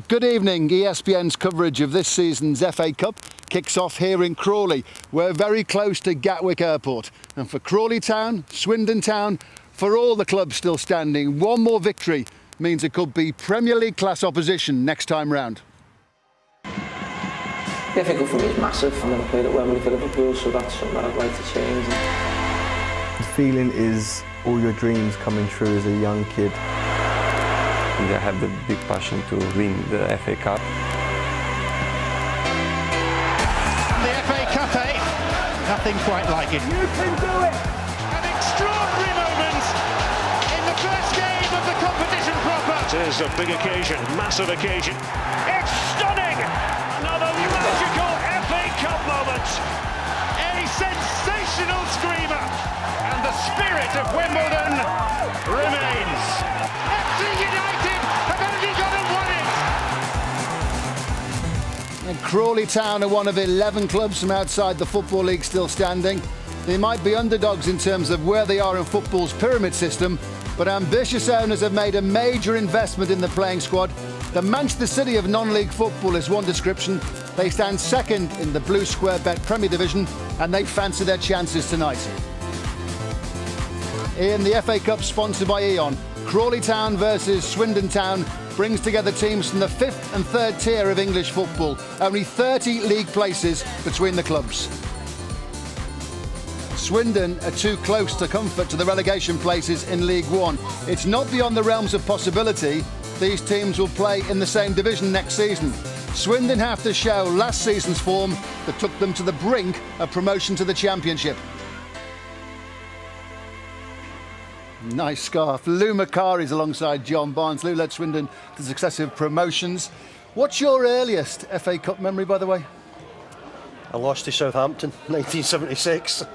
Good evening. ESPN's coverage of this season's FA Cup kicks off here in Crawley. We're very close to Gatwick Airport. And for Crawley Town, Swindon Town, for all the clubs still standing, one more victory means it could be Premier League class opposition next time round. The FA Cup for me is massive. I've never played at Wembley for Liverpool, so that's something that I'd like to change. The feeling is all your dreams coming true as a young kid. I have the big passion to win the FA Cup. The FA Cup, eh? Nothing quite like it. You can do it! An extraordinary moment in the first game of the competition proper. It is a big occasion, massive occasion. It's stunning! Another magical FA Cup moment. A sensational screamer. And the spirit of Wimbledon remains. FC United have only gone and won it. And Crawley Town are one of 11 clubs from outside the Football League still standing. They might be underdogs in terms of where they are in football's pyramid system, but ambitious owners have made a major investment in the playing squad. The Manchester City of non-league football is one description. They stand second in the Blue Square Bet Premier Division, and they fancy their chances tonight. In the FA Cup sponsored by E.ON, Crawley Town versus Swindon Town brings together teams from the 5th and 3rd tier of English football. Only 30 league places between the clubs. Swindon are too close to comfort to the relegation places in League One. It's not beyond the realms of possibility these teams will play in the same division next season. Swindon have to show last season's form that took them to the brink of promotion to the Championship. Nice scarf. Lou Macari's alongside John Barnes. Lou led Swindon to successive promotions. What's your earliest FA Cup memory, by the way? I lost to Southampton, 1976.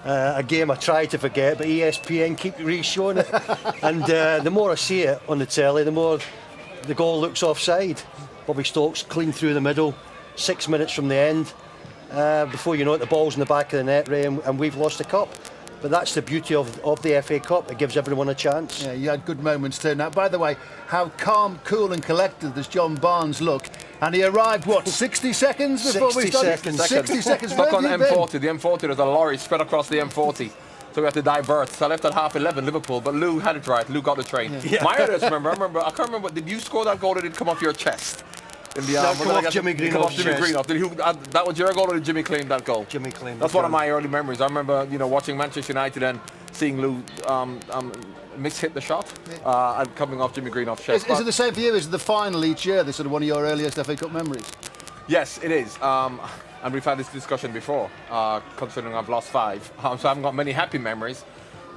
A game I tried to forget, but ESPN keep re-showing it. And the more I see it on the telly, the more the goal looks offside. Bobby Stokes clean through the middle, 6 minutes from the end. Before you know it, the ball's in the back of the net, Ray, and we've lost the cup. But that's the beauty of the FA Cup. It gives everyone a chance. Yeah, you had good moments too. Now, by the way, how calm, cool and collected does John Barnes look? And he arrived, what, 60 seconds before we started? 60 seconds. Stuck on the M40. The M40, there's a lorry spread across the M40. So we had to divert. So I left at 11:30 Liverpool, but Lou had it right. Lou got the train. Yeah. My earliest I can't remember, did you score that goal or did it come off your chest? In the Jimmy Greenoff's chest. That was your goal or did Jimmy claim that goal? Jimmy claimed. That's one of my early memories. I remember, watching Manchester United and seeing Lou miss-hit the shot and coming off Jimmy Greenoff's chest. Is it the same for you? Is it the final each year, this sort of one of your earliest FA Cup memories? Yes, it is. And we've had this discussion before, considering I've lost 5. So I haven't got many happy memories.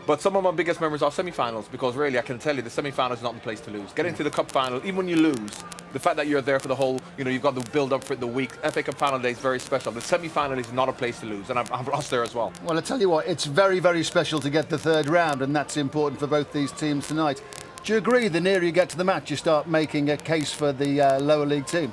But some of my biggest memories are semi-finals, because really I can tell you the semi-final is not the place to lose. Getting to the cup final, even when you lose, the fact that you're there for the whole, you've got the build-up for the week. FA Cup final day is very special. The semi-final is not a place to lose, and I've lost there as well. Well, I tell you what, it's very, very special to get the third round, and that's important for both these teams tonight. Do you agree the nearer you get to the match, you start making a case for the lower league team?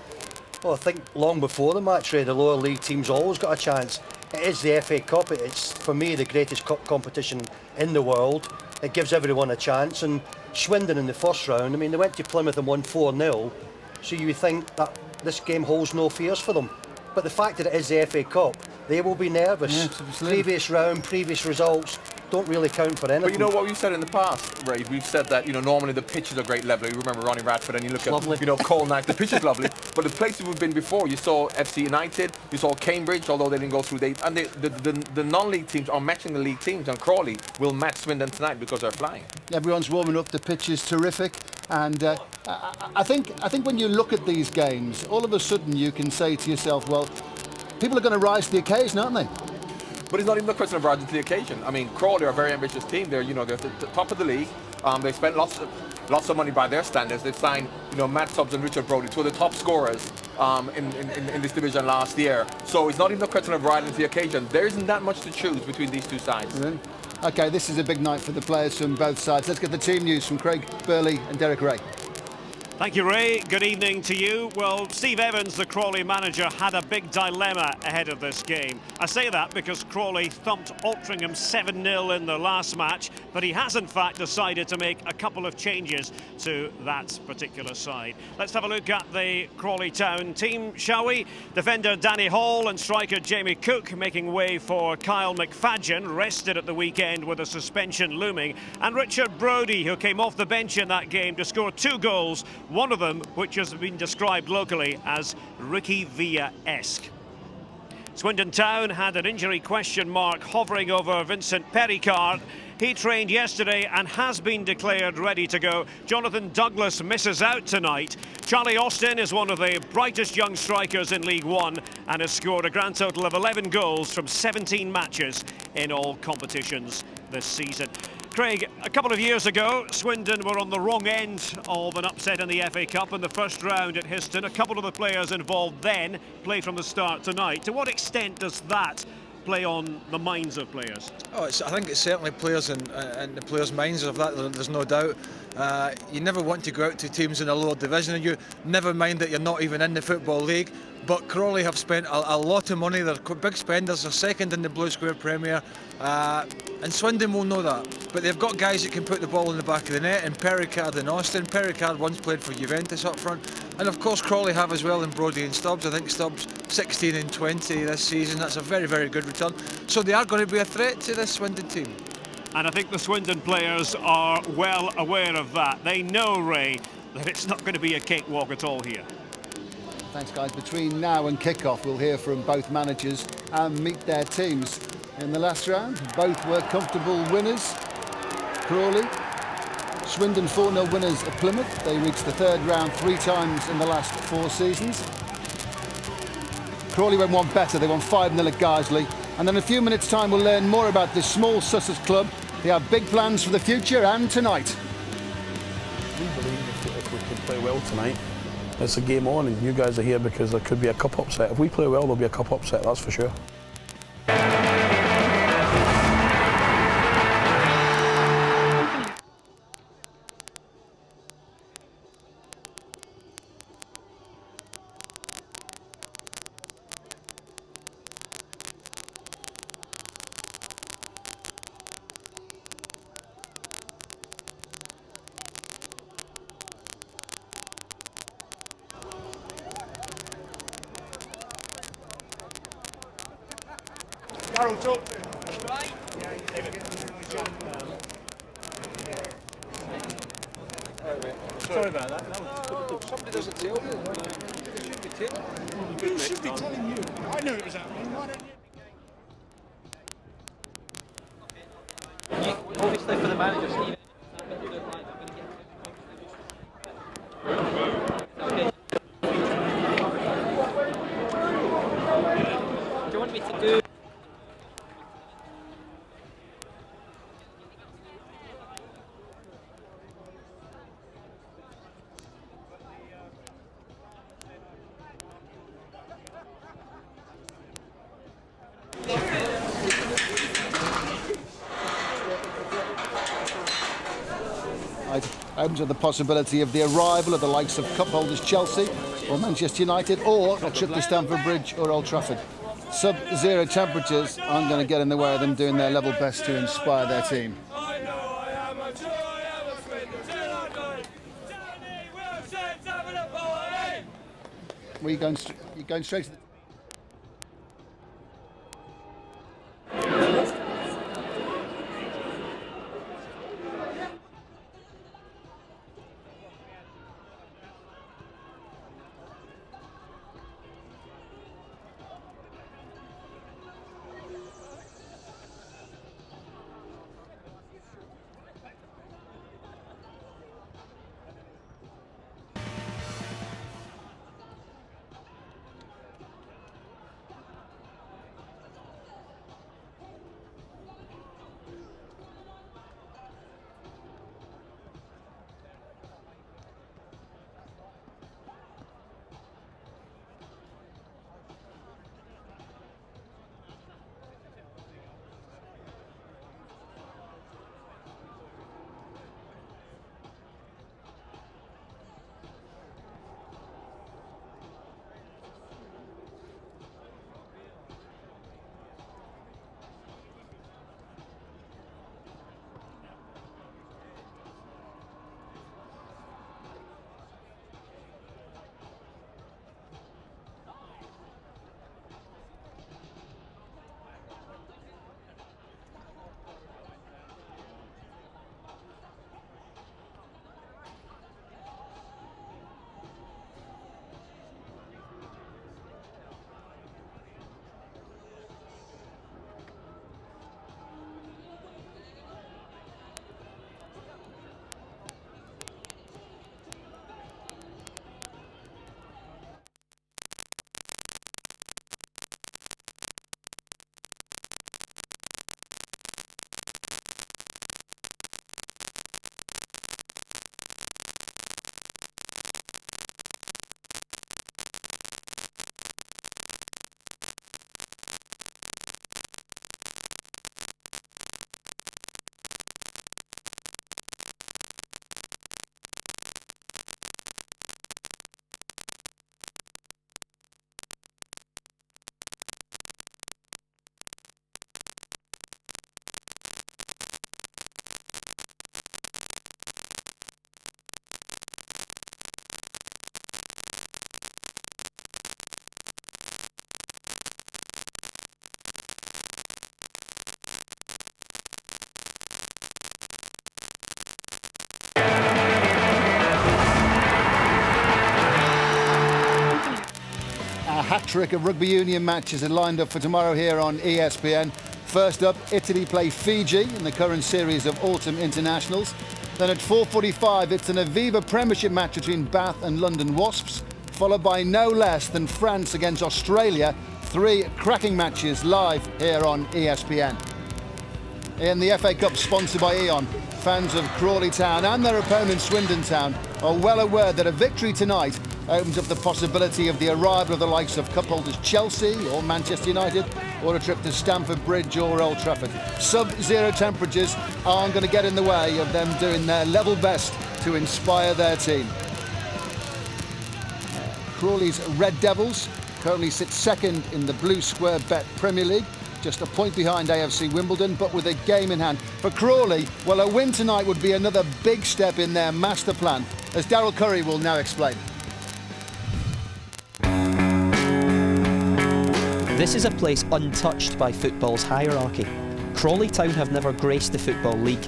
Well, I think long before the match, Ray, the lower league team's always got a chance. It is the FA Cup. It's, for me, the greatest cup competition in the world. It gives everyone a chance. And Swindon in the first round, they went to Plymouth and won 4-0. So you would think that this game holds no fears for them. But the fact that it is the FA Cup, they will be nervous. Yes, Previous round, previous results don't really count for anything. But you know what we've said in the past, Ray? We've said that, normally the pitch is a great level. You remember Ronnie Radford and you look at, Cole Knight, the pitch is lovely. But the places we've been before, you saw FC United, you saw Cambridge, although they didn't go through. The non-league teams are matching the league teams, and Crawley will match Swindon tonight because they're flying. Everyone's warming up, the pitch is terrific. And I think when you look at these games, all of a sudden you can say to yourself, well, people are going to rise to the occasion, aren't they? But it's not even a question of rising to the occasion. Crawley are a very ambitious team. They're at the top of the league. They spent lots of money by their standards. They've signed, Matt Stubbs and Richard Brodie, two of the top scorers in this division last year. So it's not even a question of rising to the occasion. There isn't that much to choose between these two sides. Really? OK, this is a big night for the players from both sides. Let's get the team news from Craig Burley and Derek Ray. Thank you, Ray. Good evening to you. Well, Steve Evans, the Crawley manager, had a big dilemma ahead of this game. I say that because Crawley thumped Altrincham 7-0 in the last match, but he has in fact decided to make a couple of changes to that particular side. Let's have a look at the Crawley Town team, shall we? Defender Danny Hall and striker Jamie Cook making way for Kyle McFadgen, rested at the weekend with a suspension looming, and Richard Brodie, who came off the bench in that game to score 2 goals, one of them which has been described locally as Ricky Villa-esque. Swindon Town had an injury question mark hovering over Vincent Pericard. He trained yesterday and has been declared ready to go. Jonathan Douglas misses out tonight. Charlie Austin is one of the brightest young strikers in League One and has scored a grand total of 11 goals from 17 matches in all competitions this season. Craig, a couple of years ago, Swindon were on the wrong end of an upset in the FA Cup in the first round at Histon. A couple of the players involved then play from the start tonight. To what extent does that play on the minds of players? I think it certainly plays in the players' minds of that, there's no doubt. You never want to go out to teams in a lower division, and you never mind that you're not even in the Football League. But Crawley have spent a lot of money. They're big spenders. They're second in the Blue Square Premier, and Swindon will know that. But they've got guys that can put the ball in the back of the net, and Pericard and Austin. Pericard once played for Juventus up front, and of course Crawley have as well in Brodie and Stubbs. I think Stubbs 16 and 20 this season. That's a very, very good return. So they are going to be a threat to this Swindon team. And I think the Swindon players are well aware of that. They know, Ray, that it's not going to be a cakewalk at all here. Thanks, guys. Between now and kick-off, we'll hear from both managers and meet their teams. In the last round, both were comfortable winners. Crawley, Swindon 4-0 winners at Plymouth. They reached the third round 3 times in the last 4 seasons. Crawley went one better. They won 5-0 at Guiseley. And in a few minutes' time, we'll learn more about this small Sussex club. They have big plans for the future and tonight. We believe if we can play well tonight, it's a game on, and you guys are here because there could be a cup upset. If we play well, there'll be a cup upset, that's for sure. Sorry about that. Somebody doesn't tell you. Who should be telling you? I knew it was happening. Why don't you? Obviously for the manager, Steve. Do you want me to do? Opens up the possibility of the arrival of the likes of cup holders Chelsea or Manchester United, or a trip to Stamford Bridge or Old Trafford. Sub-zero temperatures aren't going to get in the way of them doing their level best to inspire their team. Were you going straight to the... hat-trick of rugby union matches are lined up for tomorrow here on ESPN. First up, Italy play Fiji in the current series of autumn internationals. Then at 4:45, it's an Aviva Premiership match between Bath and London Wasps, followed by no less than France against Australia. 3 cracking matches live here on ESPN. In the FA Cup sponsored by E.ON, fans of Crawley Town and their opponent Swindon Town are well aware that a victory tonight opens up the possibility of the arrival of the likes of cup holders Chelsea or Manchester United, or a trip to Stamford Bridge or Old Trafford. Sub-zero temperatures aren't going to get in the way of them doing their level best to inspire their team. Crawley's Red Devils currently sit second in the Blue Square Bet Premier League, just a point behind AFC Wimbledon, but with a game in hand. For Crawley, well, a win tonight would be another big step in their master plan, as Darryl Curry will now explain. This is a place untouched by football's hierarchy. Crawley Town have never graced the Football League,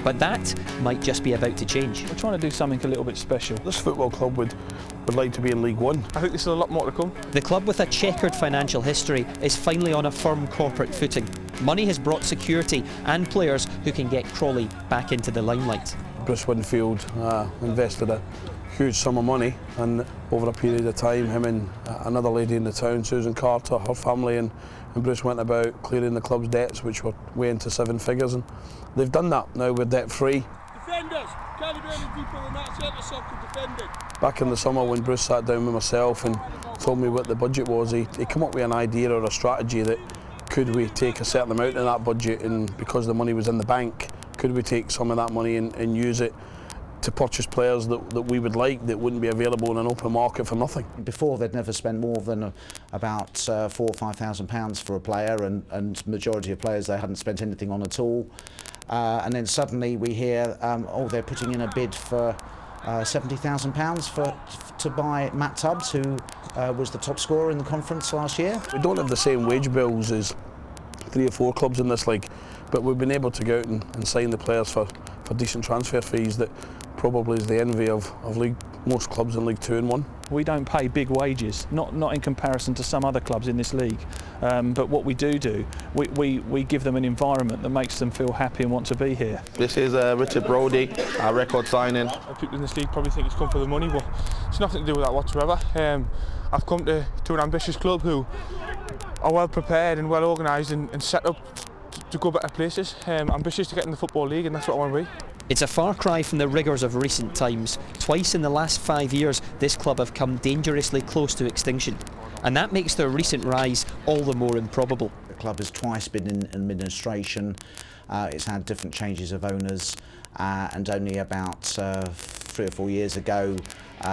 but that might just be about to change. We're trying to do something a little bit special. This football club would like to be in League One. I think there's a lot more to come. The club, with a checkered financial history, is finally on a firm corporate footing. Money has brought security and players who can get Crawley back into the limelight. Bruce Winfield invested a huge sum of money, and over a period of time, him and another lady in the town, Susan Carter, her family, and Bruce went about clearing the club's debts, which were way into 7 figures, and they've done that. Now we're debt free. Defenders, can't be any deeper than that, centre circle defending. Back in the summer, when Bruce sat down with myself and told me what the budget was, he came up with an idea or a strategy that could we take a certain amount of that budget, and because the money was in the bank, could we take some of that money and use it to purchase players that we would like, that wouldn't be available in an open market for nothing. Before, they'd never spent more than about £4,000 or £5,000 for a player, and majority of players they hadn't spent anything on at all. And then suddenly we hear, oh, they're putting in a bid for £70,000 to buy Matt Tubbs, who was the top scorer in the conference last year. We don't have the same wage bills as 3 or 4 clubs in this league, but we've been able to go out and sign the players for decent transfer fees that probably is the envy of most clubs in League 2 and 1. We don't pay big wages, not in comparison to some other clubs in this league, but what we do, we give them an environment that makes them feel happy and want to be here. This is Richard Brody, our record signing. People in this league probably think it's come for the money, but it's nothing to do with that whatsoever. I've come to an ambitious club who are well prepared and well organised and set up to go better places. Ambitious to get in the Football League, and that's what I want to be. It's a far cry from the rigours of recent times. Twice in the last 5 years, this club have come dangerously close to extinction, and that makes their recent rise all the more improbable. The club has twice been in administration. It's had different changes of owners, and only about 3 or 4 years ago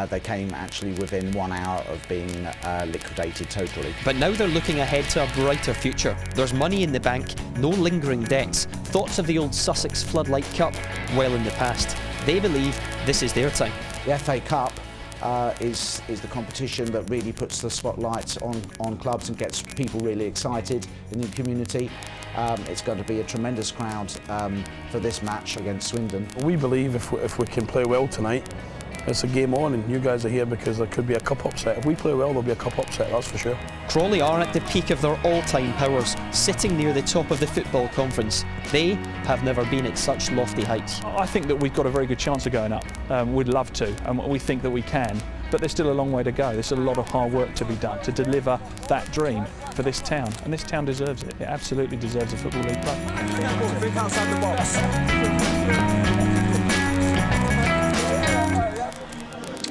they came actually within 1 hour of being liquidated totally. But now they're looking ahead to a brighter future. There's money in the bank, no lingering debts, thoughts of the old Sussex Floodlight Cup well in the past. They believe this is their time. The FA Cup is the competition that really puts the spotlight on clubs and gets people really excited in the community. It's going to be a tremendous crowd for this match against Swindon. We believe if we can play well tonight, it's a game on, and you guys are here because there could be a cup upset. If we play well, there'll be a cup upset, that's for sure. Crawley are at the peak of their all-time powers, sitting near the top of the football conference. They have never been at such lofty heights. I think that we've got a very good chance of going up. We'd love to, and we think that we can, but there's still a long way to go. There's a lot of hard work to be done to deliver that dream for this town, and this town deserves it. It absolutely deserves a Football League club. Think outside the box.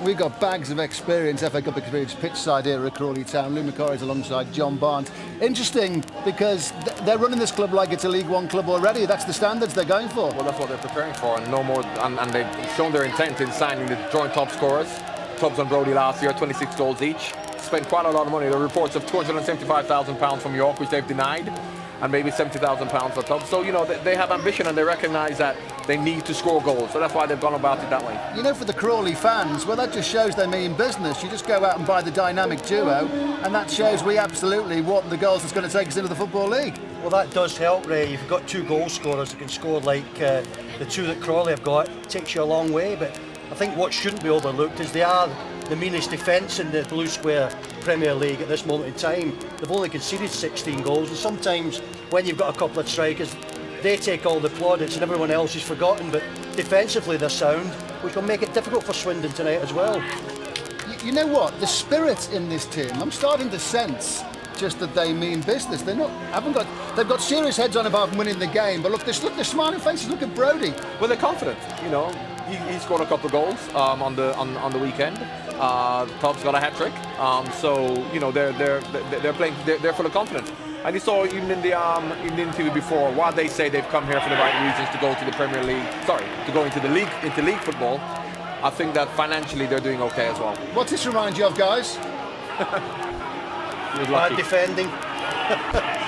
We've got bags of experience, FA Cup experience, pitch side here at Crawley Town. Lou McCarry's alongside John Barnes. Interesting because they're running this club like it's a League One club already. That's the standards they're going for. Well, that's what they're preparing for, and no more. And they've shown their intent in signing the joint top scorers. Tubbs and Brody last year, 26 goals each. Spent quite a lot of money. There are reports of £275,000 from York, which they've denied, and maybe £70,000 for Tubbs. So, you know, they have ambition and they recognise that they need to score goals. So that's why they've gone about it that way. You know, for the Crawley fans, well, that just shows they mean business. You just go out and buy the dynamic duo, and that shows we absolutely want the goals that's going to take us into the Football League. Well, that does help, Ray. You've got 2 goal scorers that can score like the 2 that Crawley have got. It takes you a long way, but I think what shouldn't be overlooked is they are the meanest defence in the Blue Square Premier League at this moment in time. They've only conceded 16 goals, and sometimes when you've got a couple of strikers, they take all the plaudits and everyone else is forgotten, but defensively they're sound, which will make it difficult for Swindon tonight as well. You know what? The spirit in this team, I'm starting to sense just that they mean business. They've got serious heads on about winning the game, but look, they're smiling faces. Look at Brodie. Well, they're confident. You know, he scored a couple of goals on the weekend. Tubbs got a hat trick. So you know they're playing. They're full of confidence. And you saw even in the interview before, while they say they've come here for the right reasons to go to the Premier League, to go into league football, I think that financially they're doing okay as well. What's this remind you of, guys? Bad defending.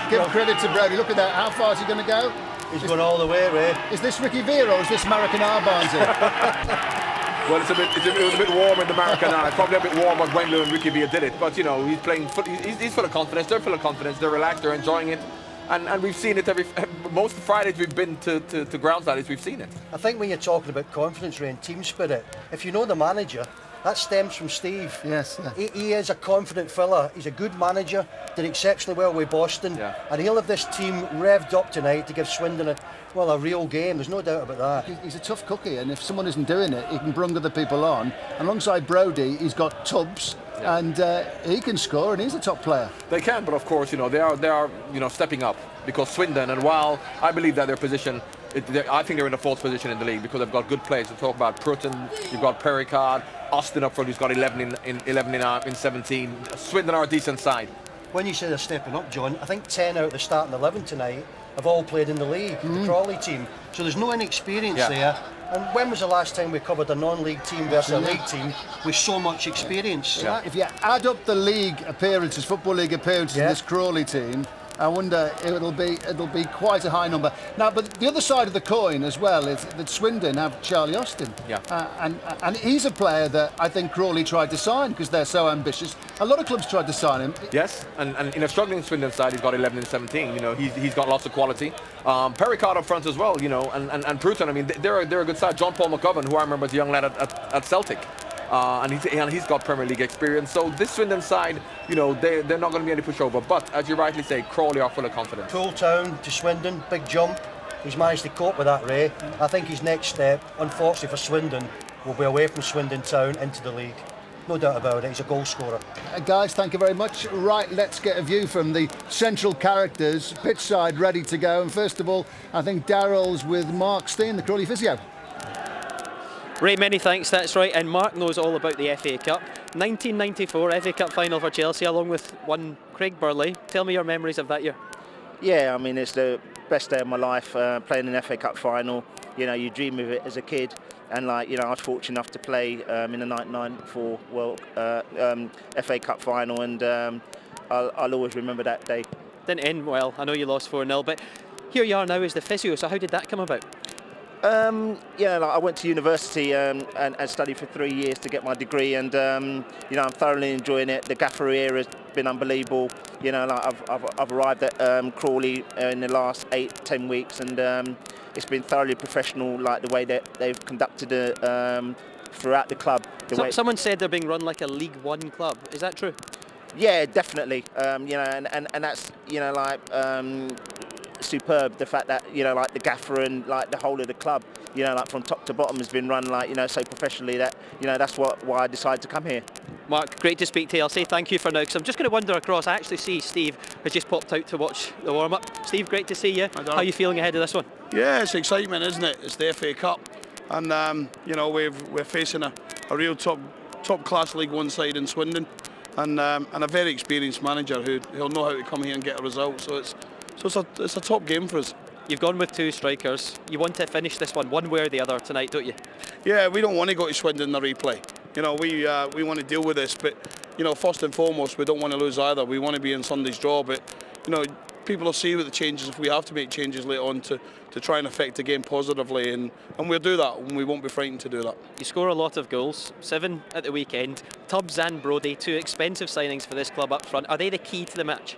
Give credit to Brodie. Look at that. How far is he going to go? He's going all the way, Ray. Is this Ricky Vieira or is this Maracana Barnsley? Well, it was a bit warm in the Maracana. It's probably a bit warm when Wendell and Ricky Vieira did it. But you know, he's playing. He's full of confidence. They're full of confidence. They're relaxed. They're enjoying it. And we've seen it most Fridays we've been to ground studies. We've seen it. I think when you're talking about confidence, Ray, and team spirit, if you know the manager, that stems from Steve. Yes. Yeah. He is a confident fella. He's a good manager. Did exceptionally well with Boston. Yeah. And he'll have this team revved up tonight to give Swindon a real game. There's no doubt about that. He's a tough cookie, and if someone isn't doing it, he can bring other people on. And alongside Brodie, he's got Tubbs, and he can score, and he's a top player. They can, but of course, you know, they are stepping up because Swindon. And while I believe that their position, I think they're in the fourth position in the league because they've got good players. You talk about Prutten, you've got Pericard, Austin up front, who's got 11 in 17. Swindon are a decent side. When you say they're stepping up, John, I think 10 out of the starting 11 tonight have all played in the league, the Crawley team. So there's no inexperience there. And when was the last time we covered a non-league team versus a league team with so much experience? Yeah. If you add up the league appearances, Football League appearances in this Crawley team, I wonder it'll be quite a high number. Now, but the other side of the coin as well is that Swindon have Charlie Austin. Yeah. And he's a player that I think Crawley tried to sign because they're so ambitious. A lot of clubs tried to sign him. Yes, and in a struggling Swindon side, he's got 11 in 17. You know, he's got lots of quality. Pericard up front as well. You know, and Prutten. I mean, they're a good side. John Paul McGovern, who I remember as a young lad at Celtic. And he's got Premier League experience. So this Swindon side, you know, they're not going to be any pushover. But as you rightly say, Crawley are full of confidence. Cool Town to Swindon, big jump. He's managed to cope with that, Ray. I think his next step, unfortunately for Swindon, will be away from Swindon Town into the league. No doubt about it, he's a goal scorer. Guys, thank you very much. Right, let's get a view from the central characters, pitch side ready to go. And first of all, I think Daryl's with Mark Steen, the Crawley physio. Ray, many thanks, that's right, and Mark knows all about the FA Cup. 1994 FA Cup final for Chelsea, along with one Craig Burley. Tell me your memories of that year. Yeah, I mean, it's the best day of my life, playing an FA Cup final. You know, you dream of it as a kid, and like, you know, I was fortunate enough to play in the 1994 FA Cup final, and I'll always remember that day. Didn't end well, I know you lost 4-0, but here you are now as the physio, so how did that come about? Yeah, like I went to university and studied for 3 years to get my degree, and you know, I'm thoroughly enjoying it. The gaffer era has been unbelievable. You know, like I've arrived at Crawley in the last 8-10 weeks, and it's been thoroughly professional, like the way that they've conducted it throughout the club. Someone said they're being run like a League One club. Is that true? Yeah, definitely. You know, and that's, you know, like superb, the fact that, you know, like the gaffer and like the whole of the club, you know, like from top to bottom has been run, like, you know, so professionally that, you know, that's why I decided to come here. Mark, great to speak to you. I'll say thank you for now, because I'm just going to wander across. I actually see Steve has just popped out to watch the warm-up. Steve, great to see you. How are you feeling ahead of this one? Yeah, it's excitement, isn't it? It's the FA Cup, and you know, we're facing a real top-class League One side in Swindon, and a very experienced manager who'll know how to come here and get a result. So it's a top game for us. You've gone with two strikers. You want to finish this one way or the other tonight, don't you? Yeah, we don't want to go to Swindon in the replay. You know, we want to deal with this, but you know, first and foremost, we don't want to lose either. We want to be in Sunday's draw, but you know, people will see with the changes if we have to make changes later on to try and affect the game positively, and we'll do that, and we won't be frightened to do that. You score a lot of goals, 7 at the weekend. Tubbs and Brodie, 2 expensive signings for this club up front. Are they the key to the match?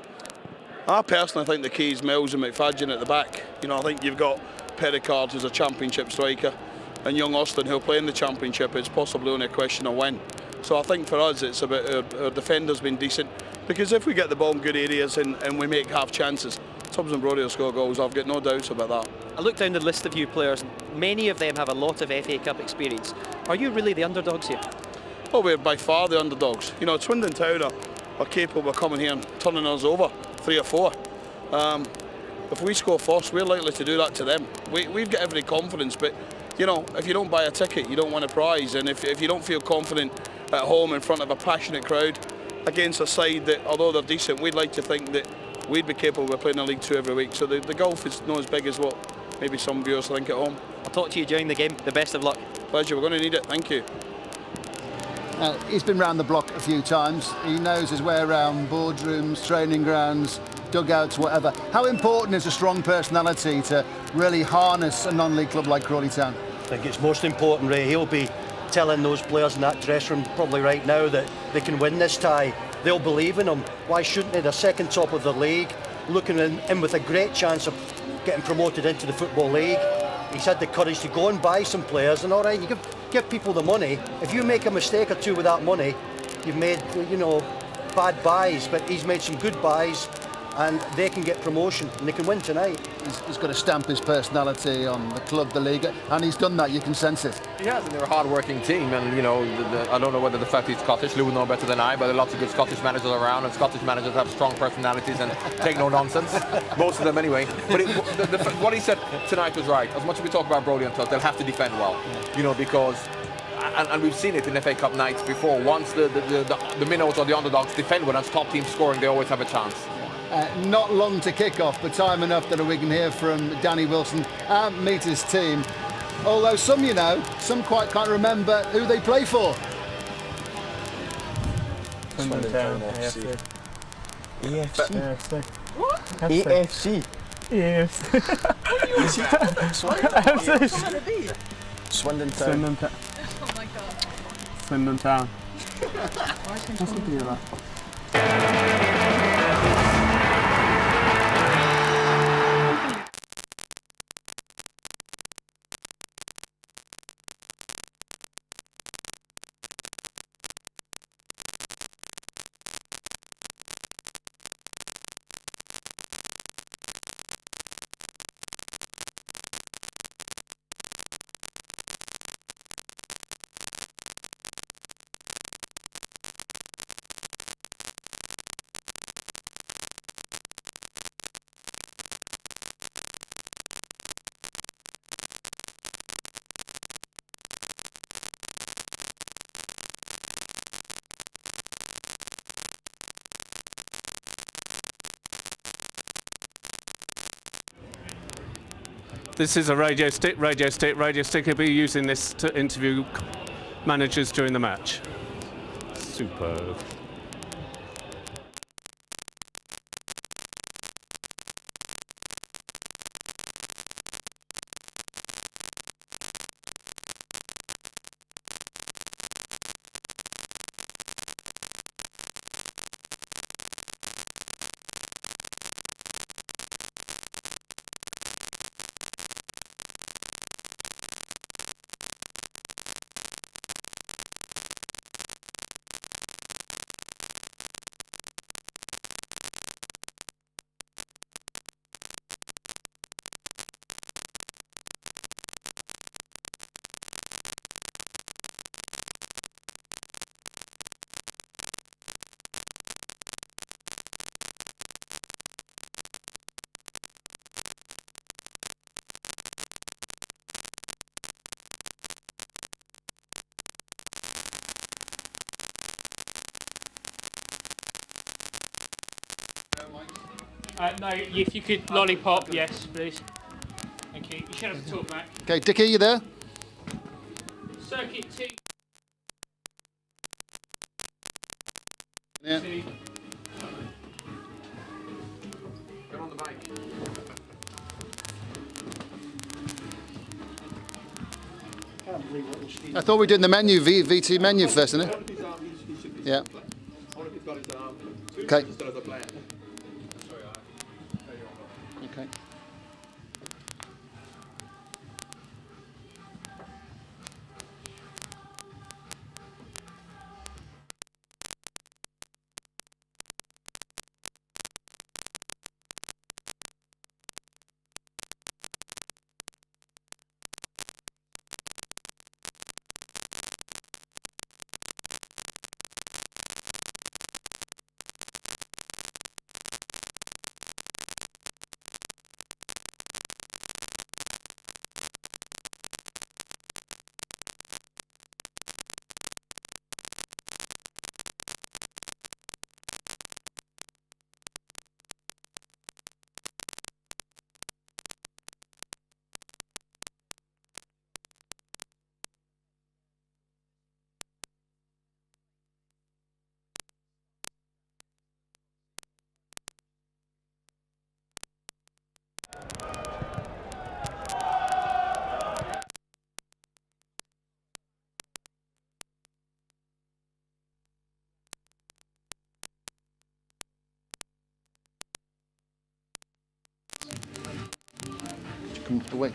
I personally think the key is Mills and McFadden at the back. You know, I think you've got Pericard, who's a championship striker, and young Austin, who'll play in the championship. It's possibly only a question of when. So I think for us it's about our defenders being decent, because if we get the ball in good areas and we make half chances, Tubbs and Brodie will score goals. I've got no doubts about that. I looked down the list of you players. Many of them have a lot of FA Cup experience. Are you really the underdogs here? Well, we're by far the underdogs. You know, Swindon Town are capable of coming here and turning us over 3 or 4. If we score first, we're likely to do that to them. We've got every confidence, but you know, if you don't buy a ticket, you don't win a prize, and if you don't feel confident at home in front of a passionate crowd against a side that, although they're decent, we'd like to think that we'd be capable of playing a League 2 every week. So the gulf is not as big as what maybe some viewers think at home. I'll talk to you during the game. The best of luck. Pleasure, we're going to need it. Thank you. He's been round the block a few times. He knows his way around boardrooms, training grounds, dugouts, whatever. How important is a strong personality to really harness a non-league club like Crawley Town? I think it's most important, Ray. He'll be telling those players in that dressing room probably right now that they can win this tie. They'll believe in him. Why shouldn't they? They're second top of the league, looking in with a great chance of getting promoted into the Football League. He's had the courage to go and buy some players, and all right, you give people the money. If you make a mistake or two with that money, you've made, you know, bad buys, but he's made some good buys, and they can get promotion and they can win tonight. He's got to stamp his personality on the club, the league, and he's done that. You can sense it. He has, and they're a hard-working team. And you know, I don't know whether the fact he's Scottish, Lou will know better than I, but there are lots of good Scottish managers around, and Scottish managers have strong personalities and take no nonsense. Most of them, anyway. But what he said tonight was right. As much as we talk about Brodie and Tubbs, they'll have to defend well. You know, because. And we've seen it in FA Cup nights before. Once the minnows or the underdogs defend well and stop teams scoring, they always have a chance. Not long to kick off, but time enough that we can hear from Danny Wilson and meet his team. Although some you know, some quite can't remember who they play for. Swindon Town, EFC. EFC. What? EFC. Swindon Town. Swindon Town. Oh my god. Swindon Town. What's the deal? This is a radio stick. Radio stick will be using this to interview managers during the match. Superb. No, if you could lollipop, yes, please. Thank you. You should have to talk back. Okay, Dickie, you there? Circuit 2. Yeah. 2. Get on the bike. I thought we were doing the menu, VT menu first, isn't it? Yeah. Okay. Okay. from away.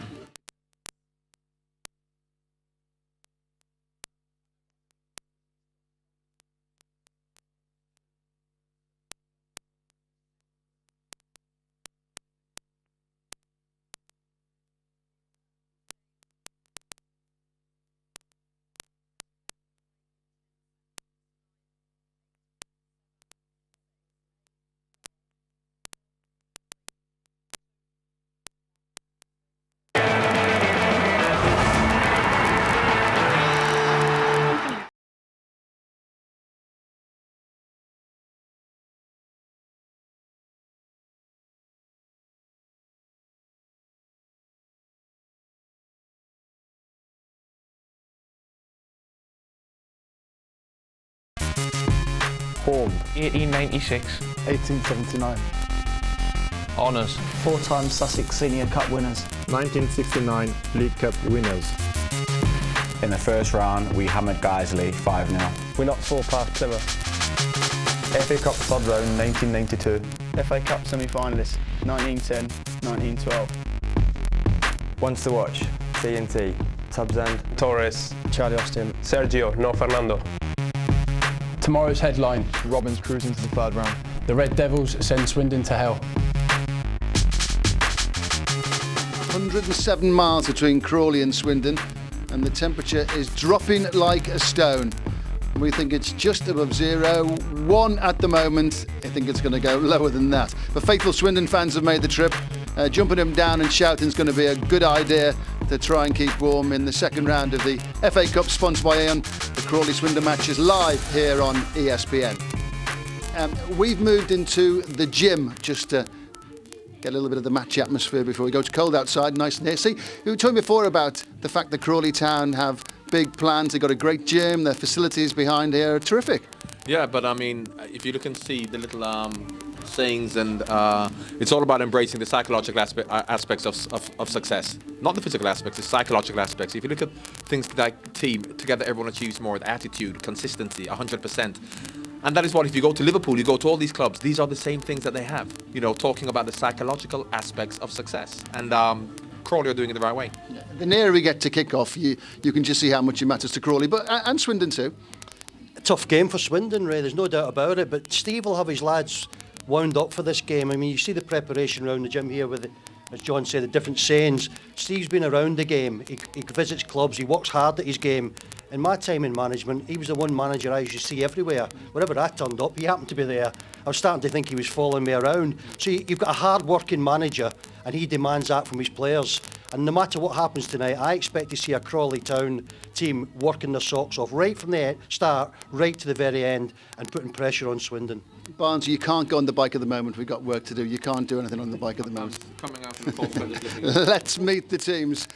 Home. 1896. 1879. Honours. 4-time Sussex Senior Cup winners. 1969 League Cup winners. In the first round, we hammered Guiseley 5-0. We knocked 4 past Plymouth. FA Cup third round 1992. FA Cup semi-finalists 1910, 1912. Ones to watch: TNT, Tubbs End, Torres. Charlie Austin. Sergio, no Fernando. Tomorrow's headline: Robins cruising to the third round. The Red Devils send Swindon to hell. 107 miles between Crawley and Swindon, and the temperature is dropping like a stone. We think it's just above 0, 1 at the moment. I think it's going to go lower than that. But faithful Swindon fans have made the trip. Jumping them down and shouting is going to be a good idea to try and keep warm in the second round of the FA Cup, sponsored by Aon. The Crawley-Swindon match is live here on ESPN. We've moved into the gym just to get a little bit of the match atmosphere before we go. It's cold outside, nice and here. See, you were talking before about the fact that Crawley Town have big plans. They've got a great gym, their facilities behind here are terrific. Yeah, but I mean, if you look and see the little sayings, and it's all about embracing the psychological aspects of success. Not the physical aspects, the psychological aspects. If you look at things like team, together everyone achieves more, the attitude, consistency, 100%. And that is what, if you go to Liverpool, you go to all these clubs, these are the same things that they have, you know, talking about the psychological aspects of success. And Crawley are doing it the right way. Yeah. The nearer we get to kick-off, you can just see how much it matters to Crawley, but and Swindon too. A tough game for Swindon, Ray, there's no doubt about it, but Steve will have his lads wound up for this game. I mean, you see the preparation around the gym here with, as John said, the different sayings. Steve's been around the game, he visits clubs, he works hard at his game. In my time in management, he was the one manager I used to see everywhere. Wherever I turned up, he happened to be there. I was starting to think he was following me around. So you've got a hard-working manager, and he demands that from his players. And no matter what happens tonight, I expect to see a Crawley Town team working their socks off right from the start, right to the very end, and putting pressure on Swindon. Barnes, you can't go on the bike at the moment. We've got work to do. You can't do anything on the bike at the moment. Coming out from the Let's meet the teams.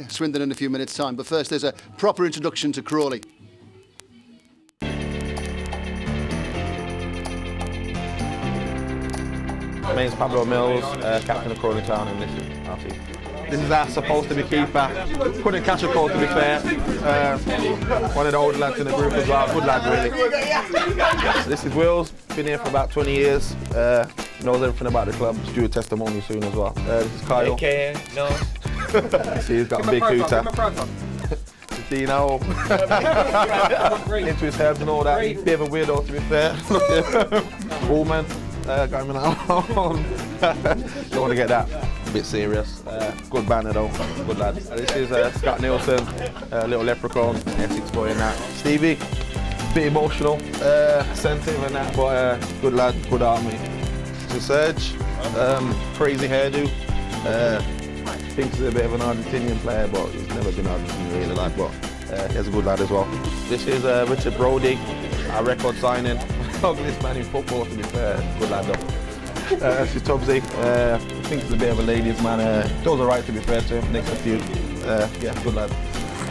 Swindon in a few minutes' time. But first, there's a proper introduction to Crawley. My name's Pablo Mills, captain of Crawley Town, and this is Alfie. This is our supposed to be keeper. Couldn't catch a call, to be fair. One of the old lads in the group as well. Good lad, really. This is Wills. Been here for about 20 years. Knows everything about the club. He's due a testimony soon as well. This is Kyle. AKA, no. See, he's got a big hooter. Dino. Into his head and all that. He's a bit of a weirdo, to be fair. Woolman. Got him in Don't want to get that a bit serious. Good banner though, good lad. This is Scott Nielsen, little leprechaun, Essex boy and that. Stevie, bit emotional, sensitive and that, but good lad, good heart mate. This is Serge, crazy hairdo. Thinks he's a bit of an Argentinian player, but he's never been Argentinian really lad, but he's a good lad as well. This is Richard Brody, our record signing. Ugliest man in football, to be fair. Good lad though. This is Tubbsy. I think he's a bit of a ladies man. Does alright, to be fair to him. Next to you. Yeah, good lad.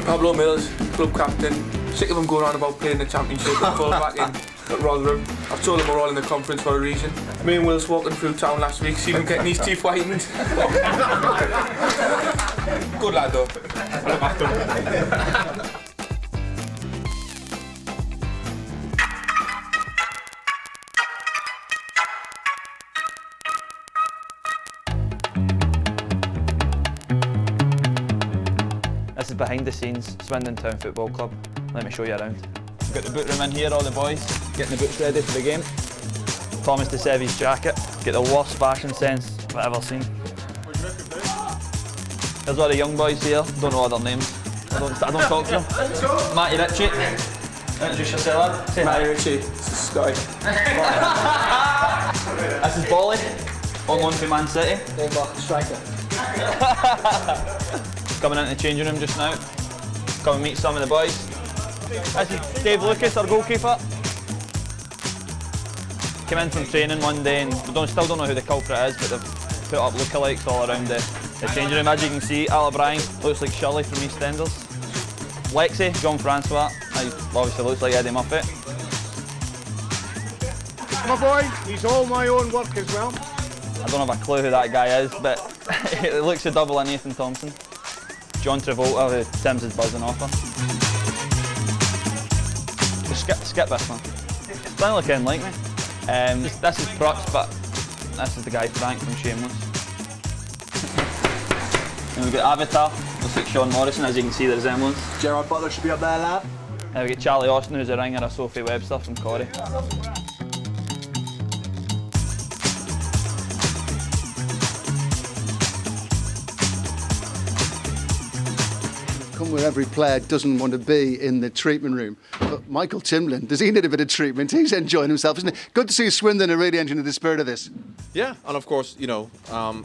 Pablo Mills, club captain. Sick of him going on about playing the championship and fall back in at Rotherham. I've told him we're all in the conference for a reason. Me and Will's walking through town last week, see him getting his teeth whitened. Good lad though. is behind the scenes Swindon Town Football Club. Let me show you around. We've got the boot room in here, all the boys getting the boots ready for the game. Thomas de Sevy's jacket, get the worst fashion sense I've ever seen. There's all the young boys here, don't know all their names. I don't talk to them. Matt Richie, introduce yourself. Say hi. Matt Richie, Sky. This is Bolly, on loan from Man City. Striker. Coming into the changing room just now. Come and meet some of the boys. This is Dave Lucas, our goalkeeper. Came in from training one day and we still don't know who the culprit is, but they've put up lookalikes all around the changing room. As you can see, Al O'Brien looks like Shirley from EastEnders. Lexi, John Francois, he obviously looks like Eddie Muppet. My boy, he's all my own work as well. I don't have a clue who that guy is, but it looks a double of Nathan Thompson. John Travolta, who Tim's is buzzing off her. Skip this one. Doesn't look anything like me. This is Crux, but this is the guy Frank from Shameless. And we've got Avatar, looks like Sean Morrison, as you can see the resemblance. Gerard Butler should be up there, lad. We've got Charlie Austin, who's a ringer, of Sophie Webster from Corrie. Come where every player doesn't want to be in the treatment room. But Michael Timlin, does he need a bit of treatment? He's enjoying himself, isn't he? Good to see Swindon are really entering the spirit of this. Yeah, and of course, you know,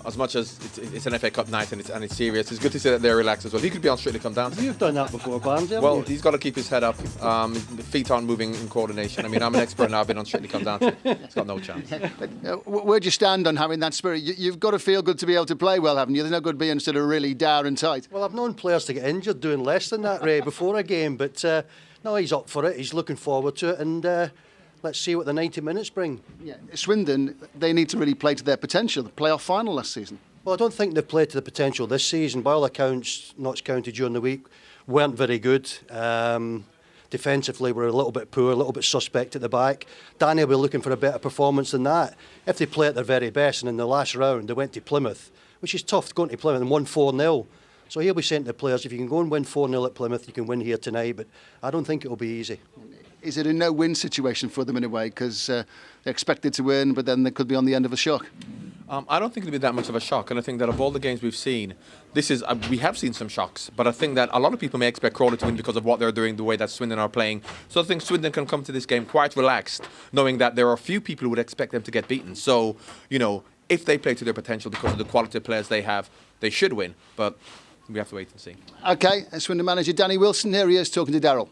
as much as it's an FA Cup night and it's serious, it's good to see that they're relaxed as well. He could be on Strictly Come Down. You've done that before, Barnes, haven't Well, you? he's got to keep his head up. The feet aren't moving in coordination. I mean, I'm an expert now. I've been on Strictly Come Down. It's got no chance. Where'd you stand on having that spirit? You've got to feel good to be able to play well, haven't you? There's no good being sort of really dour and tight. Well, I've known players to get injured doing less than that, Ray, before a game, but no, he's up for it. He's looking forward to it, and let's see what the 90 minutes bring. Yeah, Swindon, they need to really play to their potential. The playoff final last season. Well, I don't think they've played to the potential this season. By all accounts, Notts County during the week weren't very good. Defensively, we're a little bit poor, a little bit suspect at the back. Danny will be looking for a better performance than that. If they play at their very best, and in the last round they went to Plymouth, which is tough going to Plymouth, and won 4-0. So he'll be saying to the players, if you can go and win 4-0 at Plymouth, you can win here tonight, but I don't think it will be easy. Is it a no-win situation for them in a way? Because they're expected to win, but then they could be on the end of a shock. I don't think it'll be that much of a shock, and I think that of all the games we've seen, this is we have seen some shocks, but I think that a lot of people may expect Crawley to win because of what they're doing, the way that Swindon are playing. So I think Swindon can come to this game quite relaxed, knowing that there are a few people who would expect them to get beaten. So, you know, if they play to their potential because of the quality of players they have, they should win, but we have to wait and see. OK, Swindon manager Danny Wilson, here he is talking to Darryl.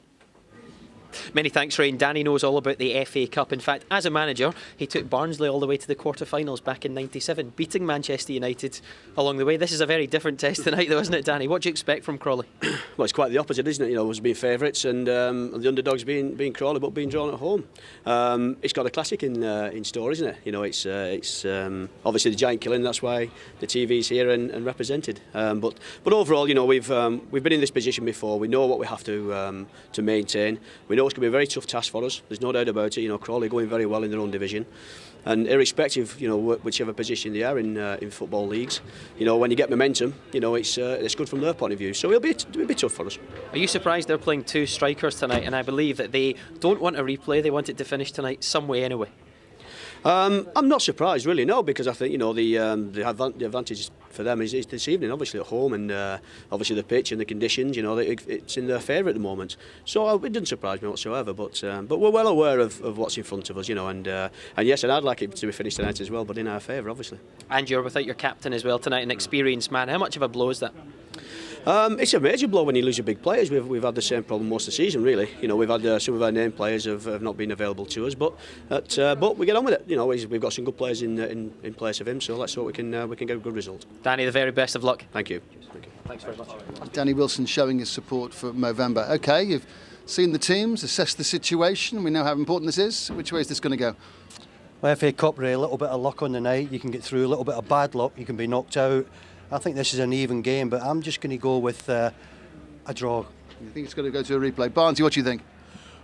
Many thanks, Ray. Danny knows all about the FA Cup. In fact, as a manager, he took Barnsley all the way to the quarter-finals back in '97, beating Manchester United along the way. This is a very different test tonight, though, isn't it, Danny? What do you expect from Crawley? Well, it's quite the opposite, isn't it? You know, us being favourites and the underdogs being Crawley, but being drawn at home. It's got a classic in store, isn't it? You know, it's obviously the giant killing. That's why the TV's here and represented. But overall, you know, we've been in this position before. We know what we have to maintain. We know it's going to be a very tough task for us. There's no doubt about it. You know, Crawley going very well in their own division, and irrespective, you know, whichever position they are in football leagues, you know, when you get momentum, you know, it's good from their point of view. So it'll be tough for us. Are you surprised they're playing two strikers tonight? And I believe that they don't want a replay. They want it to finish tonight some way anyway. I'm not surprised, really, no, because I think, you know, the advantage for them is this evening, obviously at home, and obviously the pitch and the conditions, you know, it's in their favour at the moment. So it didn't surprise me whatsoever. But we're well aware of what's in front of us, you know, and yes, and I'd like it to be finished tonight as well, but in our favour, obviously. And you're without your captain as well tonight, an experienced man. How much of a blow is that? It's a major blow when you lose your big players. We've had the same problem most of the season, really. You know, we've had some of our name players have not been available to us, but we get on with it. You know, we've got some good players in place of him, so let's hope we can get a good result. Danny, the very best of luck. Thank you. Thanks very much. Danny Wilson showing his support for Movember. OK, you've seen the teams, assessed the situation. We know how important this is. Which way is this going to go? Well, FA Cup, Ray, a little bit of luck on the night. You can get through. A little bit of bad luck. You can be knocked out. I think this is an even game, but I'm just going to go with a draw. You think it's going to go to a replay? Barnesy, what do you think?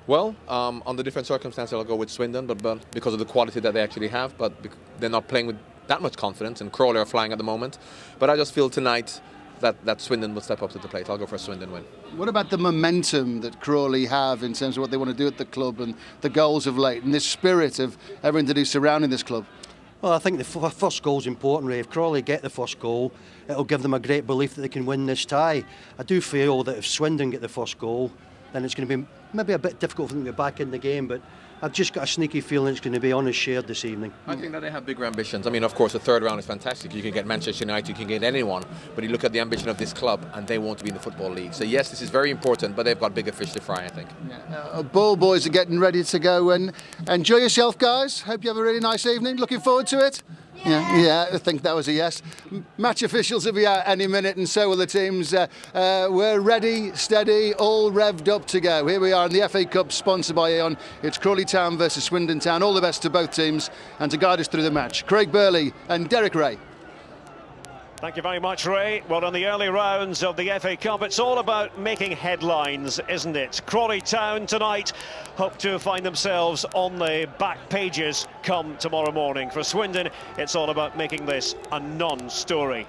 Well, under different circumstances, I'll go with Swindon, but because of the quality that they actually have, but they're not playing with that much confidence, and Crawley are flying at the moment. But I just feel tonight, that Swindon will step up to the plate. I'll go for a Swindon win. What about the momentum that Crawley have in terms of what they want to do at the club and the goals of late and this spirit of everything to do surrounding this club? Well, I think the first goal is important, Ray. If Crawley get the first goal, it'll give them a great belief that they can win this tie. I do feel that if Swindon get the first goal, then it's going to be maybe a bit difficult for them to get back in the game, but I've just got a sneaky feeling it's going to be honest shared this evening. I think that they have bigger ambitions. I mean, of course, the third round is fantastic. You can get Manchester United, you can get anyone, but you look at the ambition of this club and they want to be in the Football League. So yes, this is very important, but they've got bigger fish to fry, I think. Ball boys are getting ready to go, and enjoy yourself, guys. Hope you have a really nice evening. Looking forward to it. Yeah, I think that was a yes. Match officials will be out any minute, and so will the teams. We're ready, steady, all revved up to go. Here we are in the FA Cup, sponsored by Aon. It's Crawley Town versus Swindon Town. All the best to both teams, and to guide us through the match, Craig Burley and Derek Ray. Thank you very much, Ray. Well, in the early rounds of the FA Cup, it's all about making headlines, isn't it? Crawley Town tonight hope to find themselves on the back pages come tomorrow morning. For Swindon, it's all about making this a non-story.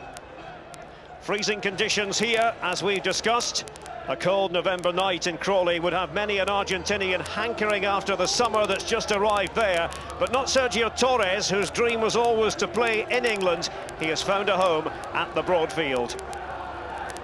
Freezing conditions here, as we've discussed. A cold November night in Crawley would have many an Argentinian hankering after the summer that's just arrived there. But not Sergio Torres, whose dream was always to play in England. He has found a home at the Broadfield.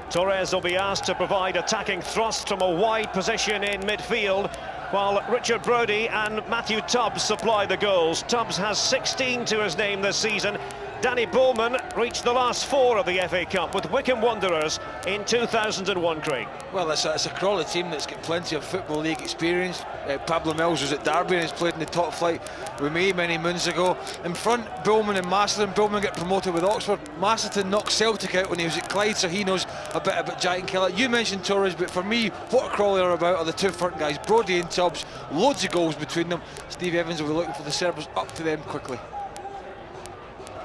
Torres will be asked to provide attacking thrust from a wide position in midfield, while Richard Brodie and Matthew Tubbs supply the goals. Tubbs has 16 to his name this season. Danny Bowman reached the last 4 of the FA Cup with Wycombe Wanderers in 2001, Craig. Well, it's a Crawley team that's got plenty of Football League experience. Pablo Mills was at Derby and has played in the top flight with me many moons ago. In front, Bowman and Masterton. Bowman got promoted with Oxford. Masterton knocked Celtic out when he was at Clyde, so he knows a bit about Jack and Keller. You mentioned Torres, but for me, what Crawley are about are the two front guys, Brodie and Tubbs. Loads of goals between them. Steve Evans will be looking for the servers up to them quickly.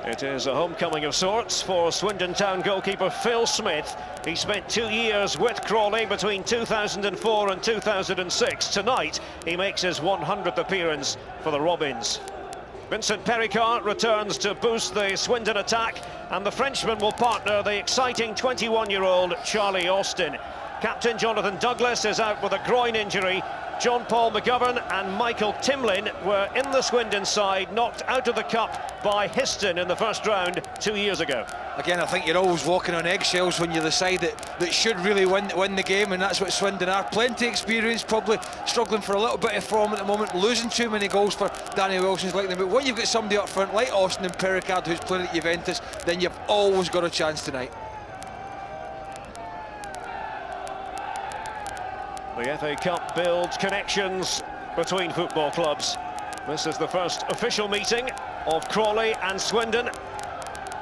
It is a homecoming of sorts for Swindon Town goalkeeper Phil Smith. He spent 2 years with Crawley between 2004 and 2006. Tonight, he makes his 100th appearance for the Robins. Vincent Pericard returns to boost the Swindon attack, and the Frenchman will partner the exciting 21-year-old Charlie Austin. Captain Jonathan Douglas is out with a groin injury. John Paul McGovern and Michael Timlin were in the Swindon side, knocked out of the cup by Histon in the first round 2 years ago. Again, I think you're always walking on eggshells when you're the side that should really win the game, and that's what Swindon are. Plenty of experience, probably struggling for a little bit of form at the moment, losing too many goals for Danny Wilson's like them. But when you've got somebody up front like Austin and Pericard who's playing at Juventus, then you've always got a chance tonight. The FA Cup builds connections between football clubs. This is the first official meeting of Crawley and Swindon,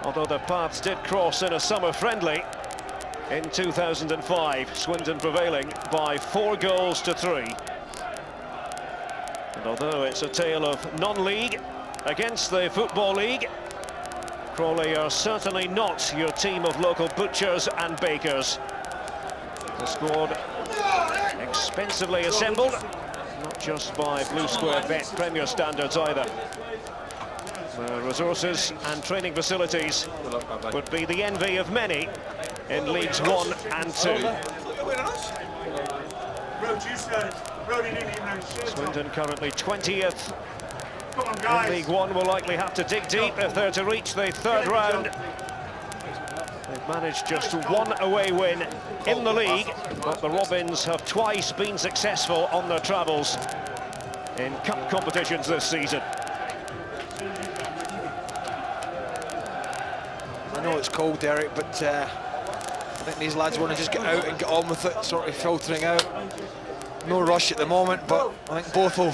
although their paths did cross in a summer friendly in 2005, Swindon prevailing by 4 goals to 3. And although it's a tale of non-league against the Football League, Crawley are certainly not your team of local butchers and bakers. The squad expensively assembled, not just by Blue Square Bet Premier standards either. The resources and training facilities would be the envy of many in Leagues 1 and 2. Swindon currently 20th in League 1 will likely have to dig deep if they're to reach the third round. They've managed just 1 away win in the league, but the Robins have twice been successful on their travels in cup competitions this season. I know it's cold, Derek, but I think these lads want to just get out and get on with it, sort of filtering out. No rush at the moment, but I think both will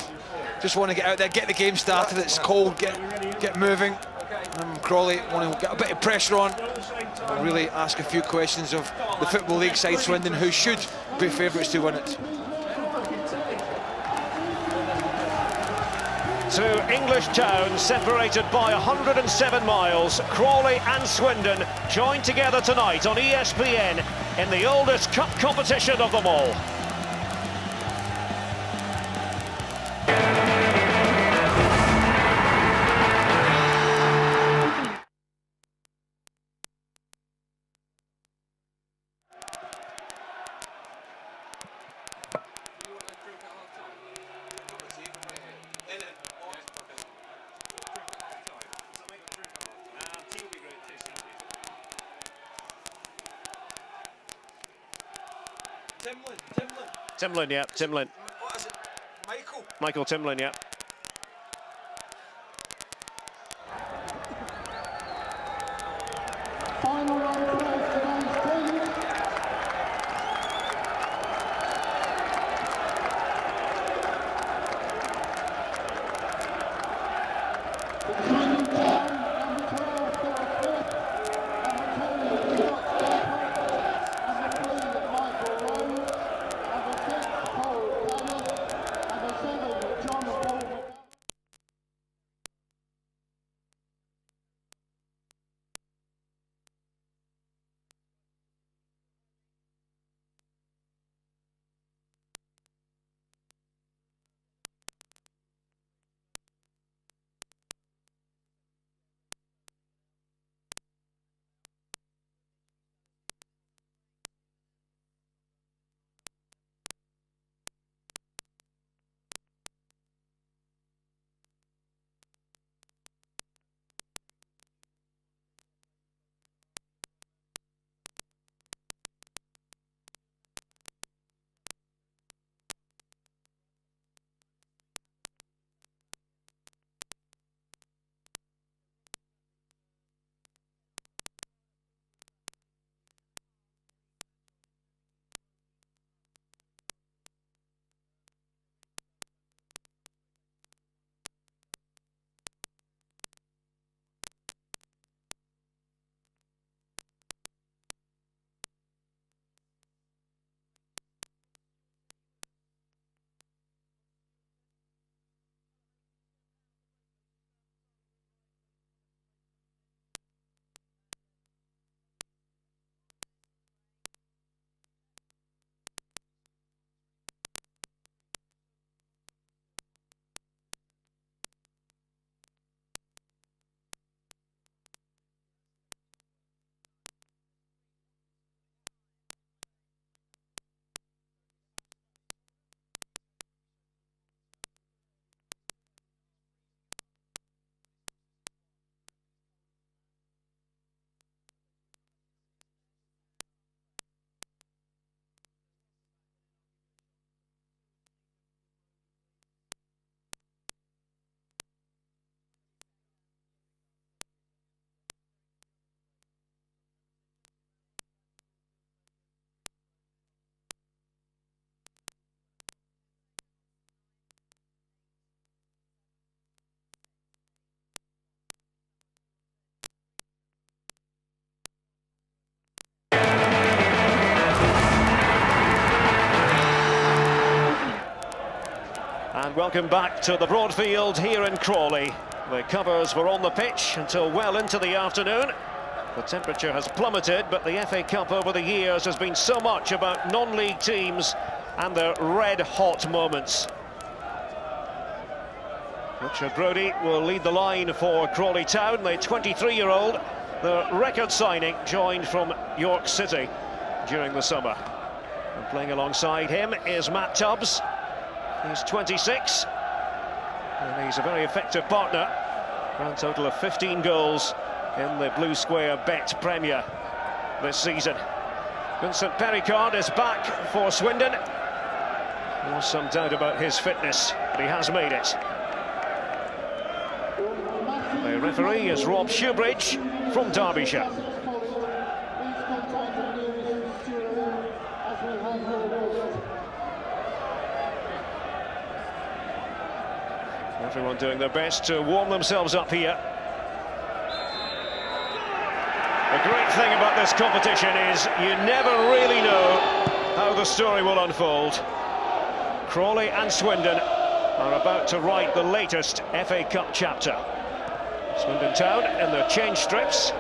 just want to get out there, get the game started. It's cold, get moving. Crawley want to get a bit of pressure on and really ask a few questions of the Football League side Swindon, who should be favourites to win it. Two English towns separated by 107 miles, Crawley and Swindon joined together tonight on ESPN in the oldest cup competition of them all. Timlin, yeah, Timlin. What is it? Michael Timlin, yeah. And welcome back to the Broadfield here in Crawley. The Covers were on the pitch until well into the afternoon. The temperature has plummeted, but the FA Cup over the years has been so much about non-league teams and their red-hot moments. Richard Brodie will lead the line for Crawley Town, the 23-year-old. The record signing joined from York City during the summer. And playing alongside him is Matt Tubbs. He's 26, and he's a very effective partner. Grand total of 15 goals in the Blue Square Bet Premier this season. Vincent Perricard is back for Swindon. There's some doubt about his fitness, but he has made it. The referee is Rob Shoebridge from Derbyshire. Everyone doing their best to warm themselves up here. The great thing about this competition is you never really know how the story will unfold. Crawley and Swindon are about to write the latest FA Cup chapter. Swindon Town in their change strips,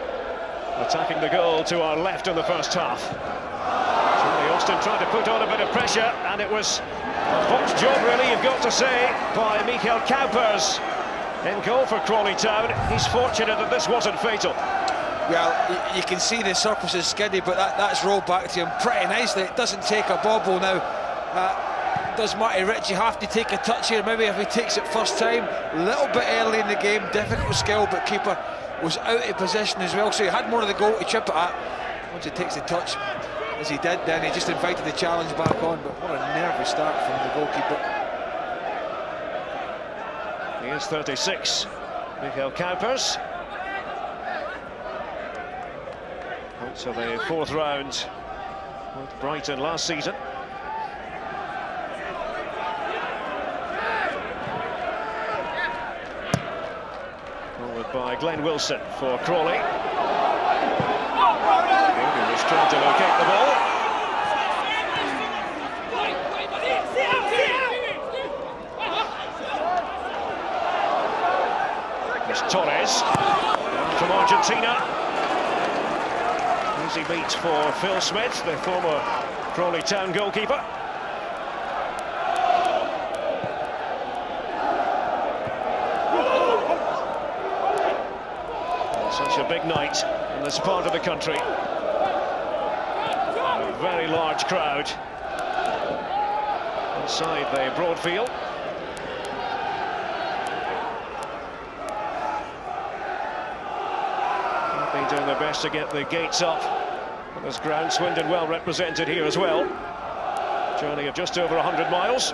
attacking the goal to our left in the first half. Charlie Austin tried to put on a bit of pressure, and it was a botched job, really, you've got to say, by Michel Kuipers in goal for Crawley Town. He's fortunate that this wasn't fatal. Well, you can see the surface is skiddy, but that's rolled back to him pretty nicely. It doesn't take a bobble now. Does Matt Richie have to take a touch here? Maybe if he takes it first time, a little bit early in the game, difficult skill, but keeper was out of position as well, so he had more of the goal to chip it at. Once he takes the touch, as he did then. He just invited the challenge back on, but what a nervous start from the goalkeeper. He is 36, Michel Kuipers. To the fourth round with Brighton last season. Forward by Glenn Wilson for Crawley. He was trying to locate the ball. It's Torres from Argentina. Easy beat for Phil Smith, the former Crawley Town goalkeeper. Such a big night in this part of the country. A very large crowd inside the Broadfield. They've been doing their best to get the gates up on this ground. Swindon well represented here as well. Journey of just over 100 miles.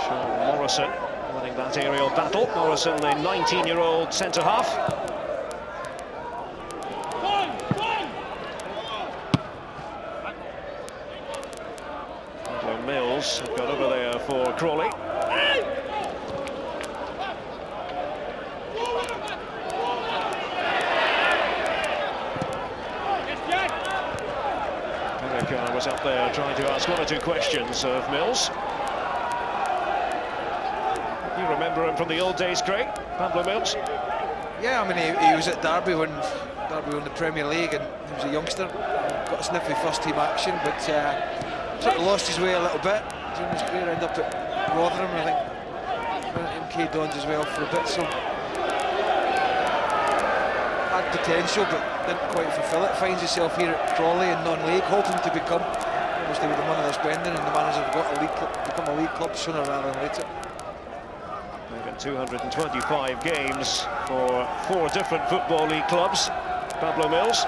Sean Morrison winning that aerial battle. Morrison, the 19-year-old centre-half. Mills got over there for Crawley. America was up there trying to ask one or two questions of Mills. You remember him from the old days, Craig? Pablo Mills? Yeah, I mean, he was at Derby when Derby won the Premier League, and he was a youngster. Got a sniffy first-team action, but sort of lost his way a little bit during his career. Ended up at Rotherham, I think. Went to MK Dons as well for a bit, so had potential, but didn't quite fulfil it. Finds himself here at Crawley in non-league, hoping to become, obviously with the money they're spending, and the managers have got a league club, become a league club sooner rather than later. They've got 225 games for 4 different Football League clubs. Pablo Mills.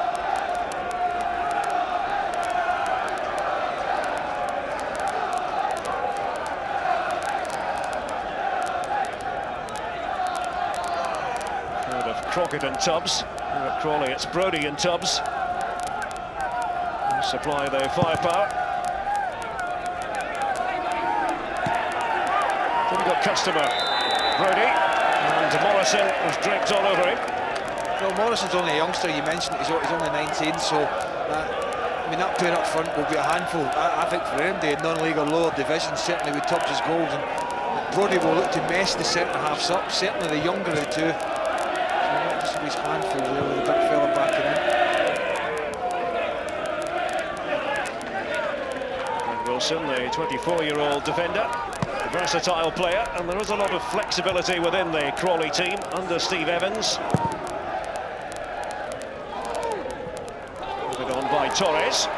Crockett and Tubbs. Here at Crawley, it's Brodie and Tubbs who supply the firepower. Then we've got customer Brodie, and Morrison was draped all over him. Well, Morrison's only a youngster. You mentioned he's only 19, so I mean that pair up front will be a handful. I think for him, the non-league or lower division, certainly with Tubbs' goals, and Brodie will look to mess the centre halves up. Certainly the younger of the two. His handful there with the big fella backing in. And Wilson, the 24-year-old defender, a versatile player, and there is a lot of flexibility within the Crawley team under Steve Evans. Put it on by Torres.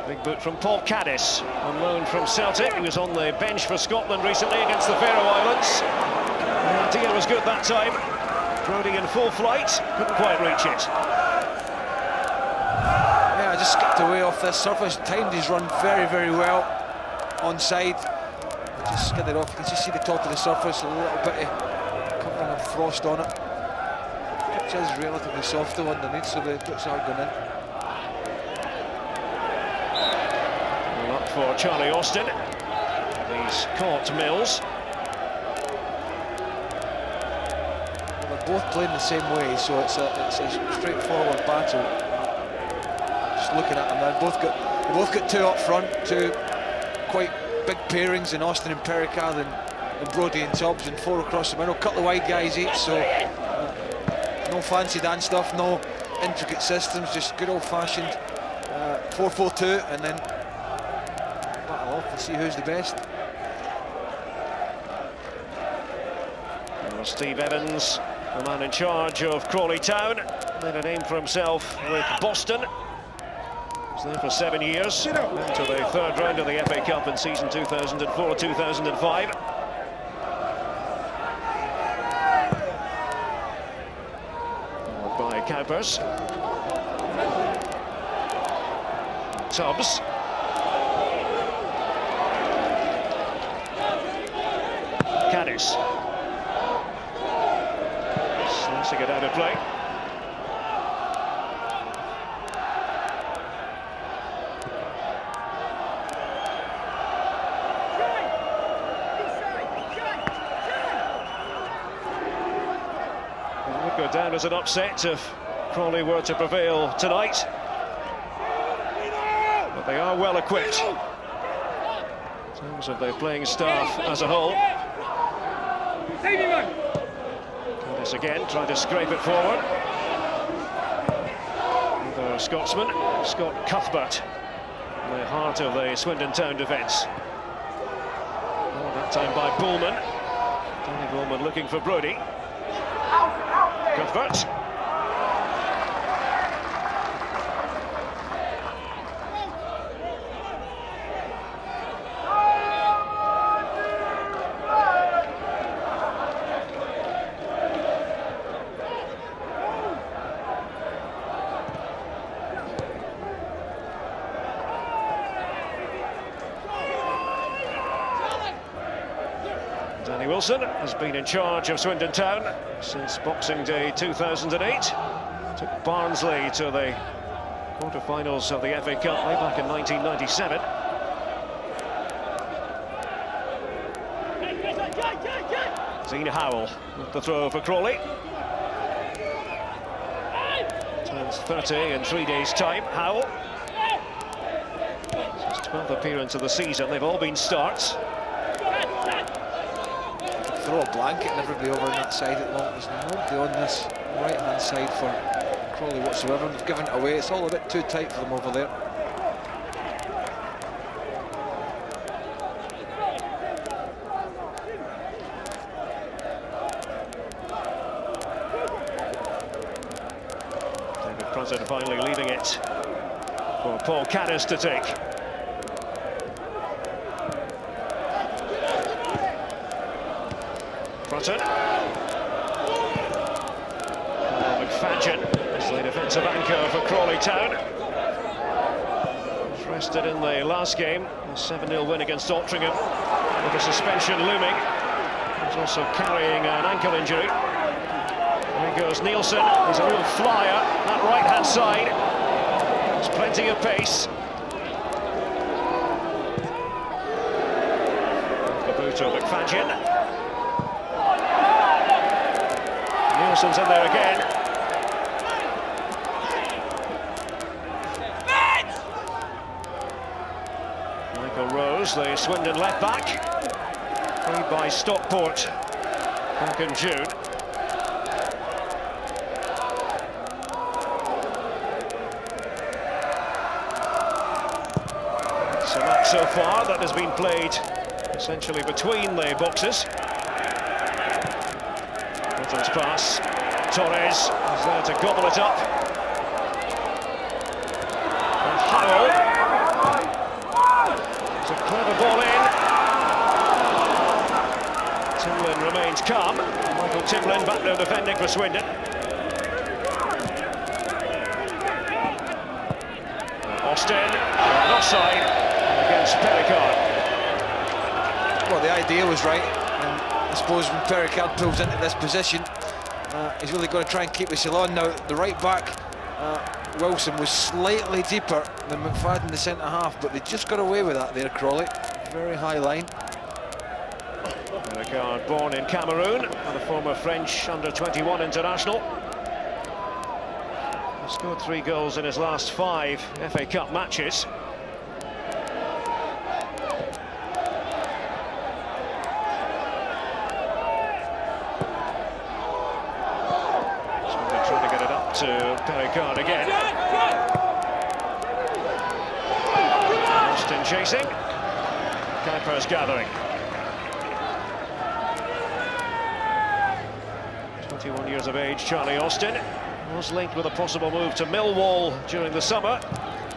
Big boot from Paul Caddis, on loan from Celtic. He was on the bench for Scotland recently against the Faroe Islands. The idea was good that time. Brodie in full flight, couldn't quite reach it. Yeah, I just skipped away off this surface, timed his run very, very well onside. Just skidded off, you can just see the top of the surface, a little bit of covering of frost on it. The pitch is relatively soft though underneath, so the boots are going in. Well, up for Charlie Austin. He's caught Mills. Both playing the same way, so it's a straightforward battle. Just looking at them now, they both got 2 up front, 2 quite big pairings in Austin and Pericard and Brodie and Tubbs, and 4 across the middle, a couple of wide guys each, so no fancy dance stuff, no intricate systems, just good old-fashioned 4-4-2, and then battle off to see who's the best. Steve Evans, the man in charge of Crawley Town, made a name for himself with Boston. Was there for 7 years, into the 3rd round of the FA Cup in season 2004-2005. Kuipers. Tubbs. Caddis. Slicing it out of play. It would go down as an upset if Crawley were to prevail tonight. But they are well equipped in terms of their playing staff as a whole. Curtis again trying to scrape it forward. The Scotsman, Scott Cuthbert, in the heart of the Swindon Town defence. Oh, that time by Bullman. Danny Bullman looking for Brodie. Cuthbert. Danny Wilson has been in charge of Swindon Town since Boxing Day 2008. Took Barnsley to the quarter-finals of the FA Cup way back in 1997. Zine Howell with the throw for Crawley. Turns 30 in 3 days' time. Howell. His 12th appearance of the season. They've all been starts. Throw a blanket and everybody over on that side at the moment. There's nobody on this right-hand side for Crawley whatsoever. They've given it away. It's all a bit too tight for them over there. David Pruzin finally leaving it for Paul Caddis to take. Pruzin. McFadden is the defensive anchor for Crawley Town. Rested in the last game, a 7-0 win against Altrincham, with a suspension looming. He's also carrying an ankle injury. There goes Nielsen. He's a real flyer, that right-hand side. There's plenty of pace. The boot of McFadden. Nielsen's in there again. Michael Rose, the Swindon left back, freed by Stockport back in June. So match so far that has been played essentially between the boxes. Britain's pass. Torres is there to gobble it up. And Howell. It's a clever ball in. Timlin remains calm. Michael Timlin back there defending for Swindon. Austin, offside against Pericard. Well, the idea was right, and I suppose when Pericard pulls into this position, he's really going to try and keep the Ceylon. Now, the right back, Wilson, was slightly deeper than McFadden, the centre half, but they just got away with that there, Crawley. Very high line. Pericard, born in Cameroon, and a former French under-21 international. He scored 3 goals in his last 5 FA Cup matches. To Pericard again. Austin chasing. Kuipers gathering. 21 years of age, Charlie Austin was linked with a possible move to Millwall during the summer.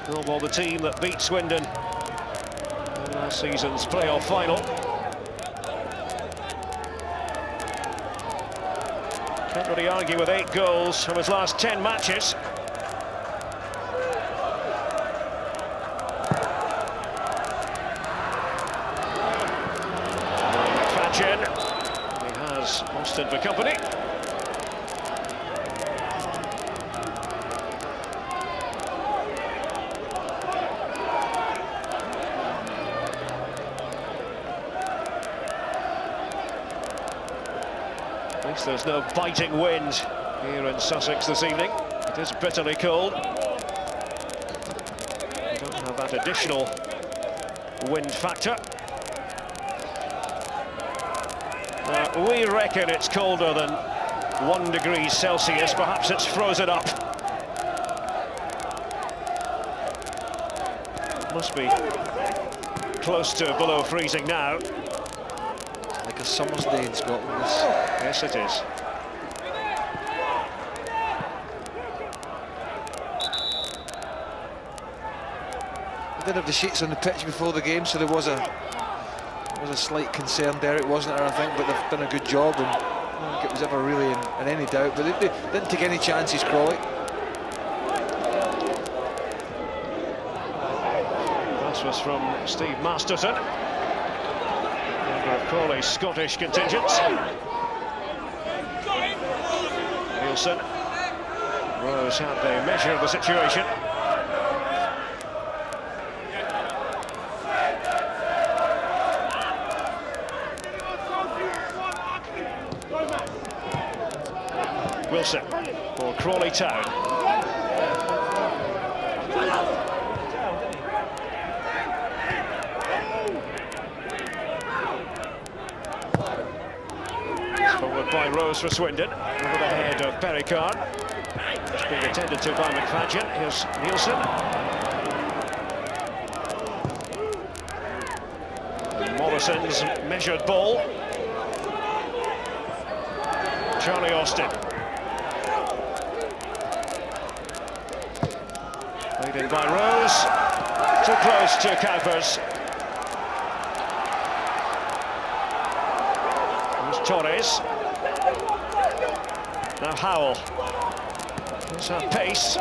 Millwall, the team that beat Swindon in last season's playoff final. Can't really argue with 8 goals from his last 10 matches. McFadden. He has Austin for company. At least there's no biting wind here in Sussex this evening. It is bitterly cold. We don't have that additional wind factor. We reckon it's colder than 1 degree Celsius. Perhaps it's frozen up. Must be close to below freezing now. Like a summer's day in Scotland. Yes, it is. We did have the sheets on the pitch before the game, so there was a slight concern there. It wasn't there, I think, but they've done a good job, and I don't think it was ever really in any doubt. But they didn't take any chances, Crawley. This was from Steve Masterton, member of Crawley's Scottish contingent. Nielsen. Rose had the measure of the situation. Wilson for Crawley Town. Forward by Rose for Swindon, over the head of Perricard. It's being attended to by McFadden. Here's Nielsen. Morrison's measured ball. Charlie Austin. Played in by Rose. Too close to Kuipers. Torres. Now Howell. Let's have pace.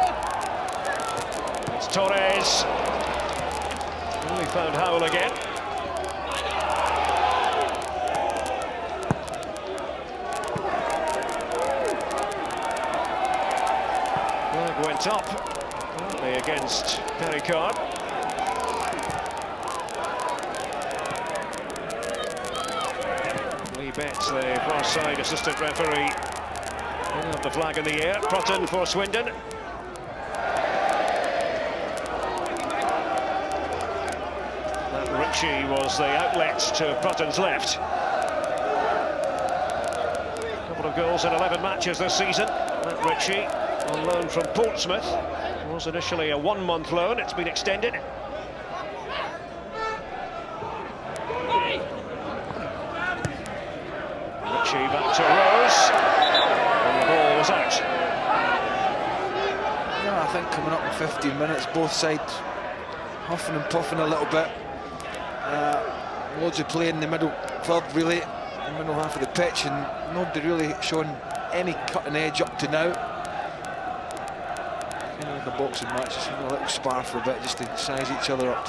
It's Torres. We found Howell again. Flag went up. Apparently against Perricard. Betts, the far side assistant referee, putting up the flag in the air. Prutton for Swindon. Matt Richie was the outlet to Prutton's left. A couple of goals in 11 matches this season. Matt Richie on loan from Portsmouth. It was initially a 1-month loan. It's been extended. Back to Rose, and the ball was out. Yeah, I think coming up in 15 minutes, both sides huffing and puffing a little bit. Loads of play in the middle third, really, the middle half of the pitch, and nobody really showing any cutting edge up to now. Kind of like a boxing match, just a little spar for a bit, just to size each other up.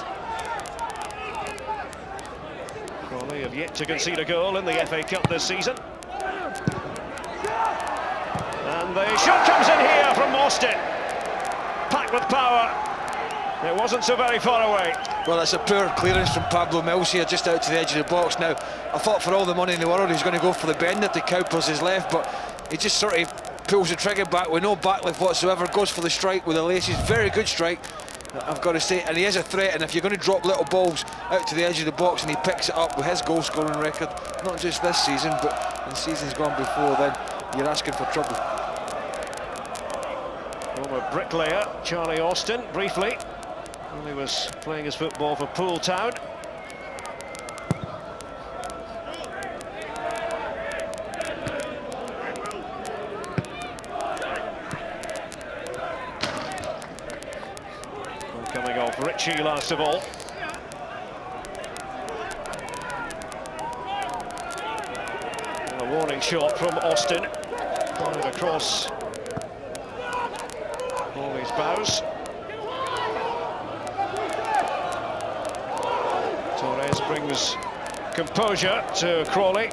Crawley have yet to concede a goal in the FA Cup this season. And the shot comes in here from Austin. Packed with power. It wasn't so very far away. Well, it's a poor clearance from Pablo Mills here, just out to the edge of the box. Now, I thought for all the money in the world he was going to go for the bender to Kuipers his left, but he just sort of pulls the trigger back with no backlift whatsoever, goes for the strike with the laces. Very good strike, I've got to say, and he is a threat. And if you're going to drop little balls out to the edge of the box and he picks it up with his goal scoring record, not just this season but in seasons gone before, then you're asking for trouble. Former bricklayer Charlie Austin, briefly, when he was playing his football for Poole Town. Coming off Richie last of all. And a warning shot from Austin. Fired across Crawley's bows. Torres brings composure to Crawley.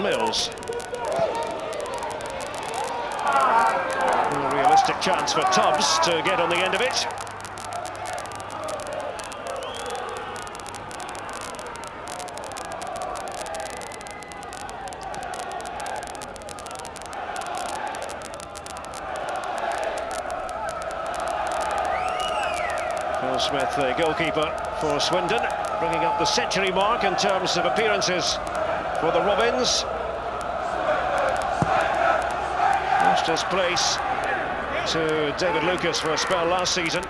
Mills. A realistic chance for Tubbs to get on the end of it. Phil Smith, the goalkeeper for Swindon, bringing up the century mark in terms of appearances for the Robins. Lost his place to David Lucas for a spell last season.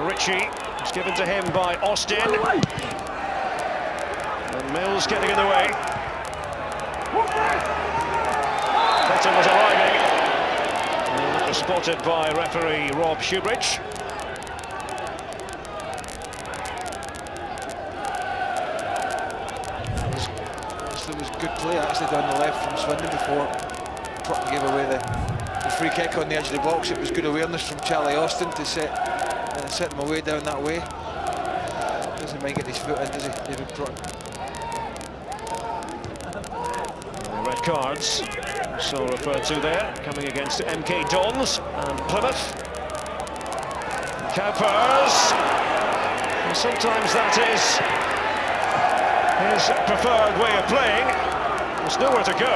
Richie was given to him by Austin. And Mills getting in the way. Cotton was arriving. And that was spotted by referee Rob Shoebridge. There was good play actually down the left from Swindon before Pruitt gave away the free kick on the edge of the box. It was good awareness from Charlie Austin to set them away down that way. Doesn't mind getting his foot in, does he, David Pruitt? Red cards, so referred to there, coming against MK Dons and Plymouth. Kuipers, and sometimes that is his preferred way of playing. There's nowhere to go.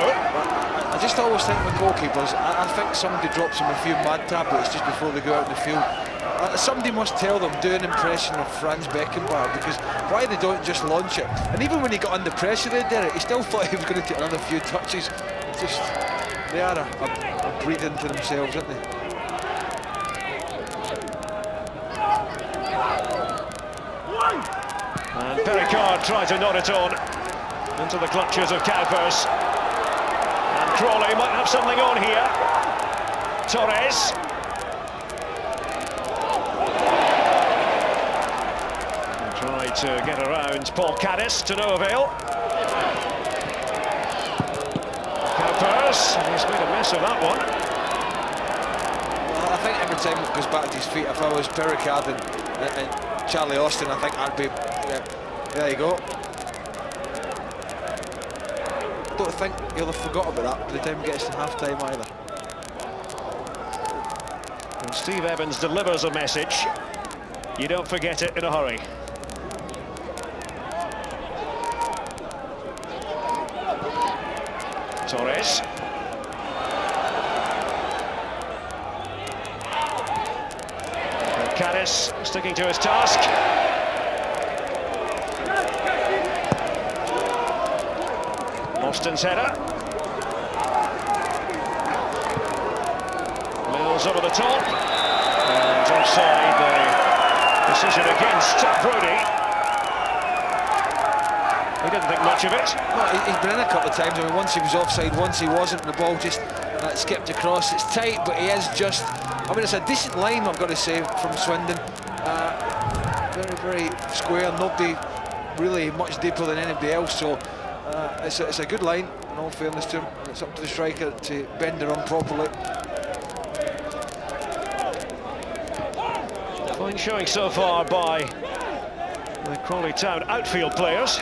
I just always think with goalkeepers, I think somebody drops them a few mad tablets just before they go out in the field. Somebody must tell them, do an impression of Franz Beckenbauer, because why they don't just launch it? And even when he got under pressure there, Derek, he still thought he was going to take another few touches. It's just, they are a breed into themselves, aren't they? And Pericard tried to nod it on into the clutches of Kuipers. And Crawley might have something on here. Torres. And tried to get around Paul Caddis to no avail. Kuipers, he's made a mess of that one. Well, I think every time it goes back to his feet, if I was Pericard and Charlie Austin, I think I'd be, there you go. Don't think he'll have forgot about that by the time he gets to half-time either. And Steve Evans delivers a message. You don't forget it in a hurry. Torres. And Caddis sticking to his task. Austin's header. Mills over the top. And offside, the decision against Brodie. He didn't think much of it. No, he's been in a couple of times. I mean, once he was offside, once he wasn't. The ball just skipped across. It's tight, but he is just... I mean, it's a decent line, I've got to say, from Swindon. Very, very square. Nobody really much deeper than anybody else. So it's a good line, in all fairness to him. It's up to the striker to bend it on properly. Fine showing so far by the Crawley Town outfield players.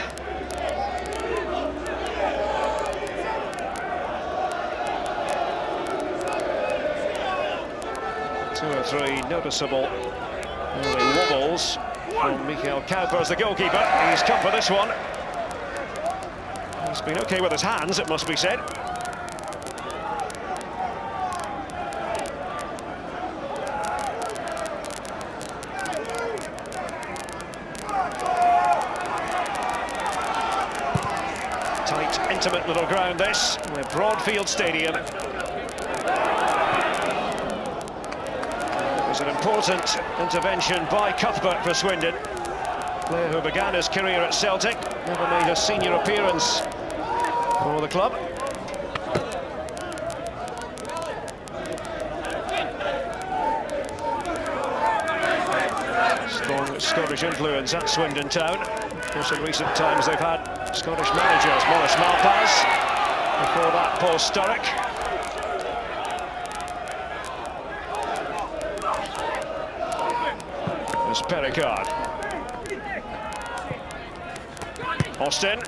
Two or three noticeable early wobbles from Michel Kuipers, the goalkeeper. He's come for this one. He's been okay with his hands, it must be said. Tight, intimate little ground this, with Broadfield Stadium. It was an important intervention by Cuthbert for Swindon. Player who began his career at Celtic, never made a senior appearance for the club. much Scottish influence at Swindon Town. Of course, in recent times they've had Scottish managers, Maurice Malpas, before that Paul Sturrock. There's Pericard. Austin.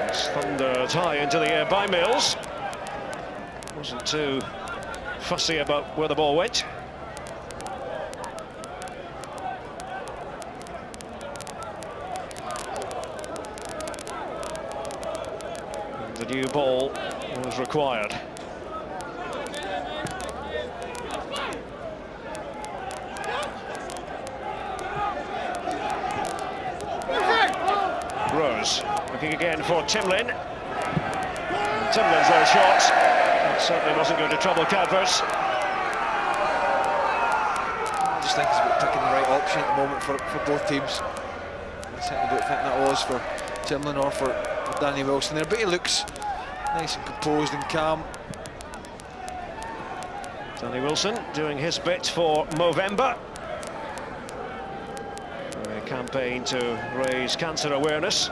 It's thundered high into the air by Mills. Wasn't too fussy about where the ball went. And the new ball was required. Rose looking again for Timlin. Timlin's low shot. That certainly wasn't going to trouble Kuipers. I just think it's about picking the right option at the moment for both teams. I certainly don't think that was for Timlin or for Danny Wilson there, but he looks nice and composed and calm. Danny Wilson doing his bit for Movember. A campaign to raise cancer awareness.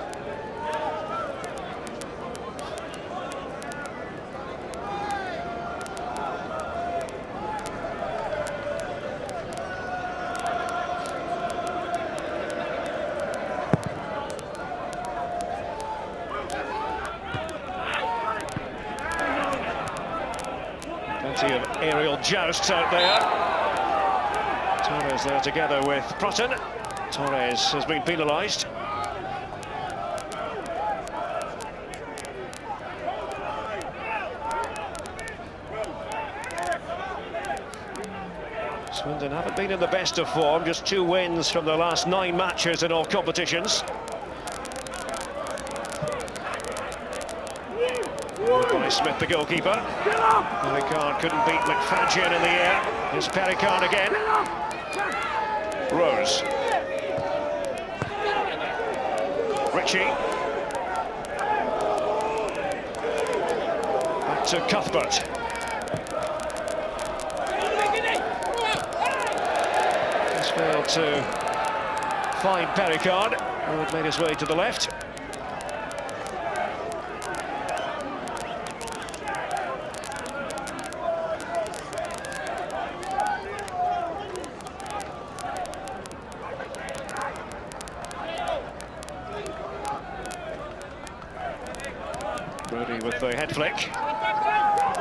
Plenty of aerial jousts out there. Torres there together with Prutton. Torres has been penalised. Swindon haven't been in the best of form, just 2 wins from their last 9 matches in all competitions. By Smith, the goalkeeper. Pericard couldn't beat McFadgen in the air. Here's Pericard again. Rose. Richie. Back to Cuthbert. He's failed to find Pericard, who had made his way to the left. Brody with the head flick.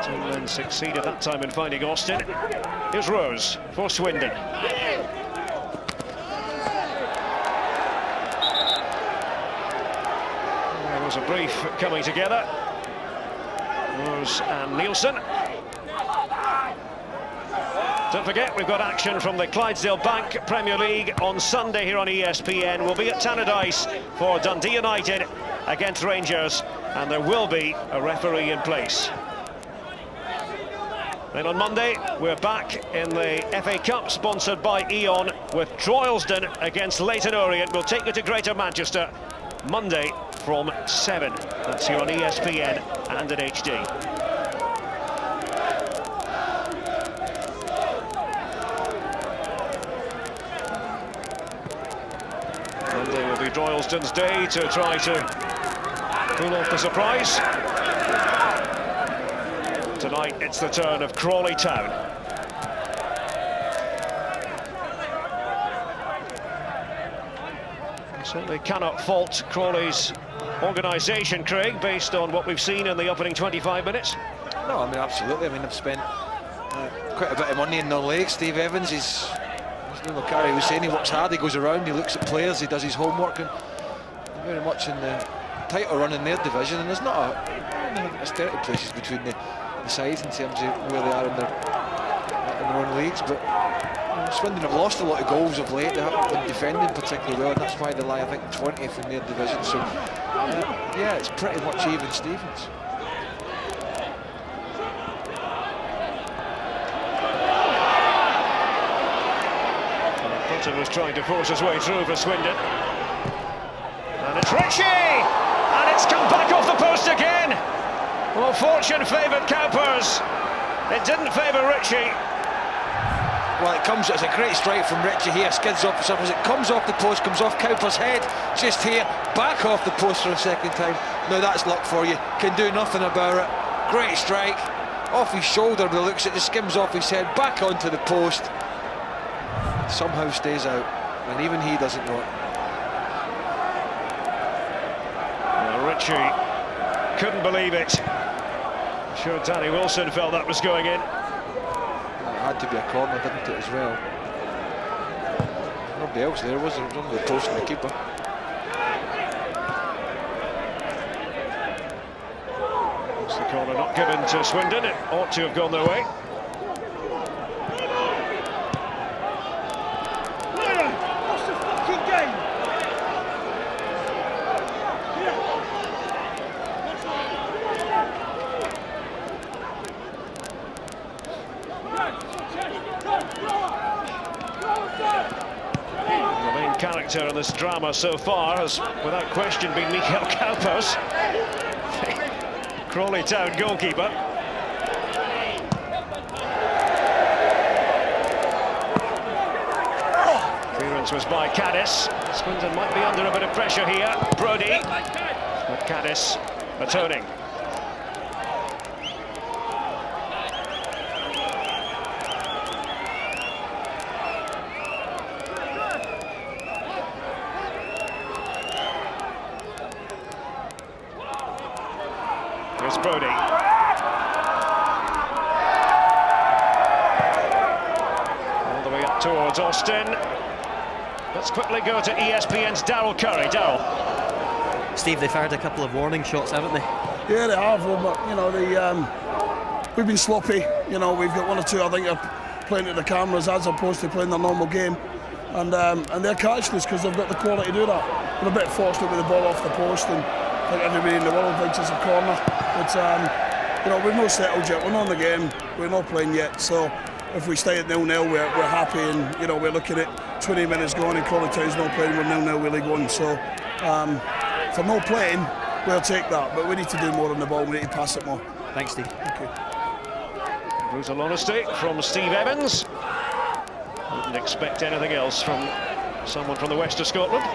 Timlin succeeded that time in finding Austin. Here's Rose for Swindon. There was a brief coming together. Rose and Nielsen. Don't forget, we've got action from the Clydesdale Bank Premier League on Sunday here on ESPN. We'll be at Tannadice for Dundee United against Rangers, and there will be a referee in place. Then on Monday, we're back in the FA Cup, sponsored by E.ON, with Droylsden against Leyton Orient. We'll take you to Greater Manchester Monday from 7. That's here on ESPN and at HD. Monday will be Droylsden's day to try to pull off the surprise. Tonight it's the turn of Crawley Town. I certainly cannot fault Crawley's organisation, Craig, based on what we've seen in the opening 25 minutes. No, I mean, absolutely. I mean, they've spent quite a bit of money in their legs. Steve Evans is, as Neil O'Carry was saying, he works hard, he goes around, he looks at players, he does his homework, and very much in the title run in their division, and there's not there's 30 places between the sides in terms of where they are in their own leagues, but Swindon have lost a lot of goals of late. They haven't been defending particularly well, and that's why they lie, I think, 20th in their division. So yeah, it's pretty much even Stevens. Prutton was trying to force his way through for Swindon, and it's Richie, and it's come back off the post again. Well, fortune favoured Kuipers, It didn't favour Richie. Well, it's a great strike from Richie here, skids off the surface, it comes off the post, comes off Kuipers' head, just here, back off the post for a second time. Now that's luck for you, can do nothing about it. Great strike, off his shoulder, but looks it just skims off his head, back onto the post. Somehow stays out, and even he doesn't know it. Well, Richie couldn't believe it. I'm sure Danny Wilson felt that was going in. It had to be a corner, didn't it, as well? Nobody else there, was there? It was only the post and the keeper. It's the corner not given to Swindon. It ought to have gone their way. What's the fucking game? The main character in this drama so far has, without question, been Michel Kuipers, Crawley Town goalkeeper. Clearance was by Caddis. Swindon might be under a bit of pressure here. Brody, but Caddis atoning. Here's Brody. All the way up towards Austin. Let's quickly go to ESPN's Darryl Curry. Darryl. Steve, they've fired a couple of warning shots, haven't they? Yeah, they have, but you know, we've been sloppy. You know, we've got one or two, I think, are playing to the cameras as opposed to playing their normal game. And they're catching us because they've got the quality to do that. We're a bit fortunate with the ball off the post, and I think everybody in the world thinks it's a corner. But you know, we've not settled yet. We're not in the game. We're not playing yet. So if we stay at 0-0, we're happy, and you know, we're looking at 20 minutes going, and Crawley Town's not playing. We're 0-0 with League One. So for no playing, we'll take that. But we need to do more on the ball. We need to pass it more. Thanks, Steve. Thank you. Brutal honesty from Steve Evans. Wouldn't expect anything else from someone from the west of Scotland.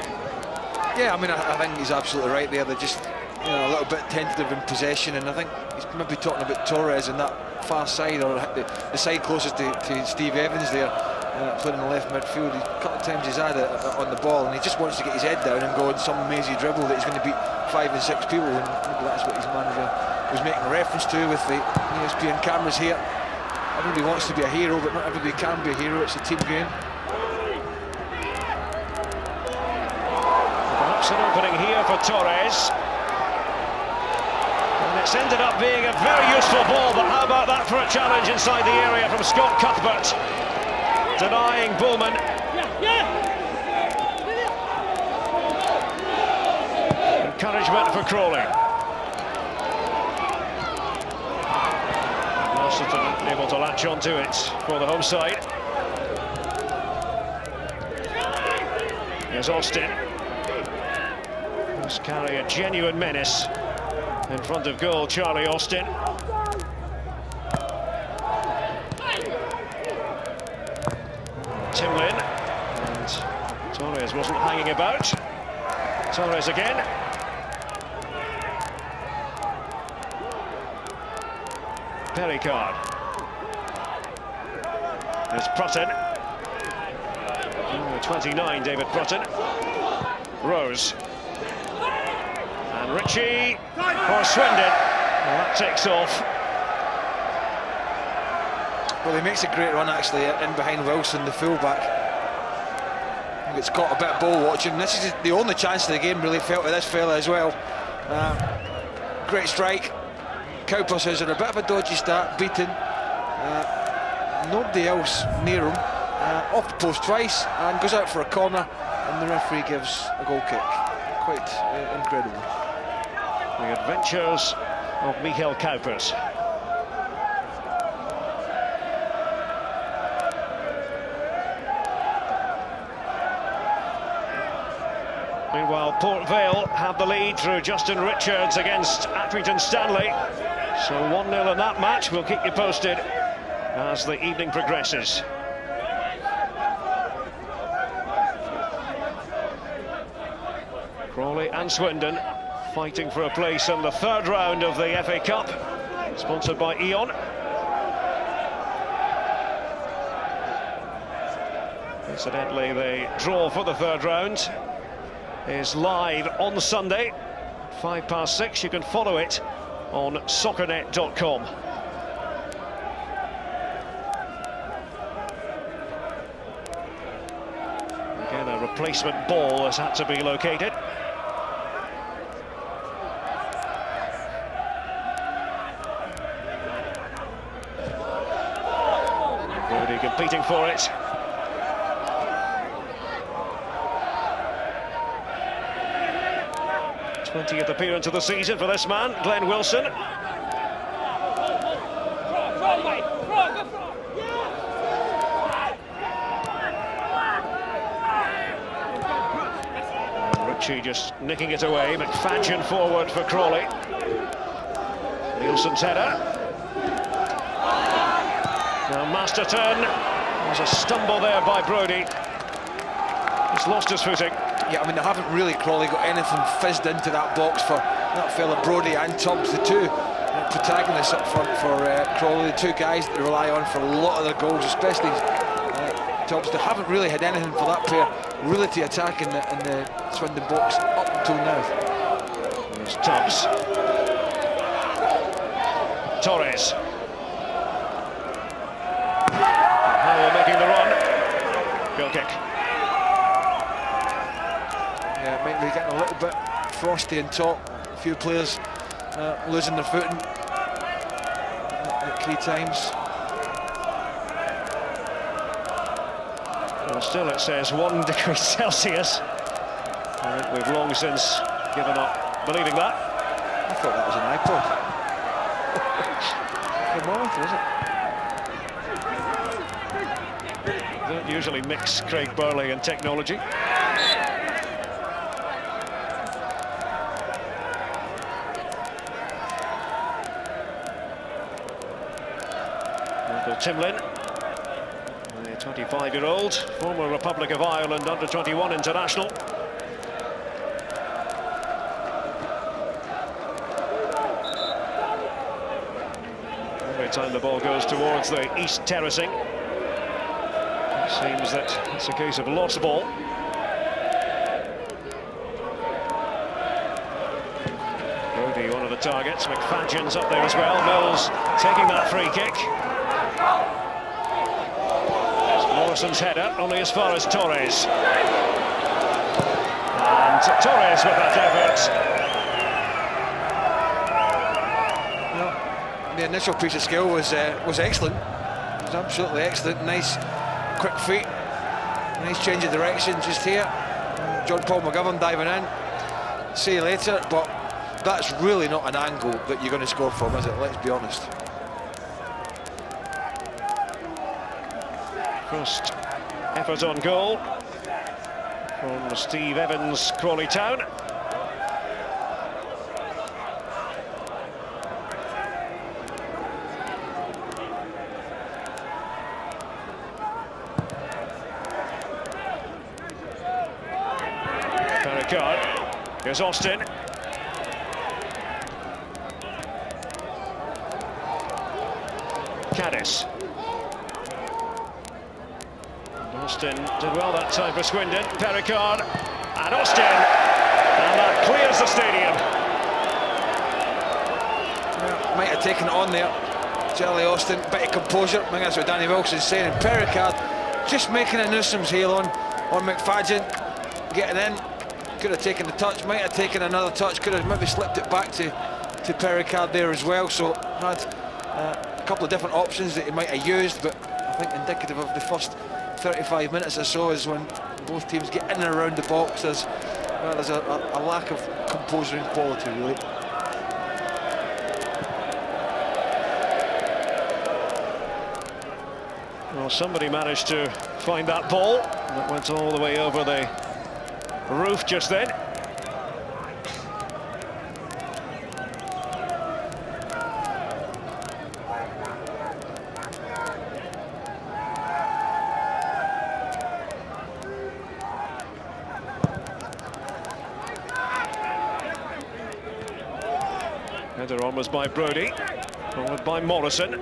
Yeah, I mean, I think he's absolutely right there. They're just, you know, a little bit tentative in possession, and I think he's maybe talking about Torres in that far side, or the side closest to Steve Evans there, playing in the left midfield. A couple of times he's had it on the ball, and he just wants to get his head down and go on some mazy dribble that he's going to beat 5 and 6 people, and maybe that's what his manager was making a reference to with the ESPN cameras here. Everybody wants to be a hero, but not everybody can be a hero. It's a team game. Perhaps an opening here for Torres. And it's ended up being a very useful ball, but how about that for a challenge inside the area from Scott Cuthbert? Denying Bowman. Encouragement for Crawley. Masterton able to latch onto it for the home side. Here's Austin. Who's carry a genuine menace in front of goal, Charlie Austin. Timlin, and Torres wasn't hanging about. Torres again. Pericard. There's Prutton. Number 29, David Prutton. Rose. And Richie for Swindon. Well, that takes off. Well, he makes a great run actually in behind Wilson, the fullback. It's got a bit of ball watching. This is the only chance of the game really felt to this fella as well. Great strike. Kuipers has had a bit of a dodgy start, beaten. Nobody else near him. Off the post twice and goes out for a corner, and the referee gives a goal kick. Quite incredible. The adventures of Michel Kuipers. Meanwhile, Port Vale have the lead through Justin Richards against Accrington Stanley. So 1-0 in that match. We'll keep you posted. as the evening progresses. Crawley and Swindon fighting for a place in the third round of the FA Cup, sponsored by Eon. Incidentally, the draw for the third round is live on Sunday, 6:05. You can follow it on soccernet.com. Again, a replacement ball has had to be located. Brody competing for it. th appearance of the season for this man, Glenn Wilson. Richie just nicking it away. McFadden forward for Crawley. Nielsen's header. Now Masterton. There's a stumble there by Brody. He's lost his footing. Yeah, I mean, they haven't really, Crawley, got anything fizzed into that box for that fella Brody and Tubbs, the two protagonists up front for Crawley, the two guys that they rely on for a lot of their goals, especially Tubbs. They haven't really had anything for that pair really to attack in the Swindon box up until now. There's Tubbs. Torres. Howell making the run. Goal kick. Yeah, might be getting a little bit frosty in top. A few players losing their footing at key times. Well, still it says 1 degree Celsius. I think we've long since given up believing that. I thought that was an iPod. Don't usually mix Craig Burley and technology. Timlin, the 25-year-old, former Republic of Ireland under-21 international. Every time the ball goes towards the east terracing, it seems that it's a case of lost ball. Brody, one of the targets. McFadden's up there as well. Mills taking that free kick. Morrison's header, only as far as Torres. And Torres with that effort. Well, the initial piece of skill was excellent. It was absolutely excellent. Nice, quick feet. Nice change of direction just here. John Paul McGovern diving in. See you later, but that's really not an angle that you're going to score from, is it? Let's be honest. First effort on goal from Steve Evans, Crawley Town. Pericard. Here's Austin. Caddis. Austin did well that time for Swindon. Pericard and Austin, and that clears the stadium. Yeah, might have taken it on there, Charlie Austin. Bit of composure. I think that's what Danny Wilson's saying. And Pericard just making a nuisance here on McFadden, getting in. Could have taken the touch, might have taken another touch. Could have maybe slipped it back to Pericard there as well. So had a couple of different options that he might have used, but I think indicative of the first 35 minutes or so is when both teams get in and around the box. There's a lack of composure and quality, really. Well, somebody managed to find that ball. That went all the way over the roof just then. Header on was by Brodie, forward by Morrison.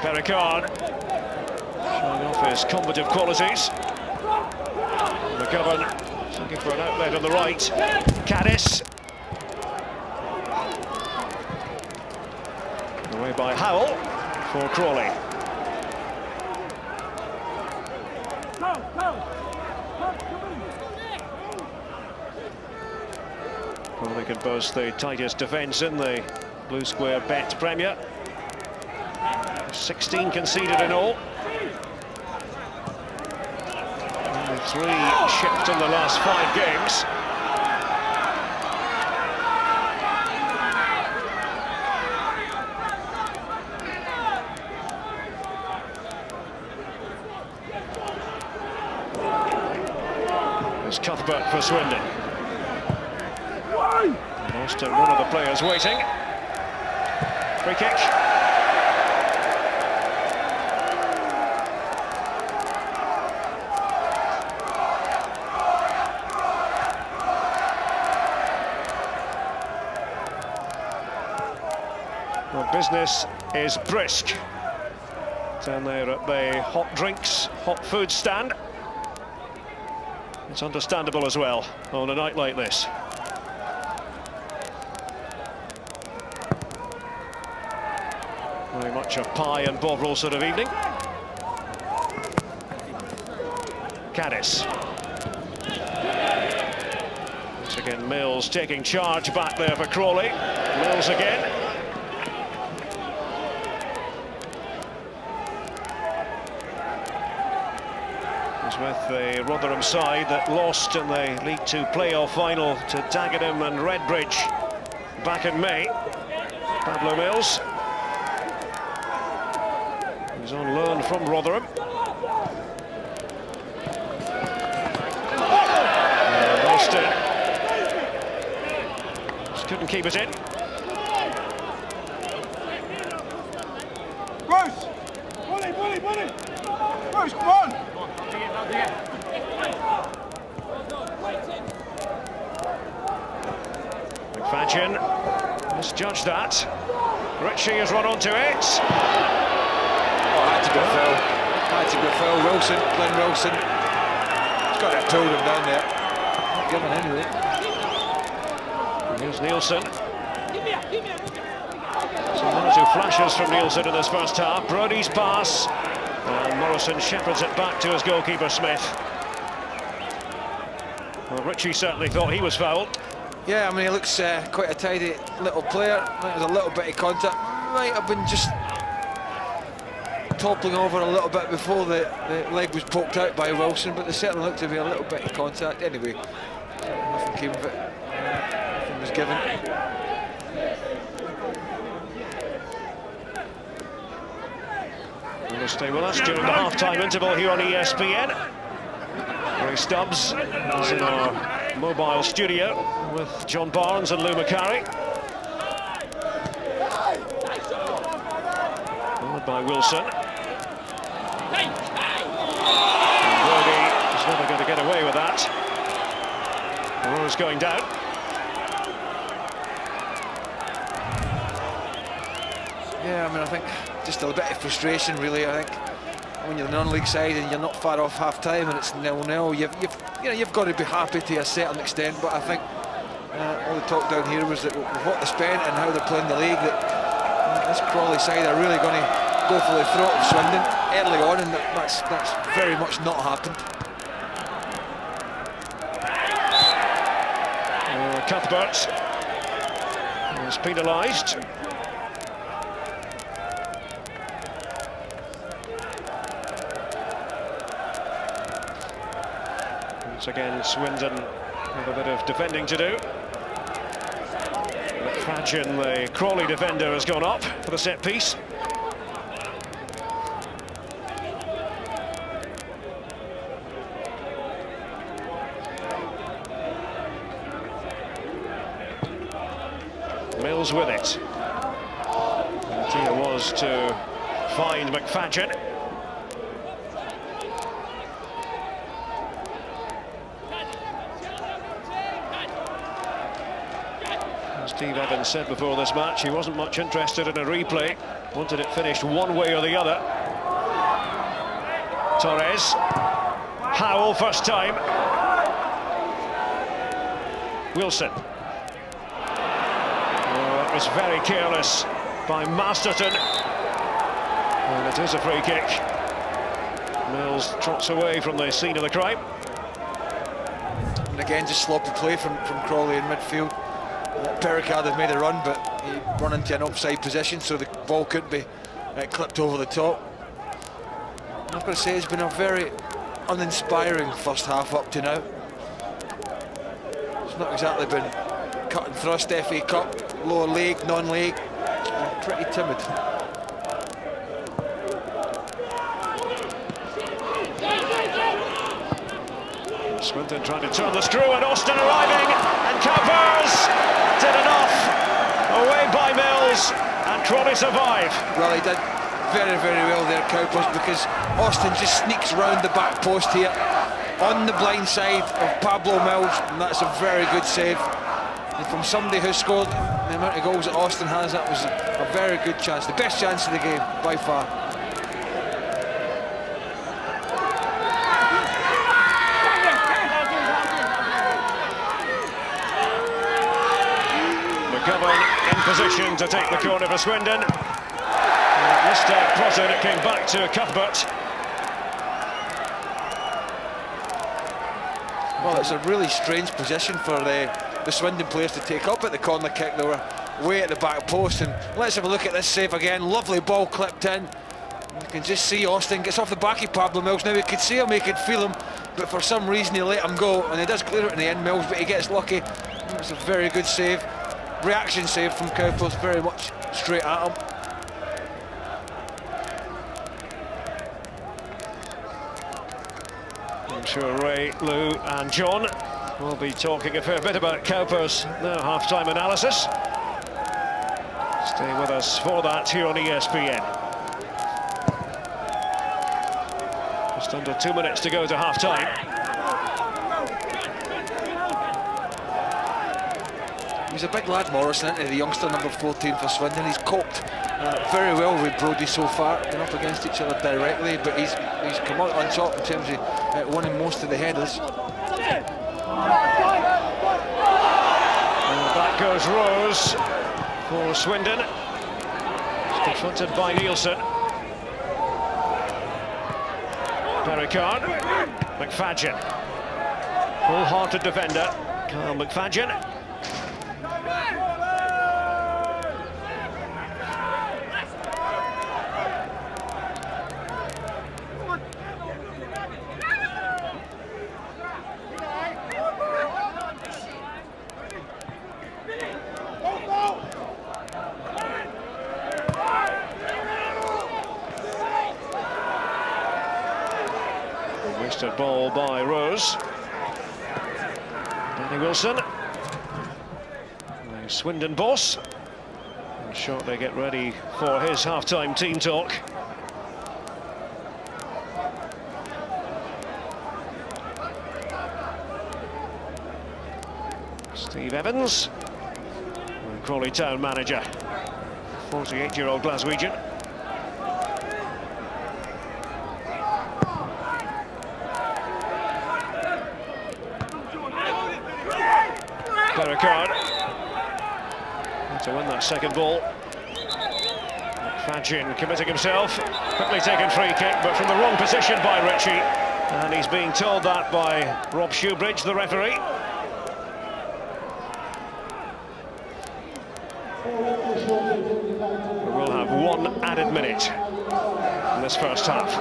Perricard showing off his combative qualities. McGovern looking for an outlet on the right. Caddis. Away by Howell for Crawley. Crawley can boast the tightest defence in the Blue Square Bet Premier. 16 conceded in all. Only 3 shipped in the last 5 games. It's Cuthbert for Swindon. Lost to one of the players waiting. Free kick. Well, business is brisk down there at the hot drinks, hot food stand. It's understandable as well on a night like this. Very much a pie and bovril sort of evening. Caddis. Once again, Mills taking charge back there for Crawley. Mills again. With the Rotherham side that lost in the League Two playoff final to Dagenham and Redbridge back in May. Pablo Mills. He's on loan from Rotherham. Lost it. Just couldn't keep it in. Bruce! Bully! Bruce, come on! McFadden misjudged that. Richie has run onto it. Had to go foul. Had to go foul. Wilson, Glenn Wilson. He's got to have pulled him down there. Not given anyway. Here's Nielsen. So 1 or 2 flashes from Nielsen in this first half. Brodie's pass. And Morrison shepherds it back to his goalkeeper, Smith. Well, Richie certainly thought he was fouled. Yeah, I mean, he looks quite a tidy little player. I think there's a little bit of contact. Might have been just toppling over a little bit before the leg was poked out by Wilson, but there certainly looked to be a little bit of contact. Anyway, nothing came of it. Nothing was given. We'll stay with us during the half-time interval here on ESPN. Ray Stubbs is in our mobile studio with John Barnes and Lou McCarry. Followed by Wilson. Brodie is never going to get away with that. The Roar's going down. Yeah, I mean, I think just a bit of frustration, really. I think when you're the non-league side and you're not far off half-time and it's 0-0, you've got to be happy to a certain extent. But I think all the talk down here was that with what they spent and how they're playing the league, that this Crawley side are really going to go for the throat of Swindon early on, and that's very much not happened. Cuthbert is penalised. Once again, Swindon with a bit of defending to do. McFadden, the Crawley defender, has gone up for the set piece. Mills with it. The idea was to find McFadden. Steve Evans said before this match he wasn't much interested in a replay, wanted it finished one way or the other. Torres, Howell first time. Wilson. Oh, that was very careless by Masterton. And it is a free kick. Mills trots away from the scene of the crime. And again, just sloppy play from Crawley in midfield. Pericard had made a run, but he run into an offside position, so the ball couldn't be clipped over the top. And I've got to say, it's been a very uninspiring first half up to now. It's not exactly been cut and thrust. FA Cup, lower league, non-league, pretty timid. Swindon trying to turn the screw, and Austin arriving, and Kuipers did enough. Away by Mills, and Crawley survive. Well, he did very, very well there, Kuipers, because Austin just sneaks round the back post here on the blind side of Pablo Mills, and that's a very good save. And from somebody who scored the amount of goals that Austin has, that was a very good chance, the best chance of the game by far. McGovern in position to take the corner for Swindon. Mr. Proton, it came back to Cuthbert. Well, it's a really strange position for the Swindon players to take up at the corner kick. They were way at the back post, and let's have a look at this save again. Lovely ball clipped in. You can just see Austin gets off the back of Pablo Mills. Now he could see him, he could feel him, but for some reason he let him go, and he does clear it in the end, Mills, but he gets lucky. It's a very good save. Reaction save from Kuipers, very much straight at him. I'm sure Ray, Lou and John will be talking a fair bit about Kuipers' now half-time analysis. Stay with us for that here on ESPN. Just under 2 minutes to go to half-time. He's a big lad, Morrison, isn't he? The youngster, number 14 for Swindon. He's coped very well with Brodie so far, been up against each other directly, but he's come out on top in terms of winning most of the headers. And back goes Rose for Swindon. He's confronted by Nielsen. Pericard, McFadgen, wholehearted defender, Kyle McFadgen. Wasted ball by Rose. Danny Wilson, the Swindon boss, will shortly get ready for his half-time team talk. Steve Evans, the Crawley Town manager, 48-year-old Glaswegian. Pericard to win that second ball. McFadgen committing himself, quickly taken free kick, but from the wrong position by Richie, and he's being told that by Rob Shoebridge, the referee. We'll have one added minute in this first half.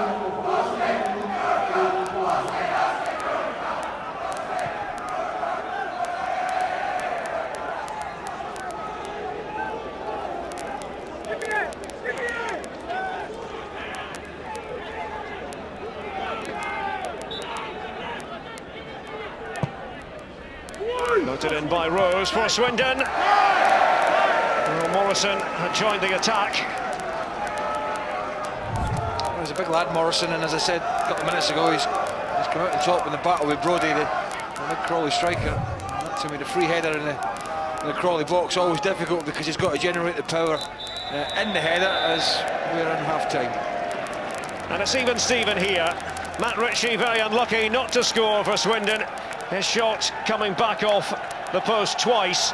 Noted in by Rose for Swindon. Well, Morrison had joined the attack. Well, he's a big lad, Morrison, and as I said a couple of minutes ago, he's come out on top in the battle with Brodie, the big Crawley striker. And that's made a free header in in the Crawley box, always difficult because he's got to generate the power in the header as we're in half-time. And it's even Steven here. Matt Richie very unlucky not to score for Swindon. His shot coming back off the post twice.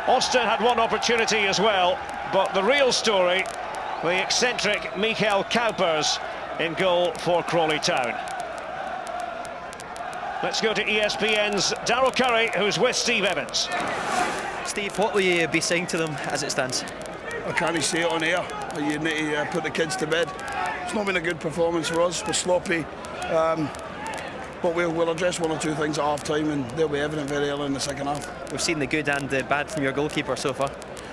Austin had one opportunity as well, but the real story, the eccentric Michel Kuipers in goal for Crawley Town. Let's go to ESPN's Darryl Curry, who's with Steve Evans. Steve, what will you be saying to them as it stands? I can't say it on air. You need to put the kids to bed. It's not been a good performance for us. We're sloppy, but we'll address one or two things at half-time, and they'll be evident very early in the second half. We've seen the good and the bad from your goalkeeper so far.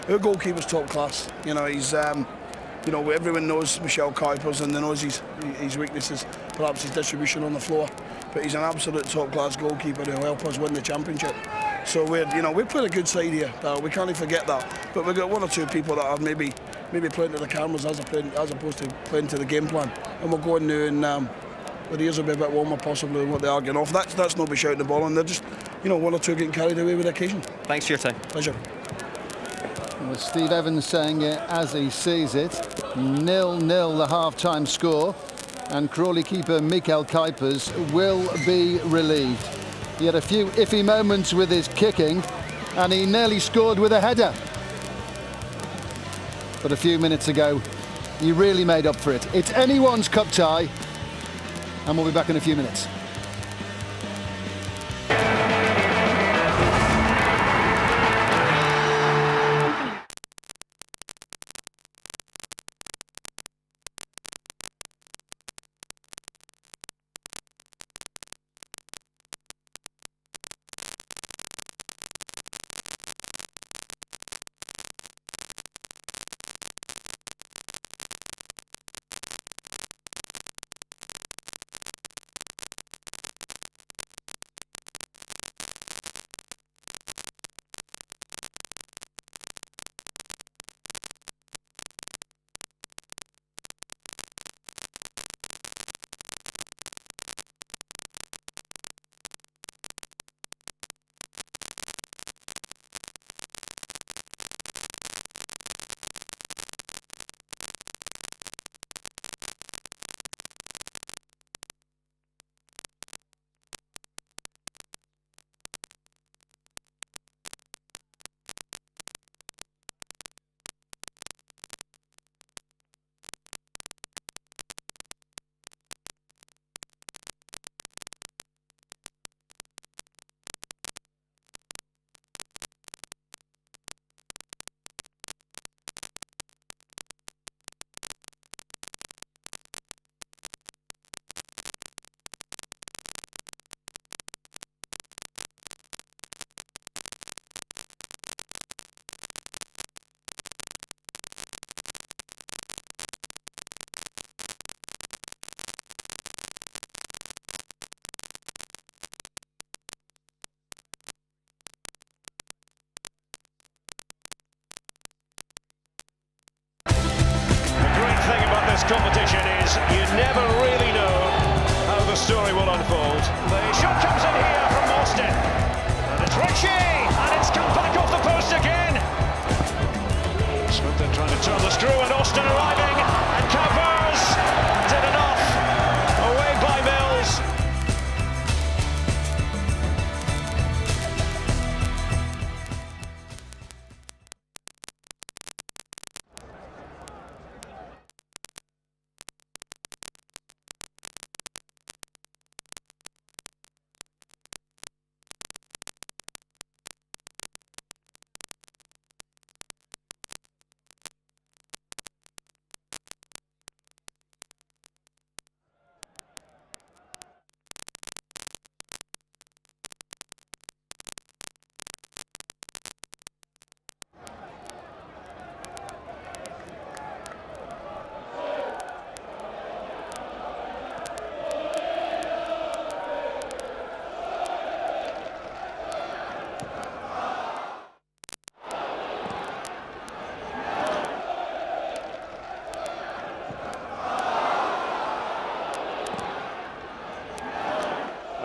Our goalkeeper's top class. You know, he's, you know, everyone knows Michel Kuipers and they knows his weaknesses, perhaps his distribution on the floor. But he's an absolute top-class goalkeeper who'll help us win the championship. So we're playing a good side here. We can't forget that. But we've got one or two people that are maybe playing to the cameras as opposed to playing to the game plan. And we'll go in now and their ears will be a bit warmer possibly than what they are getting off. That's not be shouting the ball, and they're just, you know, one or two getting carried away with the occasion. Thanks for your time. Pleasure. With Steve Evans saying it as he sees it, 0-0 the half-time score, and Crawley keeper Michel Kuipers will be relieved. He had a few iffy moments with his kicking, and he nearly scored with a header. But a few minutes ago, he really made up for it. It's anyone's cup tie, and we'll be back in a few minutes. This competition is you never really know how the story will unfold. The shot comes in here from Austin, and it's Richie, and it's come back off the post again. Swindon trying to turn the screw, and Austin arriving, and Kuipers did enough. Away by Mills.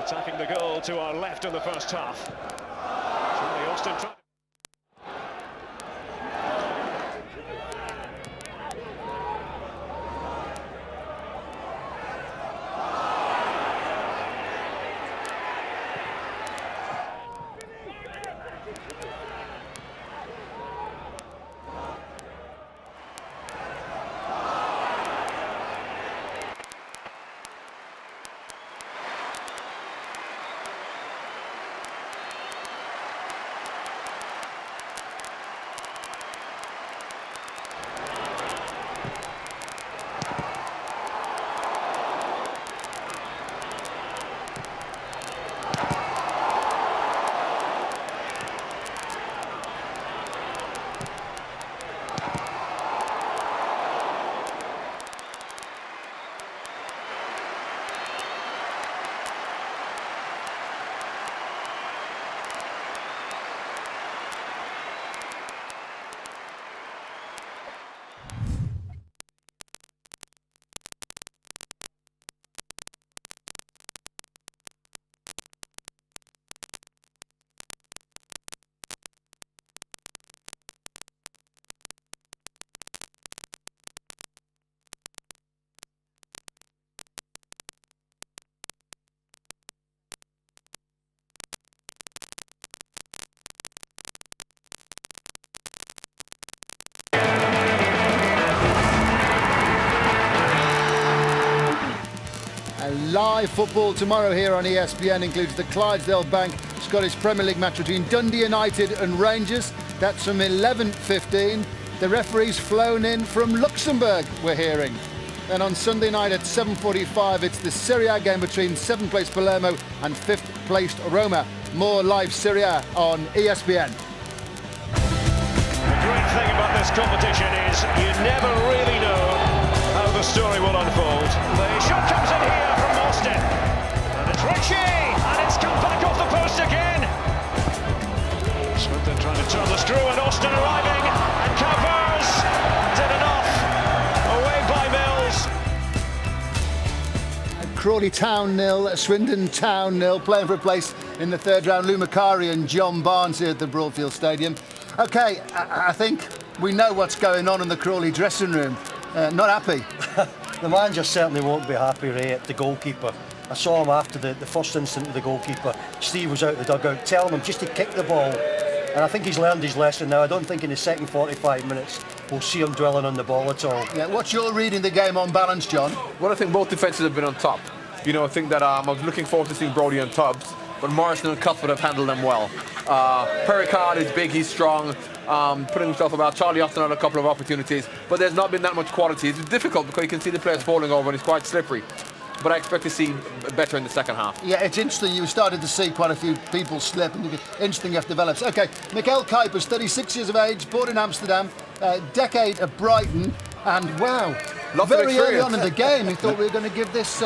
Attacking the goal to our left in the first half. Surely Austin live football tomorrow here on ESPN includes the Clydesdale Bank Scottish Premier League match between Dundee United and Rangers. That's from 11:15. The referee's flown in from Luxembourg, we're hearing. Then on Sunday night at 7:45, it's the Serie A game between 7th placed Palermo and 5th placed Roma. More live Serie A on ESPN. The great thing about this competition is you never really know how the story will unfold. The shot comes in here from Austin. And it's Richie! And it's come back off the post again. Swindon trying to turn the screw and Austin arriving. And Kuipers did enough. Away by Mills. Crawley Town 0, Swindon Town 0, playing for a place in the third round. Lou Macari and John Barnes here at the Broadfield Stadium. OK, I think we know what's going on in the Crawley dressing room. Not happy. The manager certainly won't be happy, Ray, at the goalkeeper. I saw him after the first incident with the goalkeeper. Steve was out the dugout telling him just to kick the ball. And I think he's learned his lesson now. I don't think in the second 45 minutes we'll see him dwelling on the ball at all. Yeah, what's your reading the game on balance, John? Well, I think both defences have been on top. You know, I think that I was looking forward to seeing Brody and Tubbs, but Morrison and Cuthbert have handled them well. Pericard is big, he's strong, putting himself about. Charlie Austin had a couple of opportunities, but there's not been that much quality. It's difficult because you can see the players falling over and it's quite slippery. But I expect to see better in the second half. Yeah, it's interesting. You started to see quite a few people slip, and interesting if develops. OK, Michel Kuipers, 36 years of age, born in Amsterdam, decade at Brighton, and wow, very early on in the game, he thought we were going to give this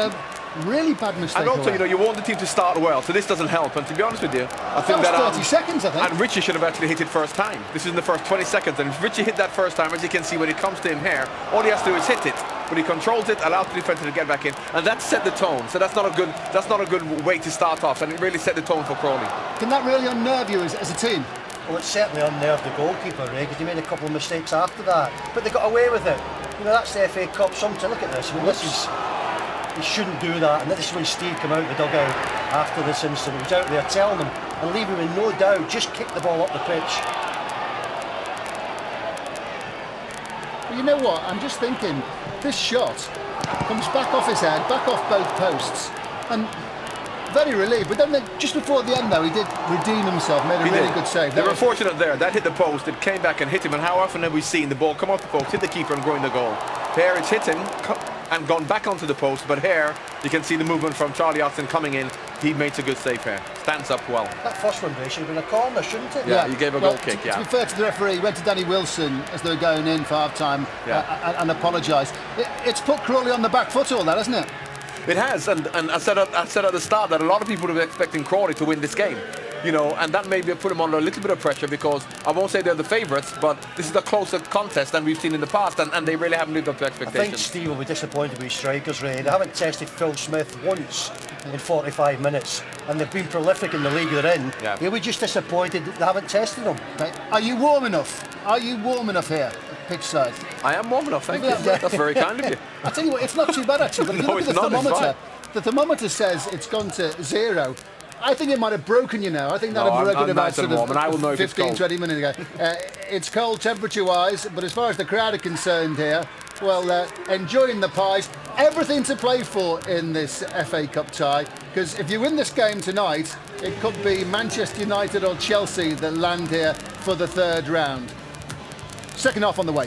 really bad mistake. And also, you know, you want the team to start well, so this doesn't help. And to be honest with you, I think that 30 seconds, I think. And Richie should have actually hit it first time. This is in the first 20 seconds, and if Richie hit that first time, as you can see when it comes to him here, all he has to do is hit it. But he controls it, allows the defender to get back in, and that set the tone. So that's not a good way to start off, and it really set the tone for Crawley. Can that really unnerve you as a team? Well, it certainly unnerved the goalkeeper, Ray, because he made a couple of mistakes after that. But they got away with it. You know, that's the FA Cup. Sometimes look at this. I mean, this is. He shouldn't do that, and this is when Steve came out the dugout after this incident. He was out there telling them and leaving him in no doubt, just kick the ball up the pitch. Well, you know what? I'm just thinking, this shot comes back off his head, back off both posts, and very relieved. But then just before the end, though, he did redeem himself, made a really good save. They were fortunate there. That hit the post, it came back and hit him, and how often have we seen the ball come off the post, hit the keeper and go in the goal? Here it's hit him and gone back onto the post, but here you can see the movement from Charlie Austin coming in. He makes a good save here. Stands up well. That first one, Ray, should have been a corner, shouldn't it? Yeah, you gave a goal kick, To be fair to the referee, he went to Danny Wilson as they were going in for half-time and apologised. It's put Crawley on the back foot, all that, hasn't it? It has, and I said at the start that a lot of people were expecting Crawley to win this game. You know, and that maybe put them under a little bit of pressure because I won't say they're the favourites, but this is a closer contest than we've seen in the past, and they really haven't lived up to expectations. I think Steve will be disappointed with his strikers, Ray. They haven't tested Phil Smith once in 45 minutes, and they've been prolific in the league they're in. Yeah. He'll be just disappointed that they haven't tested them. Right. Are you warm enough? Are you warm enough here at pitch side? I am warm enough, thank you. That's very kind of you. I tell you what, it's not too bad actually, but if you No, look at it's the not, it's thermometer, fine. the thermometer says it's gone to 0. I think it might have broken you now. I think that No, had broken I'm about nice and sort warm, and I will know of if it's 15, cold. 20 minutes ago. It's cold temperature-wise, but as far as the crowd are concerned here, well, enjoying the pies. Everything to play for in this FA Cup tie, because if you win this game tonight, it could be Manchester United or Chelsea that land here for the third round. Second half on the way.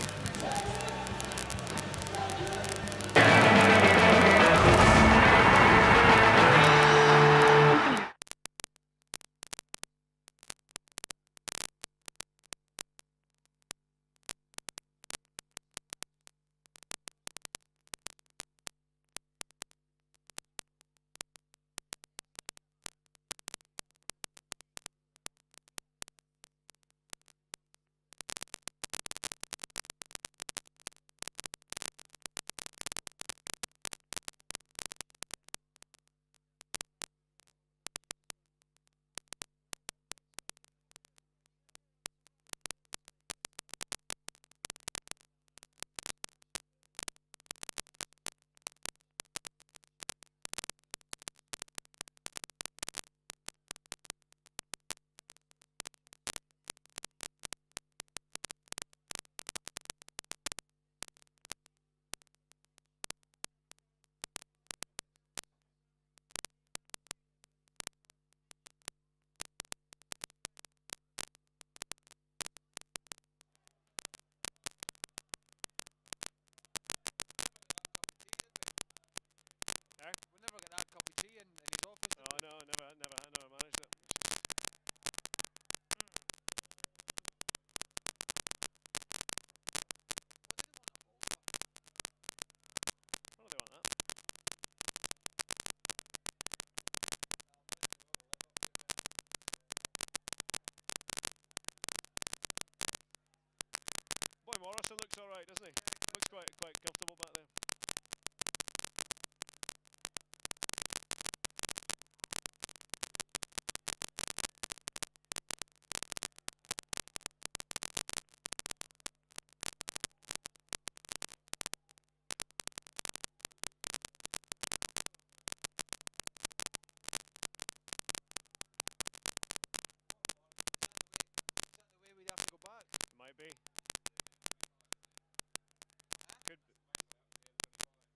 tonight, doesn't he? Looks quite comfortable back there. Might be. Could be.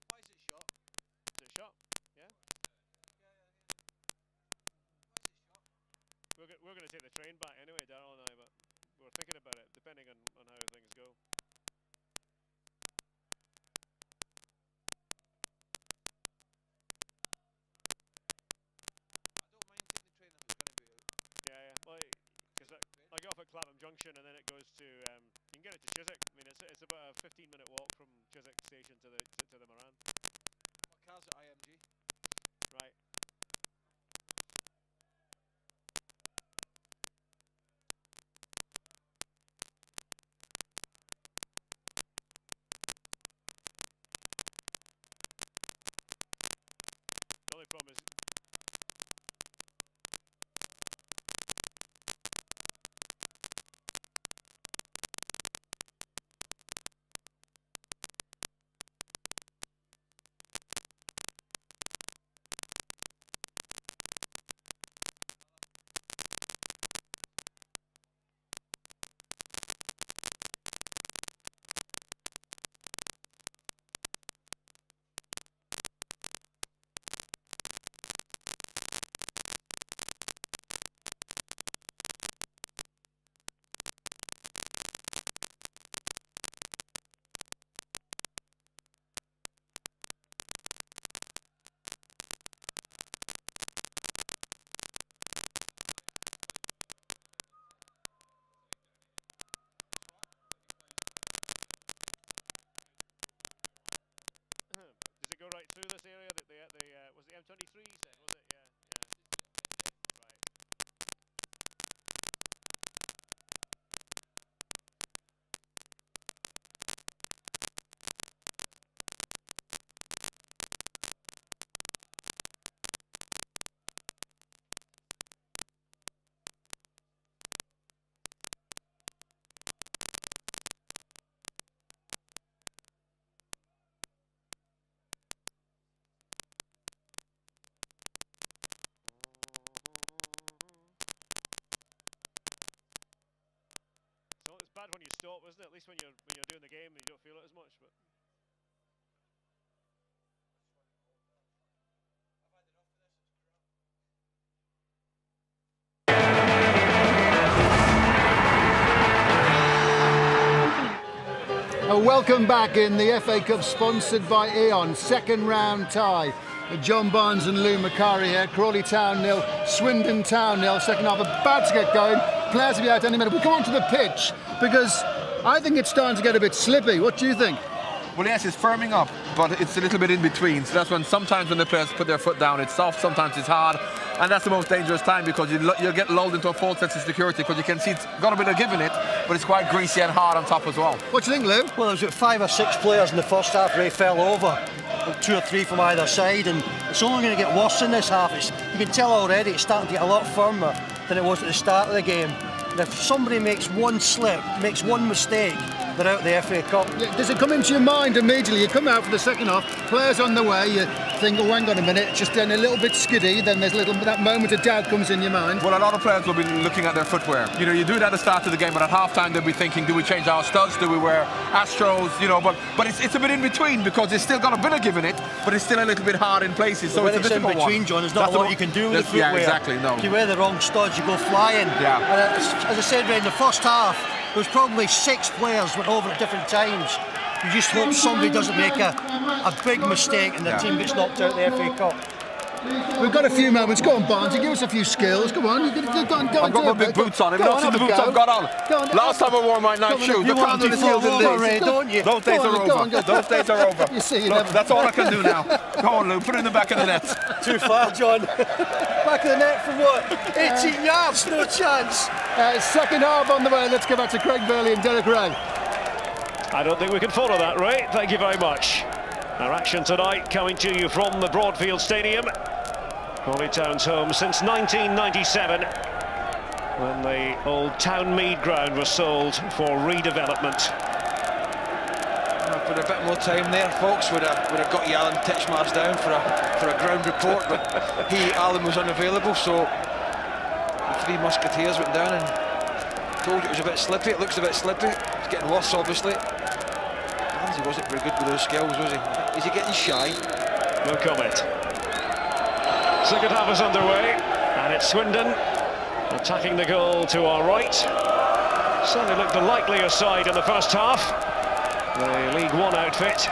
Why is it shot? Is it shot? Yeah. We're going to take the train back anyway, Darryl and I, but we're thinking about it, depending on how things go. I don't mind taking the train if it's going to be out. Yeah. Well, because I get off at Clapham Junction and then it goes to you can get it to Chiswick. I mean, it's about a 15-minute walk from Chiswick station to the Moran. My car's at IMG. Right. The only problem is does it go right through this area? Was the M23 you said? Was it? Yeah. Right. So it's bad when you stop, isn't it? At least when you're doing the game, you don't feel it as much. But welcome back in the FA Cup, sponsored by Eon. Second round tie. John Barnes and Lou Macari here. Crawley Town 0, Swindon Town 0. Second half about to get going. Players will be out any minute. We come onto the pitch because I think it's starting to get a bit slippy. What do you think? Well, yes, it's firming up, but it's a little bit in between. So that's when sometimes when the players put their foot down, it's soft, sometimes it's hard. And that's the most dangerous time because you get lulled into a false sense of security because you can see it's got a bit of give in it, but it's quite greasy and hard on top as well. What do you think, Lou? Well, there was about 5 or 6 players in the first half where they fell over. 2 or 3 from either side, and it's only going to get worse in this half. You can tell already it's starting to get a lot firmer than it was at the start of the game. And if somebody makes one slip, makes one mistake, they're out of the FA Cup. Does it come into your mind immediately? You come out for the second half, players on the way, you think, oh, hang on a minute, just then a little bit skiddy, then there's that moment of doubt comes in your mind. Well, a lot of players will be looking at their footwear. You know, you do it at the start of the game, but at half-time they'll be thinking, do we change our studs, do we wear Astros, you know, but it's a bit in between because it's still got a bit of give in it, but it's still a little bit hard in places, so when it's a in difficult between, one. John, there's not a lot you can do with the footwear. Yeah, exactly, no. If you wear the wrong studs, you go flying. Yeah. And as I said, in the first half, there was probably 6 players went over at different times. You just hope somebody doesn't make a big mistake and the team gets knocked out of the FA Cup. We've got a few moments. Go on, Barnes, give us a few skills. Come on, go on. I've got my big boots on. Have you not seen the boots I've got on? Last time I wore my nice shoes, you want to be don't you? Those days are over. Those days are over. You see, look, that's all I can do now. Go on, Lou, put it in the back of the net. Too far, John. Back of the net for what? 18 yards, no chance. Second half on the way. Let's go back to Craig Burley and Derek Ray. I don't think we can follow that, Ray. Thank you very much. Our action tonight coming to you from the Broadfield Stadium. Crawley Town's home since 1997, when the old Town Mead ground was sold for redevelopment. For a bit more time there, folks, would have got you Alan Titchmarsh down for a ground report, but Alan was unavailable, so the three musketeers went down and told you it was a bit slippy. It looks a bit slippy. It's getting worse, obviously. He wasn't very good with those skills, was he? Is he getting shy? No comment. Second half is underway, and it's Swindon attacking the goal to our right. Certainly looked the likelier side in the first half. The League One outfit.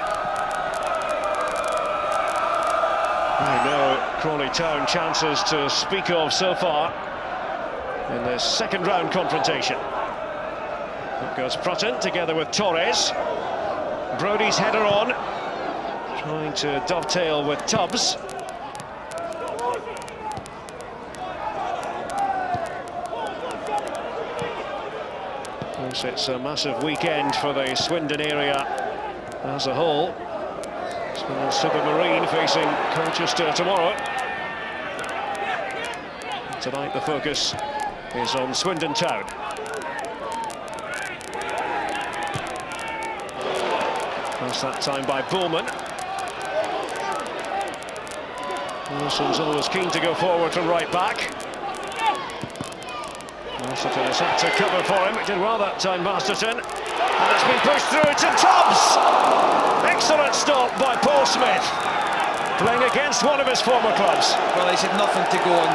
No Crawley Town chances to speak of so far in this second round confrontation. Up goes Prutton together with Torres. Brody's header on, trying to dovetail with Tubbs. Of course, it's a massive weekend for the Swindon area as a whole. Swindon Supermarine facing Colchester tomorrow. And tonight the focus is on Swindon Town. Passed that time by Bullman. Wilson's always keen to go forward from right back. Masterton has had to cover for him. It did well that time, Masterton. And it's been pushed through to Tubbs. Excellent stop by Paul Smith. Playing against one of his former clubs. Well, he's had nothing to go on.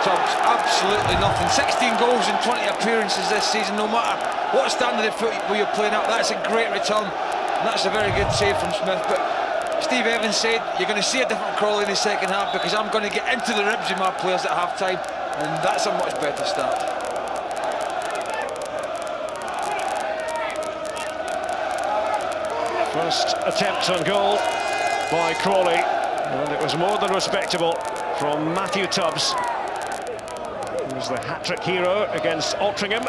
Tubbs, absolutely nothing. 16 goals in 20 appearances this season. No matter what standard of football you're playing at, that's a great return. And that's a very good save from Smith. But Steve Evans said, you're going to see a different Crawley in the second half because I'm going to get into the ribs of my players at half-time. And that's a much better start. First attempt on goal by Crawley, and it was more than respectable from Matthew Tubbs. He was the hat-trick hero against Altrincham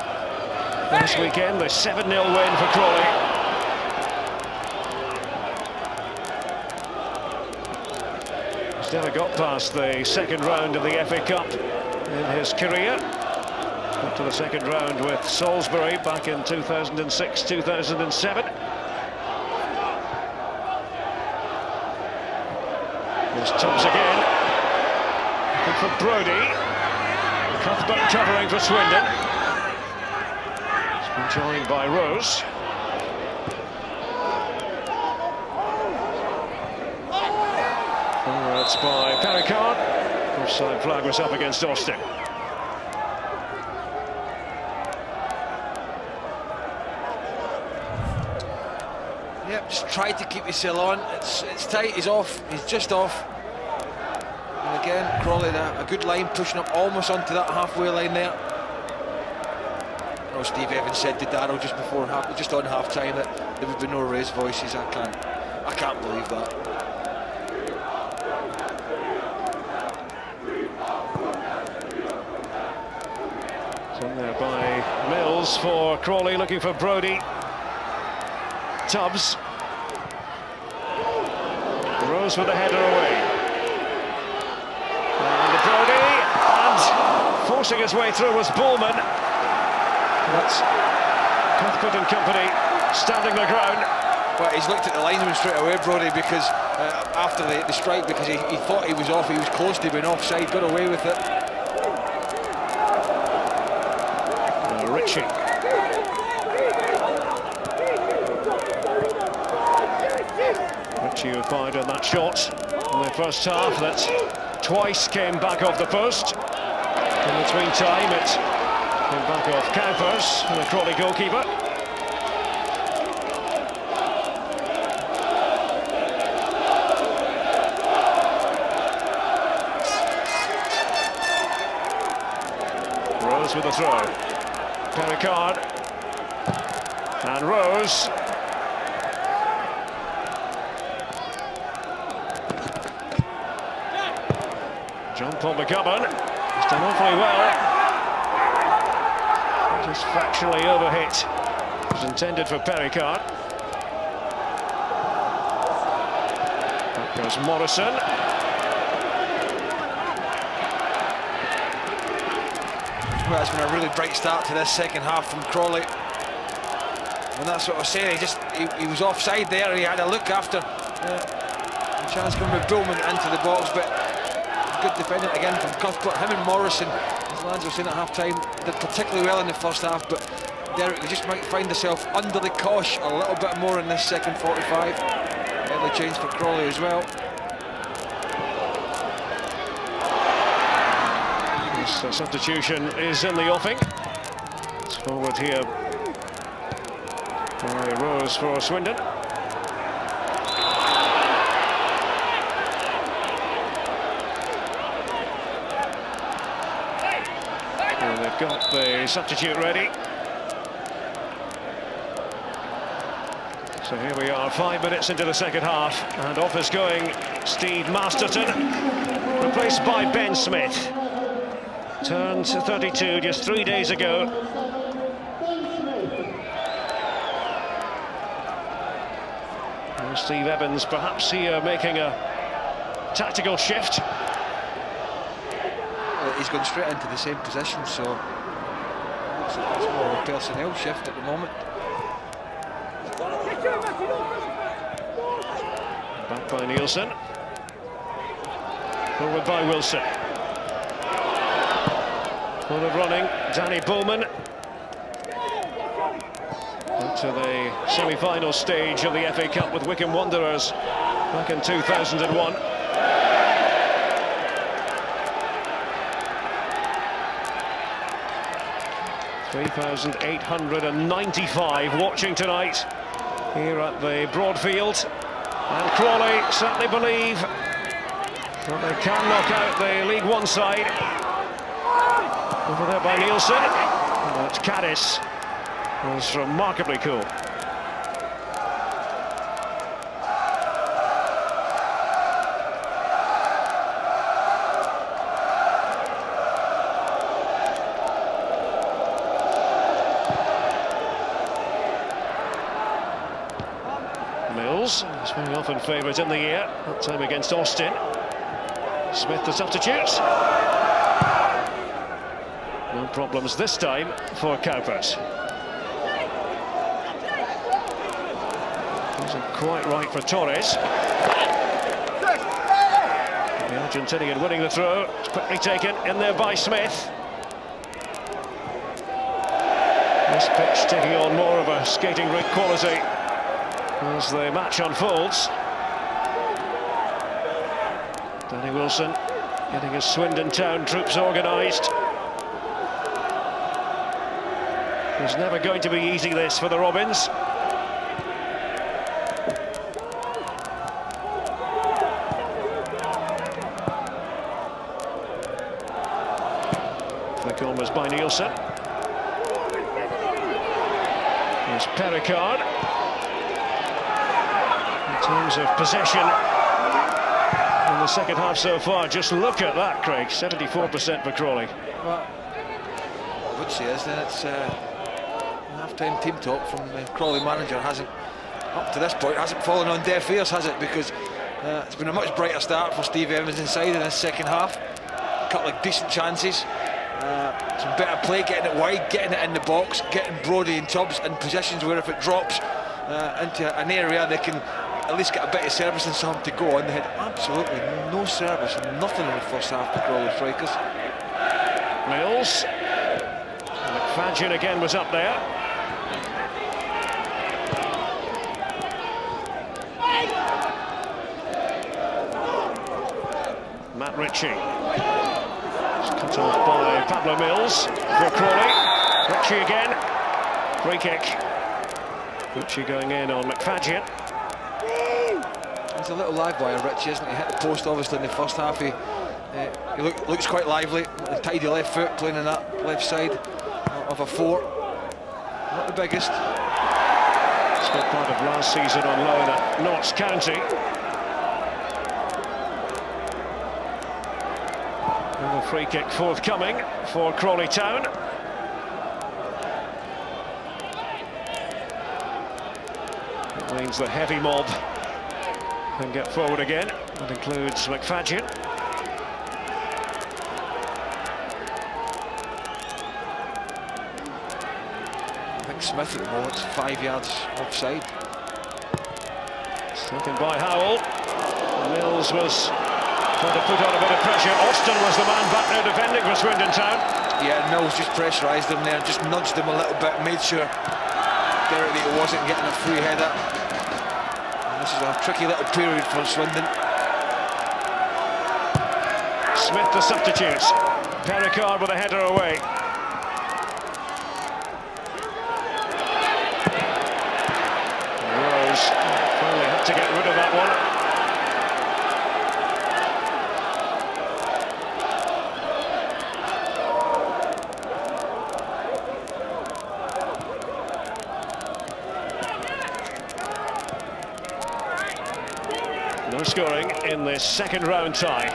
this weekend, the 7-0 win for Crawley. He's never got past the second round of the FA Cup in his career. Up to the second round with Salisbury back in 2006-2007. There's Tubbs again. Looking for Brody. Cuthbert covering for Swindon. He's been joined by Rose. Forwards by Perricard. Offside flag was up against Austin. Yep, just try to keep yourself on. It's tight, he's off, he's just off. And again, Crawley there, a good line, pushing up almost onto that halfway line there. Oh, Steve Evans said to Darryl just before just on half-time that there would be no raised voices. I can't believe that. It's in there by Mills for Crawley, looking for Brody. Tubbs. Rose with the header away. And Brody, and forcing his way through was Bullman. That's Cuthbert and company standing their ground. Well, he's looked at the linesman straight away, Brody, because after the strike, because he thought he was off, he was close to being offside, got away with it. Richie. Richie who fired on that shot in the first half that twice came back off the post. In between time it came back off Kuipers, the Crawley goalkeeper. Rose with the throw. Perricard and Rose. John Paul McGovern has done awfully well. Just fractionally overhit. It was intended for Perricard. Goes Morrison. Well, it's been a really bright start to this second half from Crawley. And that's what I was saying, he was offside there, and he had a look after the chance coming with Billman into the box, but good defending again from Cuthbert. Him and Morrison, as lads were saying at half-time, did particularly well in the first half, but Derek, you just might find yourself under the cosh a little bit more in this second 45. Early change for Crawley as well. So substitution is in the offing. It's forward here by Rose for Swindon. And they've got the substitute ready. So here we are, 5 minutes into the second half, and off is going Steve Masterton, replaced by Ben Smith. Turned 32 just 3 days ago. And Steve Evans perhaps here making a tactical shift. He's gone straight into the same position, so it's more of a personnel shift at the moment. Back by Nielsen. Forward by Wilson. Full of running, Danny Bowman. Into the semi-final stage of the FA Cup with Wycombe Wanderers back in 2001. $3,895 watching tonight here at the Broadfield. And Crawley certainly believe that they can knock out the League One side. Over there by Nielsen, but Caddis was remarkably cool. Mills is very often favourite in the year, that time against Austin. Smith the substitute. No problems this time for Kuipers. Isn't quite right for Torres. The Argentinian winning the throw. It's quickly taken in there by Smith. This pitch taking on more of a skating rink quality as the match unfolds. Danny Wilson getting his Swindon Town troops organised. It's never going to be easy, this, for the Robins. The goal was by Nielsen. There's Pericard. In terms of possession in the second half so far, just look at that, Craig. 74% for Crawley. Well, I would say, isn't it? It's half-time team talk from the Crawley manager hasn't, up to this point, hasn't fallen on deaf ears, has it? Because it's been a much brighter start for Steve Evans inside in this second half. A couple of decent chances, some better play, getting it wide, getting it in the box, getting Brodie and Tubbs in positions where if it drops into an area, they can at least get a bit of service and something to go on. They had absolutely no service, nothing in the first half for Crawley strikers. Mills. McFadden again was up there. Matt Richie. It's cut off by Pablo Mills for Crawley. Richie again. Free kick. Richie going in on McFadden. He's a little live wire, Richie, isn't he? He hit the post obviously in the first half. He looks quite lively. A tidy left foot playing on that left side of a 4. Not the biggest. Spent part of last season on loan at Notts County. And a free kick forthcoming for Crawley Town. It means the heavy mob can get forward again. That includes McFadden. I think Smith at the moment's 5 yards offside. Taken by Howell. Mills was trying to put on a bit of pressure. Austin was the man back there defending for Swindon Town. Yeah, Mills just pressurised him there, just nudged him a little bit, made sure Derek that he wasn't getting a free header. And this is a tricky little period for Swindon. Smith the substitutes. Pericard with a header away. Rose finally had to get rid of that one. No scoring in this second round tie.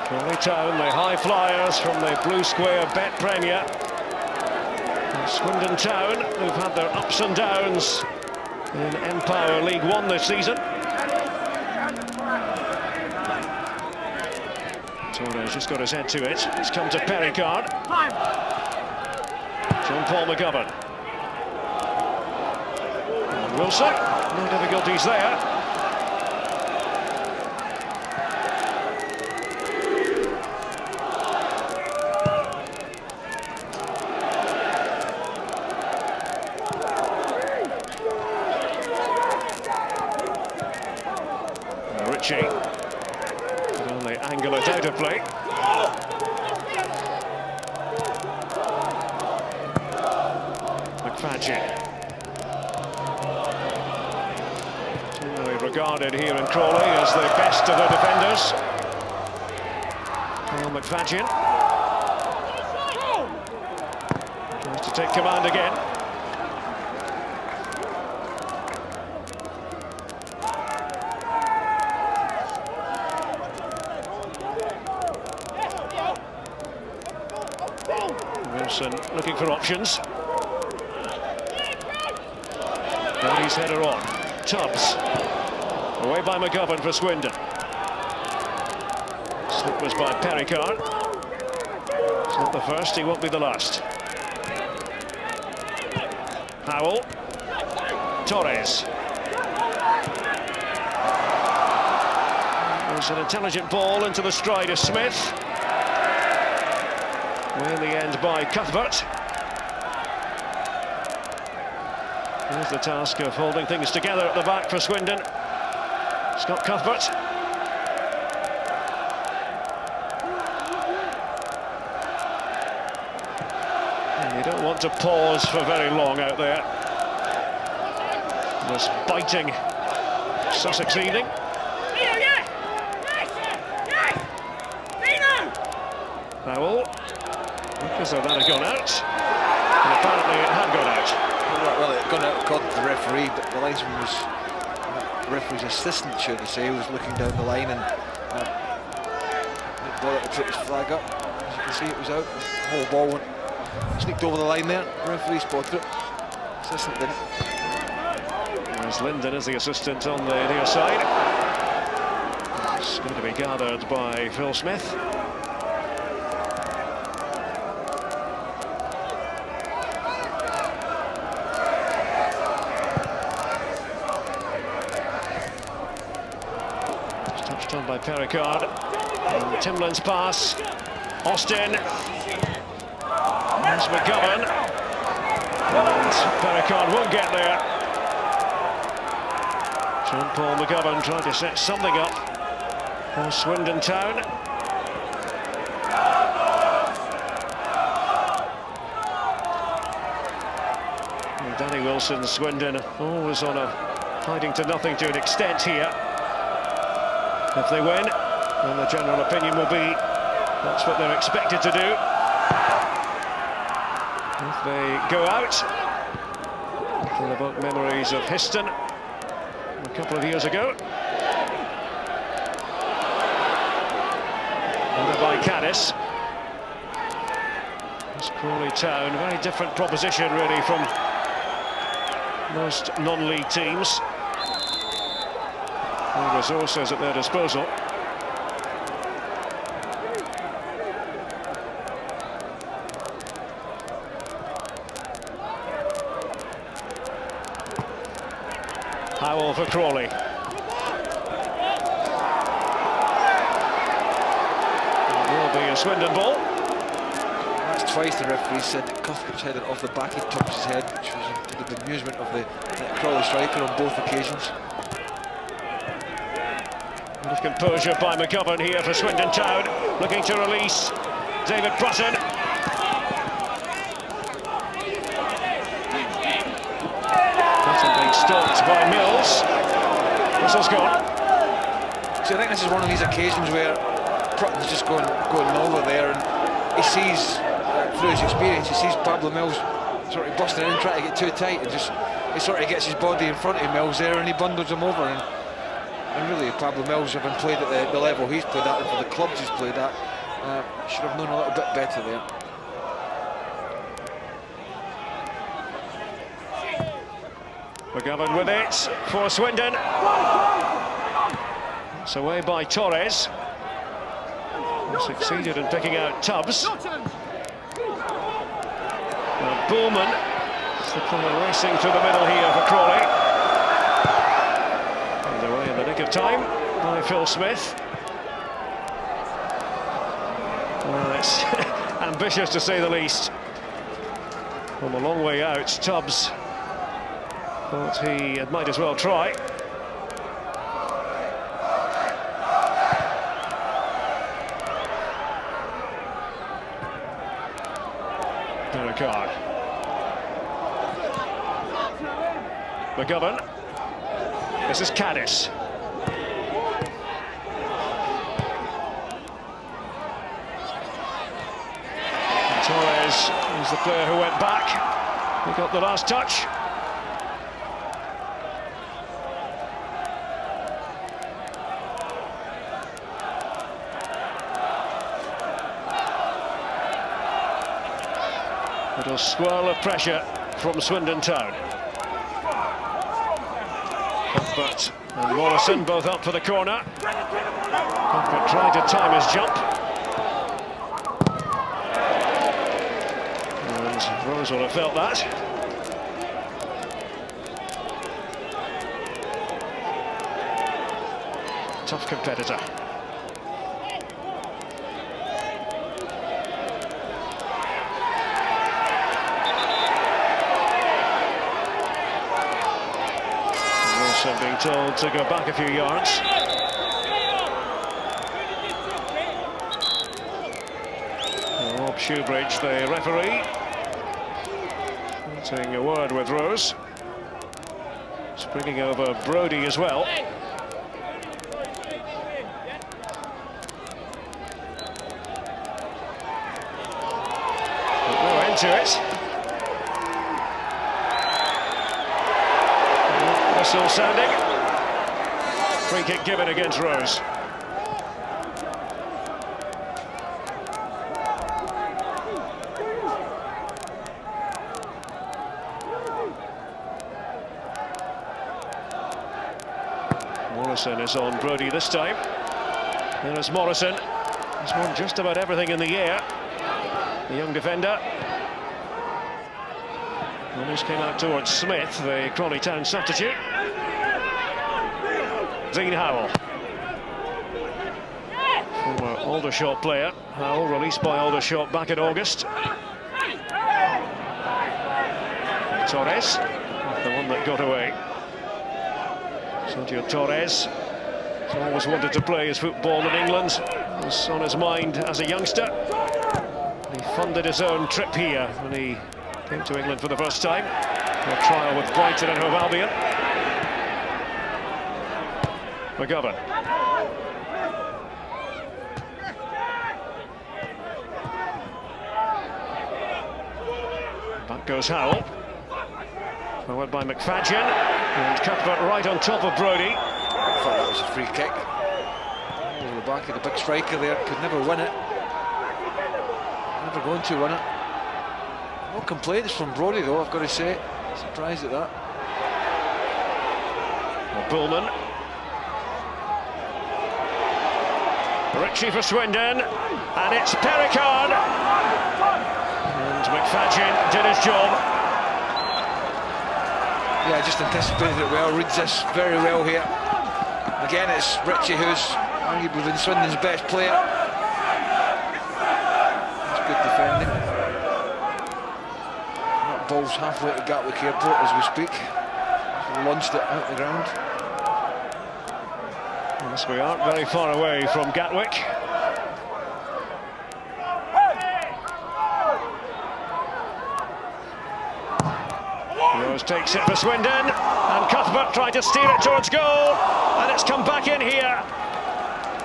Crawley Town, the high flyers from the Blue Square Bet Premier. And Swindon Town, who've had their ups and downs in Empower League One this season. Torres just got his head to it. It's come to Pericard. John Paul McGovern. And Wilson, no difficulties there. Richie could only angle it out of play. McFadden. Generally regarded here in Crawley as the best of the defenders. Kyle McFadden tries to take command again. Wilson looking for options. Got his header on. Tubbs. Away by McGovern for Swindon. Slip was by Pericard. It's not the first, he won't be the last. Howell. Torres. There's an intelligent ball into the stride of Smith. In the end by Cuthbert. Here's the task of holding things together at the back for Swindon. Scott Cuthbert. And you don't want to pause for very long out there. This biting Sussex evening. Howell. Because that had gone out, and apparently it had gone out. Well, it got out, got the referee, but the linesman was, the referee's assistant, should I say, was looking down the line and got it to put his flag up. As you can see, it was out. The whole ball went, sneaked over the line there. The referee spotted it. Assistant didn't. There's Linden as the assistant on the near side. It's going to be gathered by Phil Smith. On by Pericard. And Timlin's pass. Austin. There's McGovern. And Pericard won't get there. John Paul McGovern trying to set something up for Swindon Town. And Danny Wilson, Swindon, always on a hiding to nothing to an extent here. If they win, then the general opinion will be that's what they're expected to do. If they go out, it'll evoke memories of Histon a couple of years ago. Under by Caddis. It's Crawley Town, very different proposition really from most non-league teams. And resources at their disposal. Howell for Crawley. It will be a Swindon ball. That's twice the referee said that Cuthbert's headed off the back, he touched his head, which was to the amusement of the Crawley striker on both occasions. Bit of composure by McGovern here for Swindon Town, looking to release David Brutton. Brutton being stopped by Mills. Whistle's gone. So I think this is one of these occasions where Brutton's just going over there, and he sees, through his experience, he sees Pablo Mills sort of busting in, trying to get too tight, and just he sort of gets his body in front of Mills there, and he bundles him over. And really, Pablo Mills, having played at the level he's played at and for the clubs he's played at, should have known a little bit better there. McGovern with it for Swindon. It's away by Torres, who succeeded in picking out Tubbs. Bullman is the player racing through the middle here for Crawley. Away in the nick of time by Phil Smith. Well, it's ambitious to say the least. From a long way out, Tubbs thought he might as well try. Card. McGovern. This is Caddis. Torres is the player who went back. He got the last touch. Little swirl of pressure from Swindon Town. Cuthbert and Morrison both up for the corner. Cuthbert trying to time his jump. And Rose will have felt that. Tough competitor. Being told to go back a few yards. Rob Shoebridge, the referee, wanting a word with Rose. Springing over Brodie as well. But no end to it. Whistle sounding. Free kick given against Rose. Morrison is on Brodie this time. There's Morrison. He's won just about everything in the air. The young defender. And this came out towards Smith, the Crawley Town substitute. Dean Howell. Former Aldershot player. Howell released by Aldershot back in August. Torres, the one that got away. Sergio Torres has always wanted to play his football in England. It was on his mind as a youngster. He funded his own trip here when he came to England for the first time. A trial with Brighton and Hove Albion. McGovern. Back goes Howell. Forward by McFadden. And Cuthbert right on top of Brodie. I thought that was a free kick. Over the back of the big striker there. Could never win it. Never going to win it. No complaints from Brodie though, I've got to say. Surprised at that. Bullman. Richie for Swindon, and it's Perricard. And McFadden did his job. Yeah, just anticipated it well, reads this very well here. Again, it's Richie who's arguably been Swindon's best player. That's good defending. That ball's halfway to Gatwick Airport as we speak. So launched it out the ground. Yes, we aren't very far away from Gatwick. Rose takes it for Swindon, and Cuthbert tried to steer it towards goal, and it's come back in here.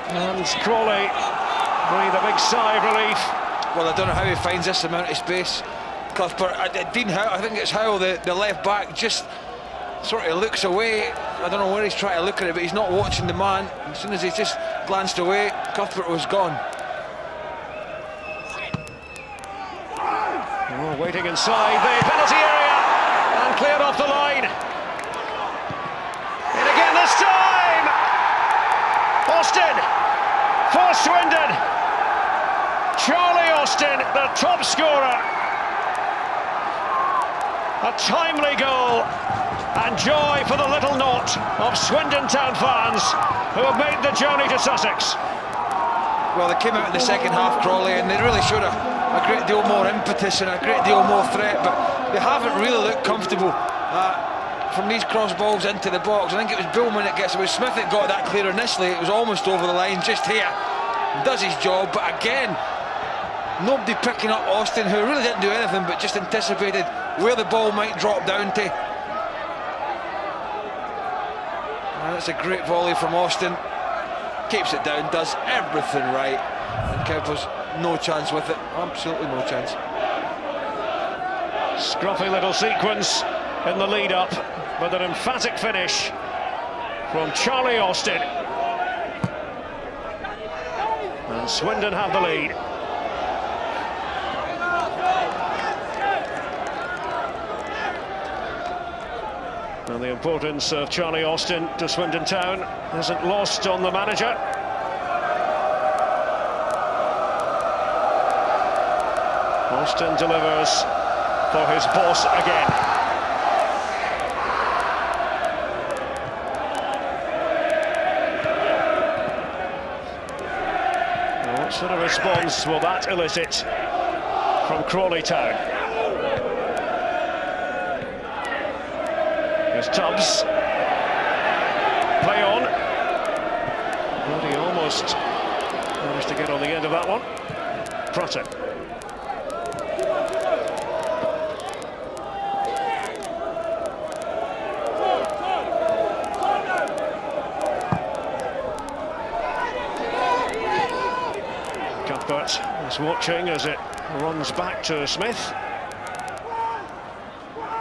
And Crawley breathe a big sigh of relief. Well, I don't know how he finds this amount of space. Cuthbert, Dean Howe, I think it's Howe, the left back, just sort of looks away. I don't know where he's trying to look at it, but he's not watching the man. As soon as he's just glanced away, Cuthbert was gone. Oh, waiting inside the penalty area, and cleared off the line. In again this time! Austin for Swindon. Charlie Austin, the top scorer. A timely goal, and joy for the little knot of Swindon Town fans who have made the journey to Sussex. Well, they came out in the second half, Crawley, and they really showed a great deal more impetus and a great deal more threat, but they haven't really looked comfortable from these cross balls into the box. I think it was Bullman that gets it. It was Smith that got that clear initially. It was almost over the line just here. Does his job, but again, nobody picking up Austin, who really didn't do anything but just anticipated where the ball might drop down to. And that's a great volley from Austin. Keeps it down, does everything right. And Kuipers, no chance with it. Absolutely no chance. Scruffy little sequence in the lead up, with an emphatic finish from Charlie Austin. And Swindon have the lead. And the importance of Charlie Austin to Swindon Town isn't lost on the manager. Austin delivers for his boss again. Now, what sort of response will that elicit from Crawley Town? Here's Tubbs. Play on. But he almost managed to get on the end of that one. Prutter. Cuthbert is watching as it runs back to Smith.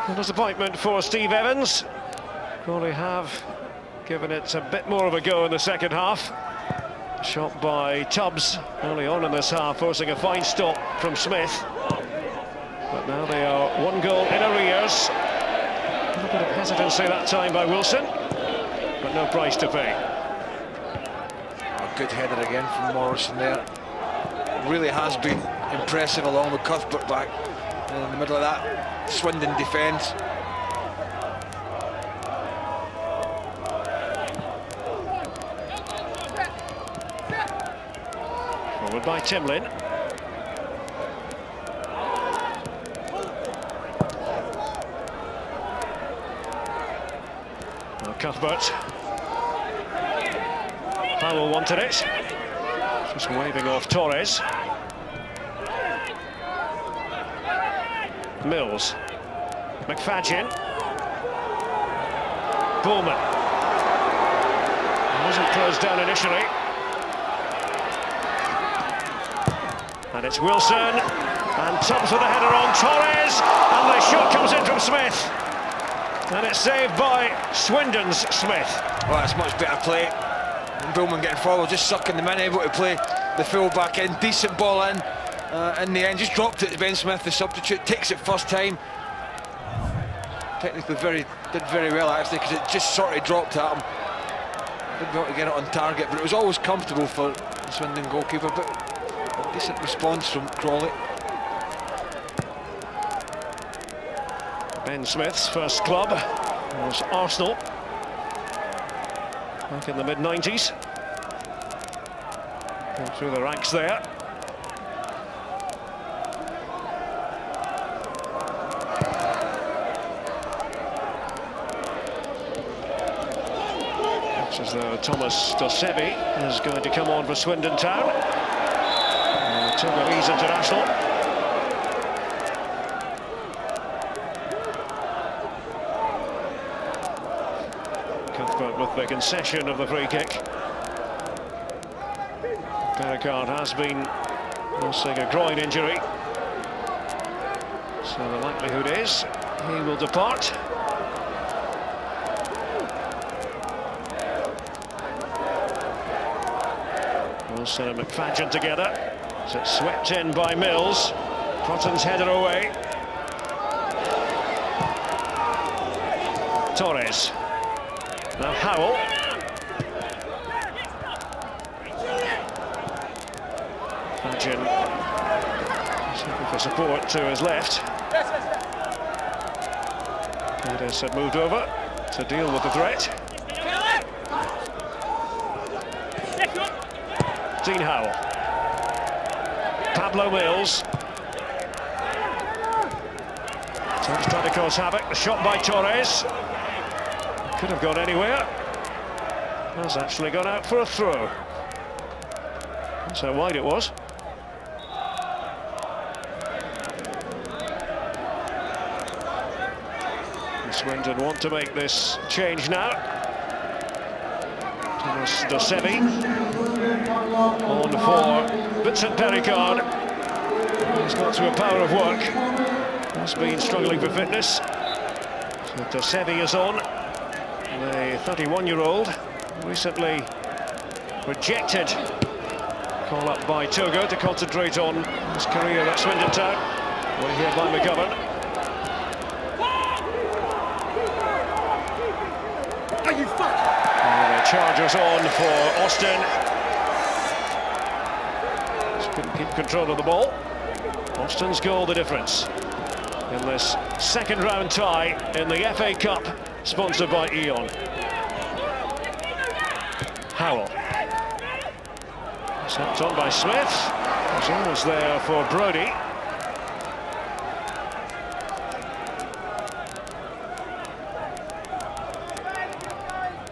And disappointment for Steve Evans. Crawley have given it a bit more of a go in the second half. Shot by Tubbs early on in this half, forcing a fine stop from Smith. But now they are 1 goal in arrears. A little bit of hesitancy that time by Wilson, but no price to pay. Oh, good header again from Morrison there. Really has been impressive, along with Cuthbert back in the middle of that Swindon defence. Forward by Timlin. Now Cuthbert. Powell wanted it. Just waving off Torres. Mills. McFadden. Bullman. Wasn't closed down initially. And it's Wilson. And Tubbs with a header on Torres. And the shot comes in from Smith. And it's saved by Swindon's Smith. Well, that's much better play. And Bullman getting forward, just sucking them in, able to play the full back in. Decent ball in the end, just dropped it to Ben Smith, the substitute, takes it first time. technically did very well actually, because it just sort of dropped at him. Didn't be able to get it on target, but it was always comfortable for the Swindon goalkeeper. But a decent response from Crawley. Ben Smith's first club was Arsenal back in the mid-90s. Going through the ranks there. Looks as though Thomas Dosebi is going to come on for Swindon Town. Togolese international. Cuthbert with the concession of the free kick. Pericard has been nursing a groin injury, so the likelihood is he will depart. Wilson and McFadden together. So it's swept in by Mills. Trotton's header away. Torres. Now Howell. Fadgen looking for support to his left. Peters had moved over to deal with the threat. Dean Howell. Pablo Mills. Torres trying to cause havoc. The shot by Torres. Could have gone anywhere. Has actually gone out for a throw. That's how wide it was. And Swindon want to make this change now. Thomas Dosebi on for Vincent Pericard. He's got to a power of work. Has been struggling for fitness. So Dosebi is on. The 31-year-old, recently rejected call up by Togo to concentrate on his career at Swindon Town. We're here by McGovern. And the Chargers on for Austin. Just couldn't keep control of the ball. Austin's goal the difference in this second round tie in the FA Cup, sponsored by Eon. Howell. Snapped on by Smith. There's almost there for Brody.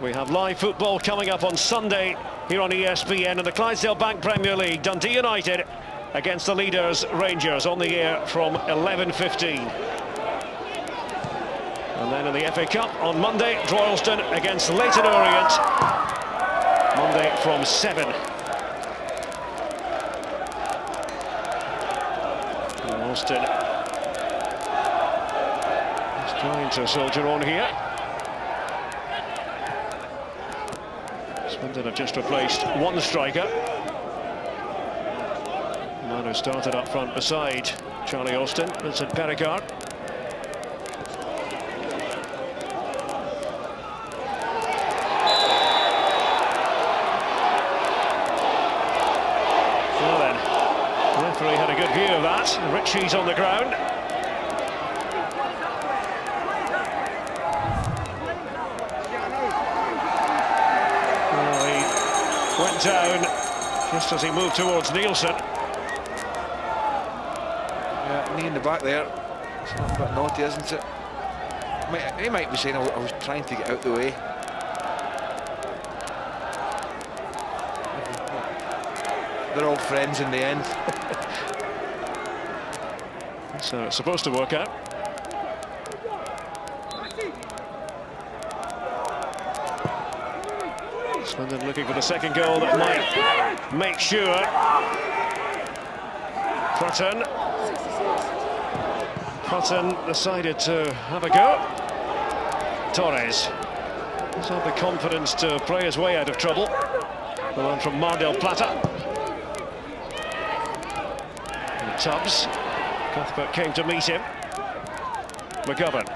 We have live football coming up on Sunday here on ESPN in the Clydesdale Bank Premier League. Dundee United against the leaders Rangers, on the air from 11:15. And then in the FA Cup on Monday, Droylsden against Leyton Orient. Monday from 7. And Austin is trying to soldier on here. Swindon have just replaced one striker. The man who started up front beside Charlie Austin, Vincent Pericard. Well then, the referee had a good view of that. Richie's on the ground. Well, he went down just as he moved towards Nielsen. Yeah, knee in the back there. It's a little bit naughty, isn't it? He might be saying I was trying to get out the way. They're all friends in the end. So it's supposed to work out. Swindon looking for the second goal that might make sure. Cotton decided to have a go. Torres does have the confidence to play his way out of trouble. The one from Mar del Plata. And Tubbs. Cuthbert came to meet him. McGovern.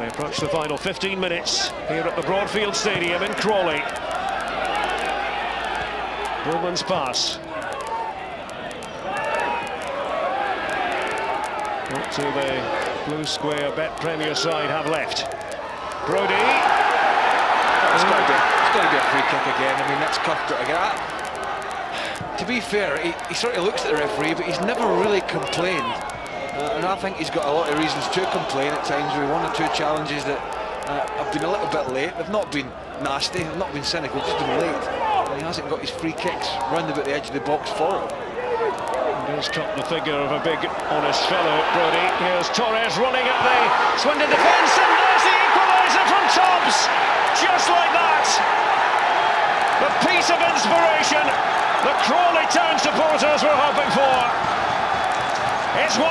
They approach the final 15 minutes here at the Broadfield Stadium in Crawley. Bowman's pass. What do the Blue Square Bet Premier side have left? Brodie. It's got to be a free kick again. I mean, that's Cuthbert again. To be fair, he sort of looks at the referee, but he's never really complained. And I think he's got a lot of reasons to complain at times with 1 or 2 challenges that have been a little bit late. They've not been nasty, they've not been cynical, just been late. And he hasn't got his free kicks round about the edge of the box for it. He does cut the figure of a big, honest fellow, Brodie. Here's Torres running at the Swindon defence, and there's the equaliser from Tubbs! Just like that! The piece of inspiration the Crawley Town supporters were hoping for. It's 1-1.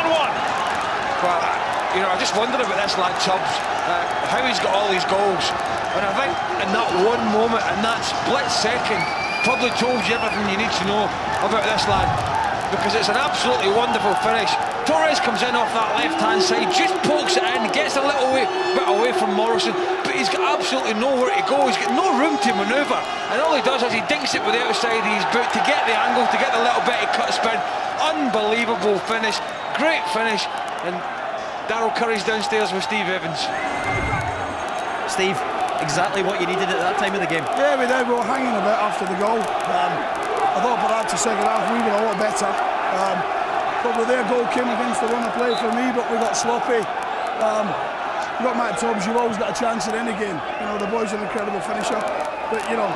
Well, you know, I just wondered about this lad Tubbs, how he's got all these goals. And I think in that one moment, in that split second, probably told you everything you need to know about this lad. Because it's an absolutely wonderful finish. Torres comes in off that left-hand side, just pokes it in, gets a little bit away from Morrison, but he's got absolutely nowhere to go. He's got no room to manoeuvre, and all he does is he dinks it with the outside of his boot to get the angle, to get the little bit of cut spin. Unbelievable finish, great finish, and Darryl Curry's downstairs with Steve Evans. Steve, exactly what you needed at that time of the game. Yeah, we did. We were hanging a bit after the goal. I thought perhaps the second half we were a lot better. But their goal came against the run of play for me, but we got sloppy. You got Matt Tubbs, you've always got a chance in any game. You know, the boy's an incredible finisher, but you know,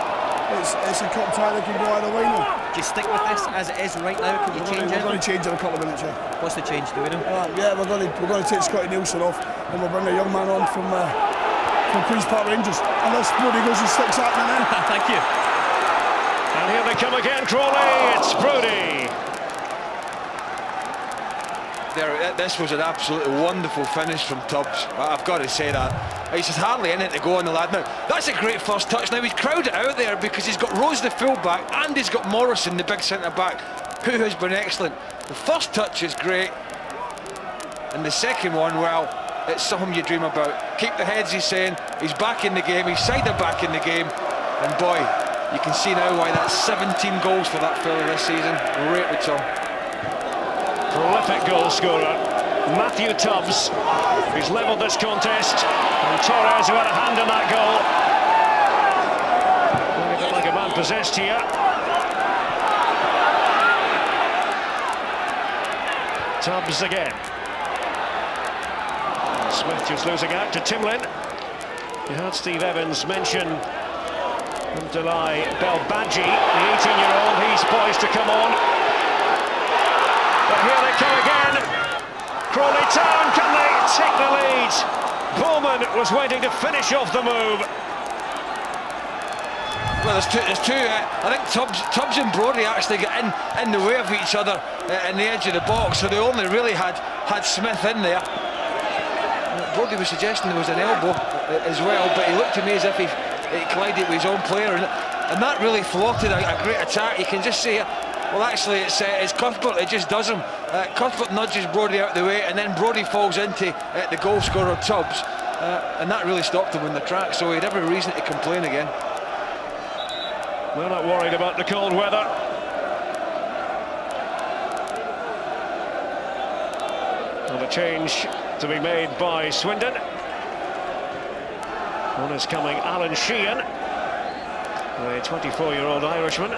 it's a cup tie that can go either way now. Do you stick with this as it is right now? Can you change it? We're going to change in a couple of minutes, yeah. What's the change doing? Yeah, we're going to take Scotty Nielsen off, and we'll bring a young man on from Queen's Park Rangers. Unless Brodie goes and sticks happening in. Thank you. And here they come again, Crawley. It's Brodie. This was an absolutely wonderful finish from Tubbs. I've got to say that. He's just hardly in it to go on the lad now. That's a great first touch. Now he's crowded out there because he's got Rose the full-back and he's got Morrison, the big centre-back, who has been excellent. The first touch is great. And the second one, well, it's something you dream about. Keep the heads, he's saying. He's back in the game. He's sided back in the game. And boy, you can see now why that's 17 goals for that fella this season. Great return. Prolific goal scorer, Matthew Tubbs. He's levelled this contest. And Torres, who had a hand in that goal. Looking a bit like a man possessed here. Tubbs again. And Smith just losing out to Timlin. You heard Steve Evans mention Abdoulaye Belbadji, the 18-year-old. He's poised to come on. But here they come again. Crawley Town, can they take the lead? Bowman was waiting to finish off the move. Well, there's two. I think Tubbs and Brodie actually got in the way of each other in the edge of the box, so they only really had Smith in there. Brodie was suggesting there was an elbow as well, but he looked to me as if he collided with his own player, and that really thwarted a great attack. You can just see it. Well, actually, it's Cuthbert. It just does him. Cuthbert nudges Brodie out of the way, and then Brodie falls into the goal scorer Tubbs, and that really stopped him in the track. So he had every reason to complain again. We're not worried about the cold weather. And a change to be made by Swindon. On is coming Alan Sheehan, the 24-year-old Irishman.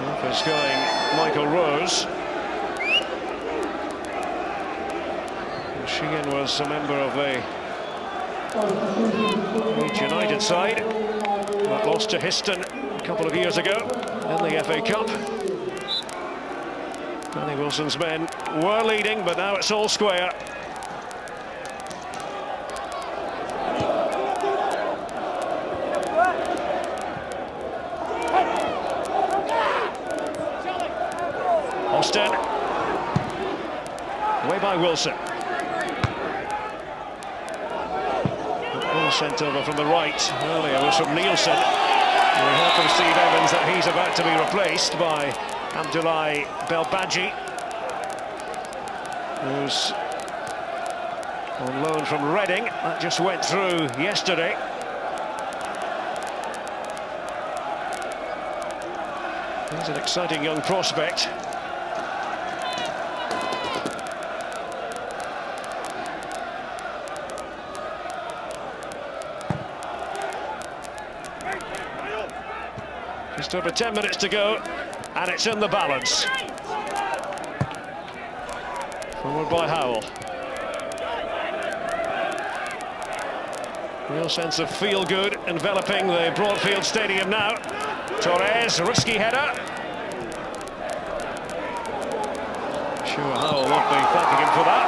Off is going Michael Rose. And Sheehan was a member of the Leeds United side that lost to Histon a couple of years ago in the FA Cup. Danny Wilson's men were leading, but now it's all square. Austin. Away by Wilson. Ball sent over from the right. Earlier was from Nielsen. We heard from Steve Evans that he's about to be replaced by Abdoulaye Belbadji, who's On loan from Reading, that just went through yesterday. He's an exciting young prospect. Just over 10 minutes to go, and it's in the balance. Forward by Howell. Real sense of feel-good enveloping the Broadfield Stadium now. Torres, risky header. Sure, Howell won't be thanking him for that.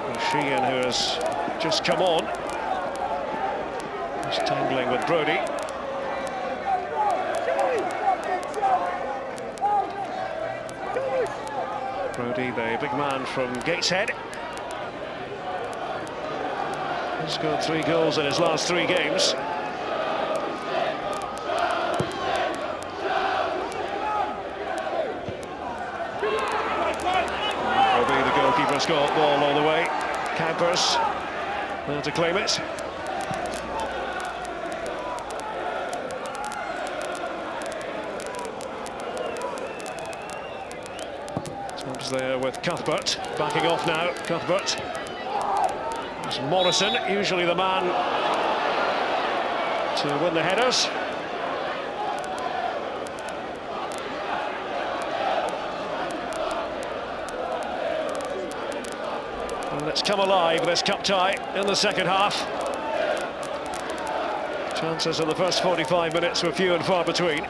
And Sheehan, who has just come on, is tangling with Brodie. Brodie, the big man from Gateshead. He's scored 3 goals in his last 3 games. Brodie, the goalkeeper, scored ball all the way. Kuipers there to claim it. Tom's there with Cuthbert, backing off now. Cuthbert. It's Morrison, usually the man to win the headers. And it's come alive, this cup tie, in the second half. Chances in the first 45 minutes were few and far between.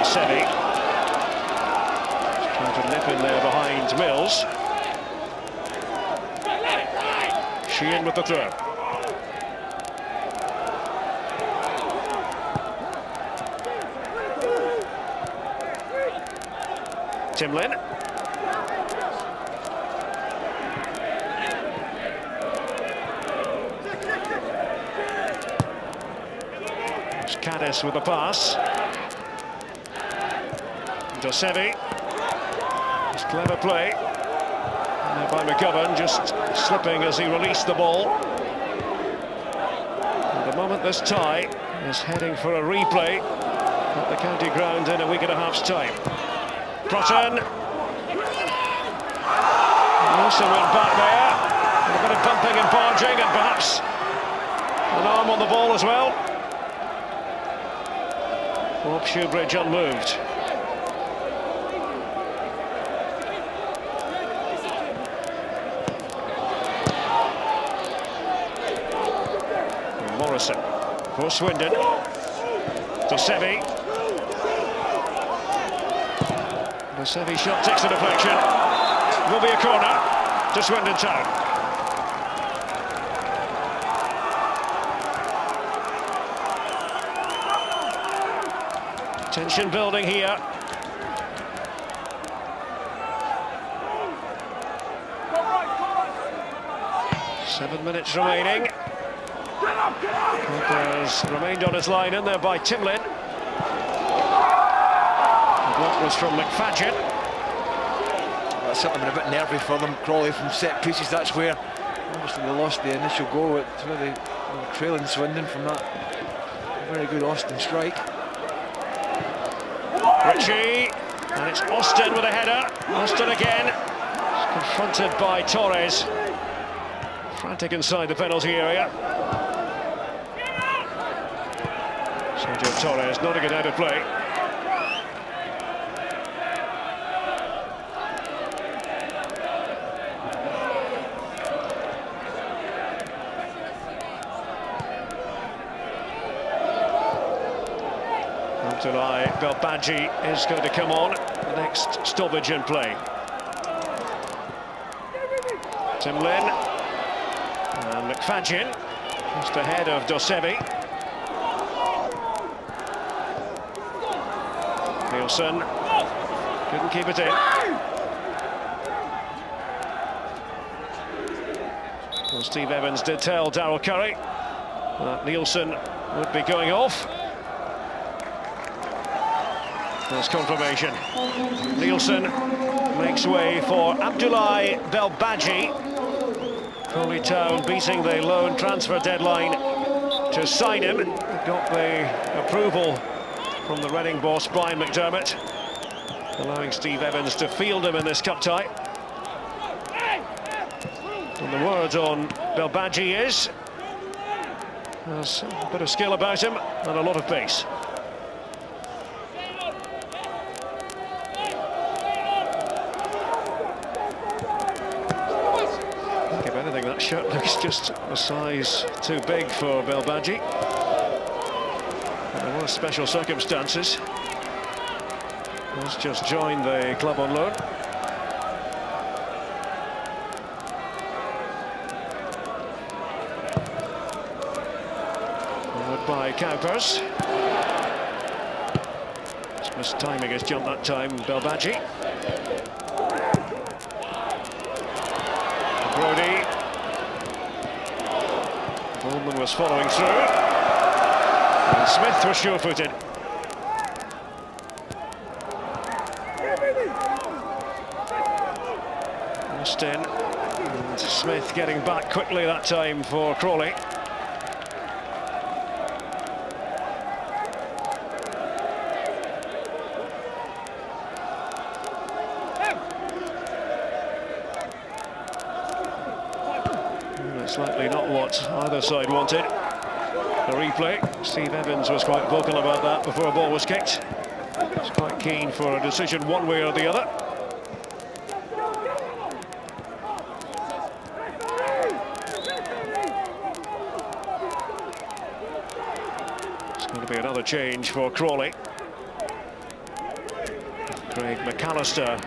Sevi. Trying to nip in there behind Mills. Sheehan with the throw. Timlin. It's Caddis with the pass. Dosevi. It's clever play. And there by McGovern, just slipping as he released the ball. At the moment, this tie is heading for a replay at the county ground in a week and a half's time. Protton. Wilson went back there. A bit of bumping and barging, and perhaps an arm on the ball as well. Bob Shoebridge unmoved. Morrison for Swindon. Dosevi. Dosevi shot takes the deflection. Will be a corner to Swindon Town. Tension building here. Seven minutes remaining. Kuipers remained on his line in there by Timlin. The block was from McFadden. Well, it's certainly been a bit nervy for them. Crawley from set pieces, that's where obviously they lost the initial goal. It's where they were trailing Swindon from that very good Austin strike. Richie, and it's Austin with a header. Austin again. It's confronted by Torres. Frantic inside the penalty area. Sergio Torres, not a good out of play. Abdoulaye Belbadji is going to come on, the next stoppage in play. Timlin and McFadden just ahead of Dosevi. Nielsen couldn't keep it in. Well, Steve Evans did tell Darryl Curry that Nielsen would be going off. There's confirmation. Nielsen makes way for Abdoulaye Belbadji. Crawley Town beating the loan transfer deadline to sign him. Got the approval from the Reading boss Brian McDermott, allowing Steve Evans to field him in this cup tie. And the word on Belbadji is there's a bit of skill about him and a lot of pace. If anything, that shirt looks just a size too big for Belbadji. There were special circumstances. He's just joined the club on loan. Forward by Kuipers. Just missed timing his jump that time, Belbadji. Brody. Bowman was following through. And Smith was sure-footed. Missed in. And Smith getting back quickly that time for Crawley. It's likely not what either side wanted. The replay. Steve Evans was quite vocal about that before a ball was kicked. He's quite keen for a decision one way or the other. It's going to be another change for Crawley. Craig McAllister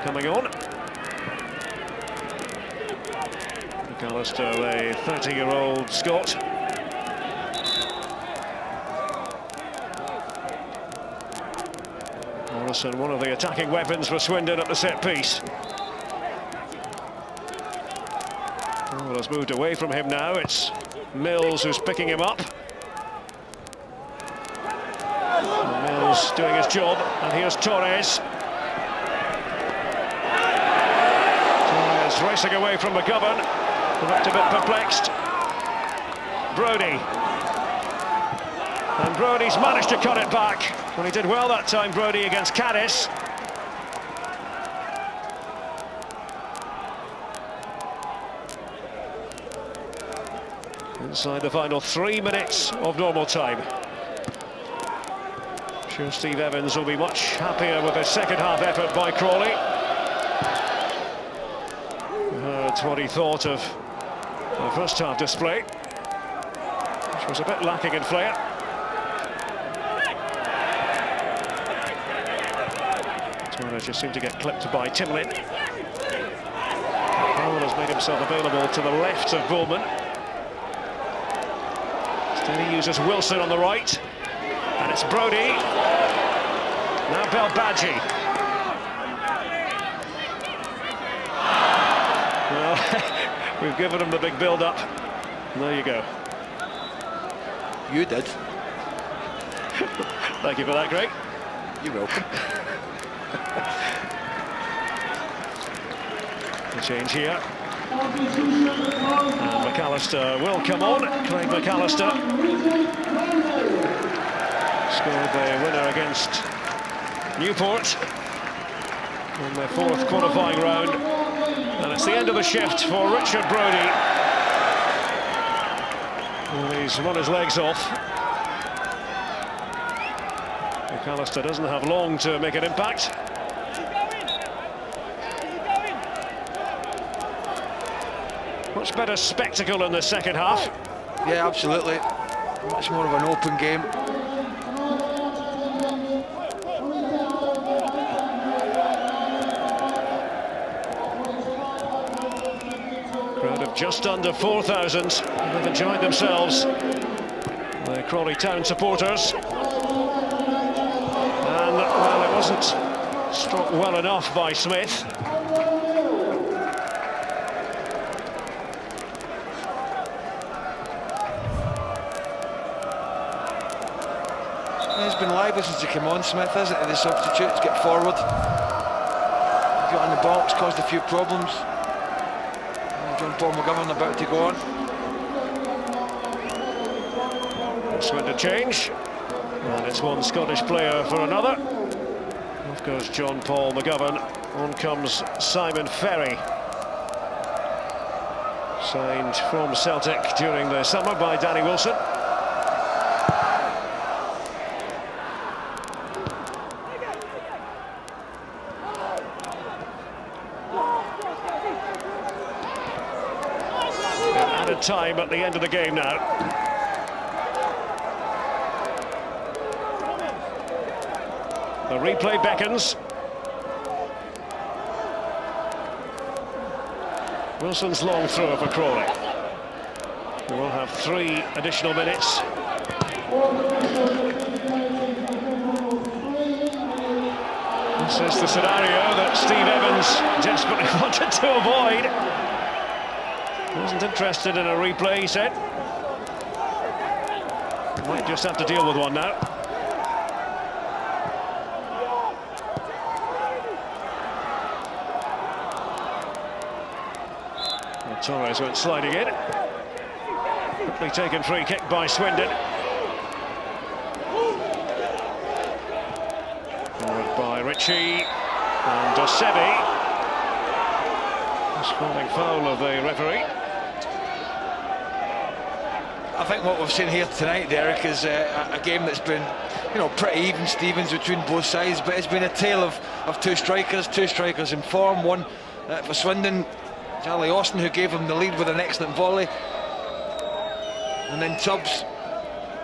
coming on. McAllister, the 30-year-old Scot. Morrison, one of the attacking weapons for Swindon at the set piece. Well, has moved away from him now. It's Mills who's picking him up. And Mills doing his job, and here's Torres. Torres racing away from McGovern. Looked a bit perplexed. Brody. And Brody's managed to cut it back. Well, he did well that time, Brody, against Caddis. Inside the final 3 minutes of normal time. I'm sure Steve Evans will be much happier with his second half effort by Crawley. Heard what he thought of the first half display, which was a bit lacking in flair. Torres just seemed to get clipped by Timlin. Powell has made himself available to the left of Bowman. Instead he uses Wilson on the right, and it's Brody. Now Belbadji. Well, we've given him the big build-up. There you go. You did. Thank you for that, Greg. You're welcome. The change here. And McAllister will come on. Craig McAllister scored the winner against Newport in their fourth qualifying round. And it's the end of the shift for Richard Brody. Well, he's run his legs off. McAllister doesn't have long to make an impact. Much better spectacle in the second half. Yeah, absolutely. Much more of an open game. Crowd of just under 4,000. They've enjoyed themselves. The Crawley Town supporters. And, well, it wasn't struck well enough by Smith. it's been lively since he came on, Smith, isn't it? The substitutes get forward. Got in the box, caused a few problems. John Paul McGovern about to go on. Swindon change. And it's one Scottish player for another. Off goes John Paul McGovern. On comes Simon Ferry. Signed from Celtic during the summer by Danny Wilson. Added time at the end of the game now. The replay beckons. Wilson's long throw for Crawley. We will have 3 additional minutes. This is the scenario that Steve Evans desperately wanted to avoid. Wasn't interested in a replay, he said. Might just have to deal with one now. Torres went sliding in. Quickly taken free kick by Swindon. Forward by Richie and Dosevi. Falling foul of the referee. I think what we've seen here tonight, Derek, is a game that's been, you know, pretty even Stevens between both sides, but it's been a tale of two strikers in form. One for Swindon, Charlie Austin, who gave him the lead with an excellent volley, and then Tubbs,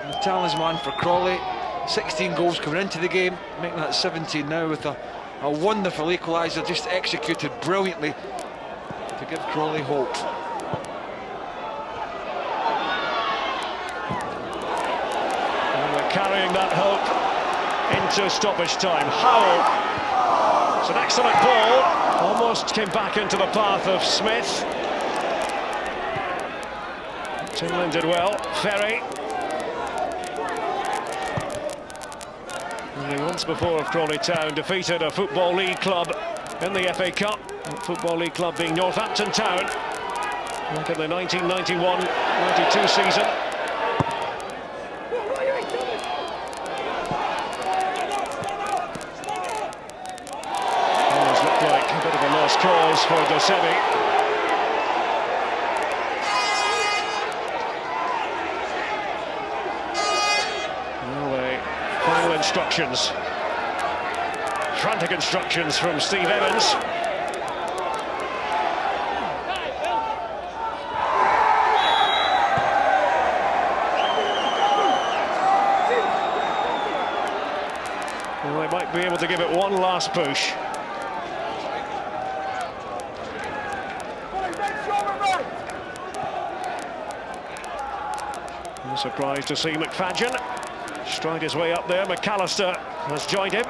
the talisman for Crawley. 16 goals coming into the game, making that 17 now with a wonderful equaliser, just executed brilliantly to give Crawley hope. And we're carrying that hope into stoppage time. Howell, it's an excellent ball, almost came back into the path of Smith. Timlin did well. Ferry. Only once before of Crawley Town defeated a Football League club in the FA Cup. The Football League club being Northampton Town. Back in the 1991-92 season. Almost looked like a bit of a lost cause for Dosevi. Final instructions, frantic instructions from Steve Evans. Well, they might be able to give it one last push. I'm surprised to see McFadden stride his way up there. McAllister has joined him.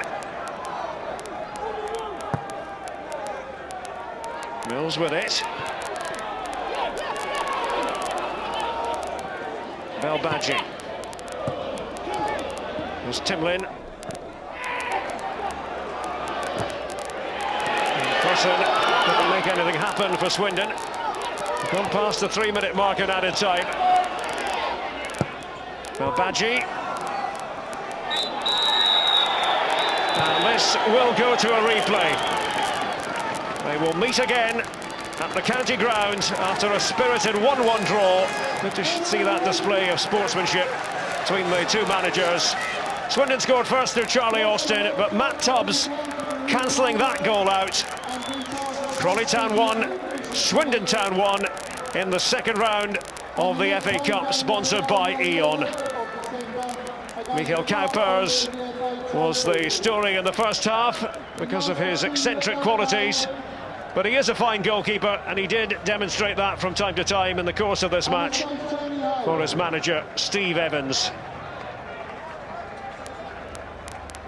Mills with it. Belbadji. There's Timlin. Crossan couldn't make anything happen for Swindon. Gone past the 3-minute mark in added time. Belbadji. And this will go to a replay. They will meet again at the county ground after a spirited 1-1 draw. Good to see that display of sportsmanship between the two managers. Swindon scored first through Charlie Austin, but Matt Tubbs cancelling that goal out. Crawley Town 1, Swindon Town 1 in the second round of the FA Cup, sponsored by E.ON. Michel Kuipers was the story in the first half because of his eccentric qualities, but he is a fine goalkeeper, and he did demonstrate that from time to time in the course of this match for his manager Steve Evans.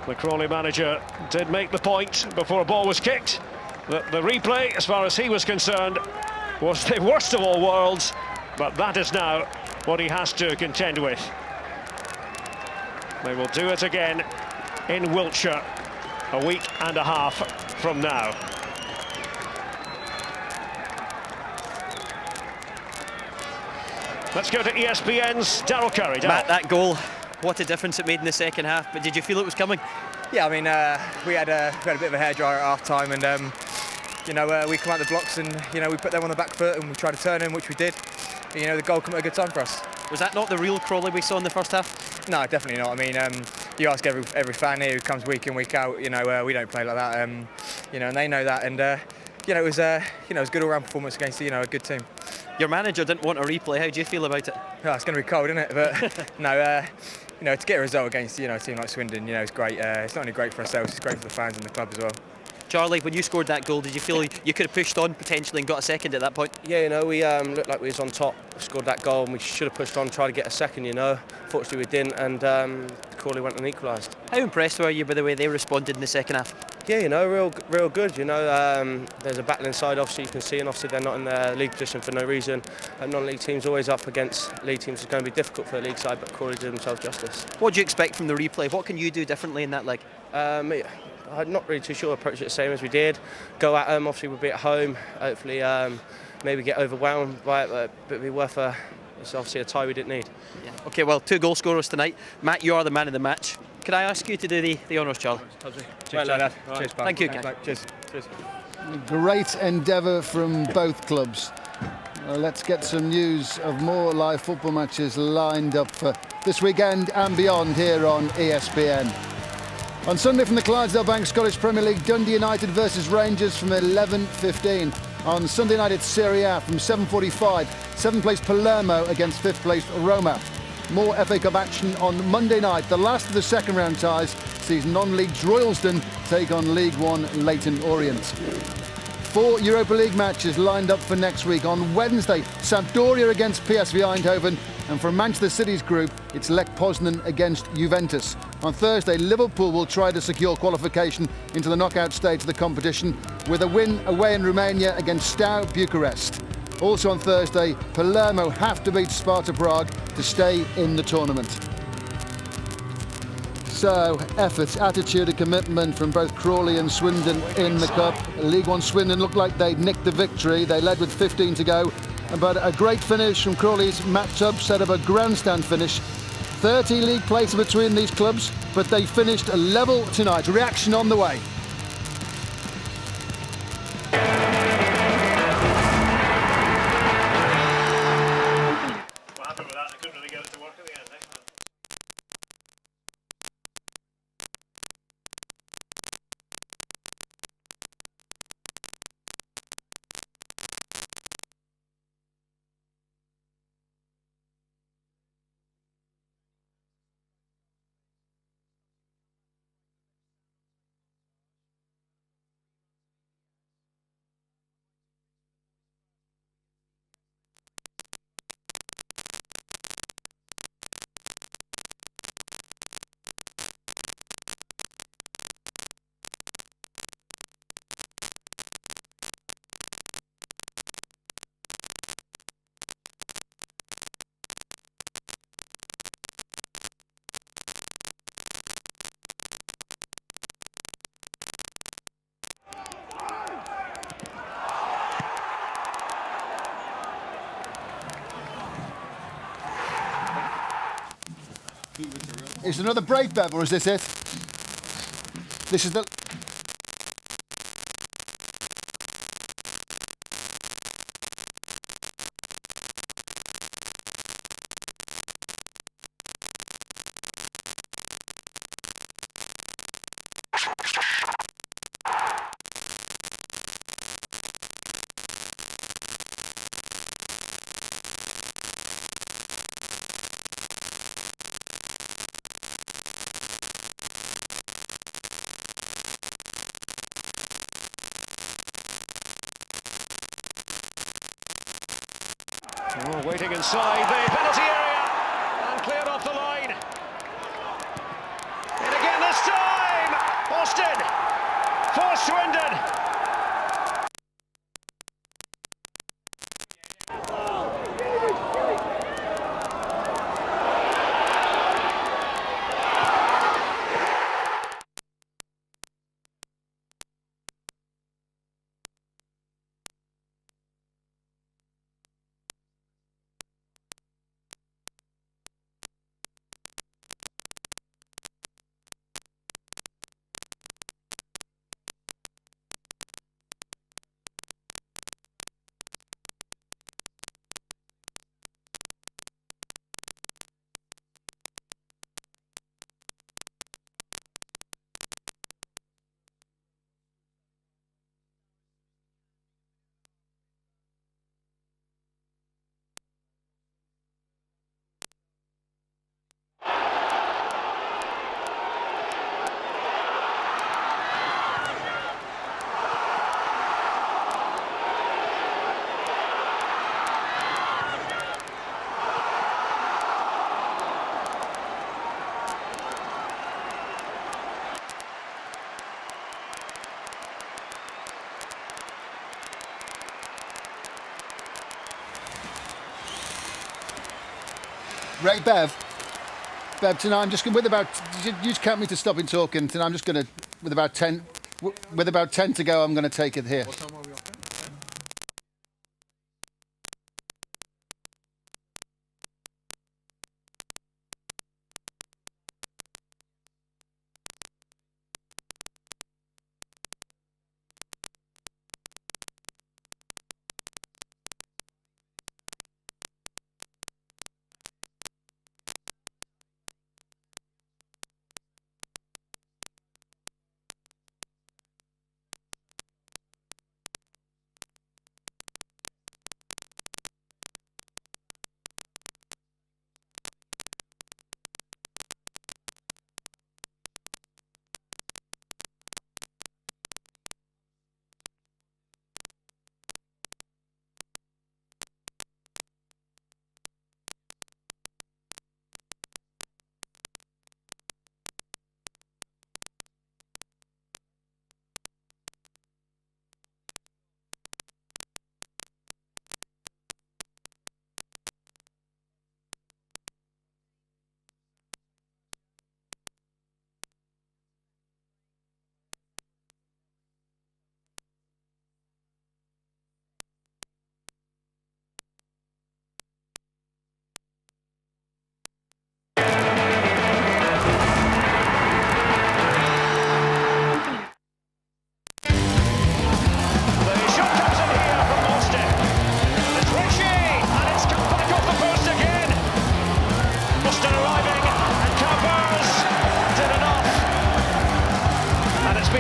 The Crawley manager did make the point before a ball was kicked that the replay, as far as he was concerned, was the worst of all worlds, but that is now what he has to contend with. They will do it again in Wiltshire a week and a half from now. Let's go to ESPN's Darryl Curry. Matt, that goal, what a difference it made in the second half, but did you feel it was coming? Yeah, I mean, we had a bit of a hairdryer at half-time, and we come out the blocks and we put them on the back foot and we tried to turn in, which we did. And, the goal came at a good time for us. Was that not the real Crawley we saw in the first half? No, definitely not. I mean, you ask every fan here who comes week in, week out. We don't play like that. And they know that. And it was a good all-round performance against a good team. Your manager didn't want a replay. How do you feel about it? Oh, it's going to be cold, isn't it? But no, to get a result against a team like Swindon, it's great. It's not only great for ourselves, it's great for the fans and the club as well. Charlie, when you scored that goal, did you feel you could have pushed on potentially and got a second at that point? Yeah, we looked like we was on top, scored that goal, and we should have pushed on, tried to get a second, Fortunately we didn't, and Crawley went and equalised. How impressed were you by the way they responded in the second half? Yeah, real good. There's a battle inside, obviously you can see, and obviously they're not in their league position for no reason. Non-league teams always up against league teams. It's going to be difficult for the league side, but Crawley did themselves justice. What do you expect from the replay? What can you do differently in that leg? I'm not really too sure. Approach it the same as we did. Go at them. Obviously we'll be at home. Hopefully, maybe get overwhelmed by it, but it'll be worth it's obviously a tie we didn't need. Yeah. Okay, well, 2 goal scorers tonight. Matt, you are the man of the match. Can I ask you to do the honours, Charlie? Cheers, lad. Cheers, pal. Thank you. Cheers. Cheers. Great endeavour from both clubs. Let's get some news of more live football matches lined up for this weekend and beyond here on ESPN. On Sunday from the Clydesdale Bank Scottish Premier League, Dundee United versus Rangers from 11:15. On Sunday night it's Serie A from 7:45. 7th place Palermo against 5th place Roma. More FA Cup action on Monday night. The last of the second round ties sees non-leagues Royalston take on League One Leyton Orient. 4 Europa League matches lined up for next week. On Wednesday, Sampdoria against PSV Eindhoven, and from Manchester City's group, it's Lech Poznan against Juventus. On Thursday, Liverpool will try to secure qualification into the knockout stage of the competition with a win away in Romania against Steaua Bucharest. Also on Thursday, Palermo have to beat Sparta Prague to stay in the tournament. So, effort, attitude and commitment from both Crawley and Swindon in the Cup. League One Swindon looked like they'd nicked the victory. They led with 15 to go. But a great finish from Crawley's Matt Tubbs set up a grandstand finish. 30 league places between these clubs, but they finished level tonight. Reaction on the way. What happened with that? I couldn't really get it to work at the end. Is there another break, Bev, or is this it? This is the... Waiting inside the penalty area and cleared off the line. And again this time, Austin for Swindon. Ray, Bev, tonight I'm just going with about. You just count me to stopping talking. Tonight I'm just going to with about 10 to go. I'm going to take it here.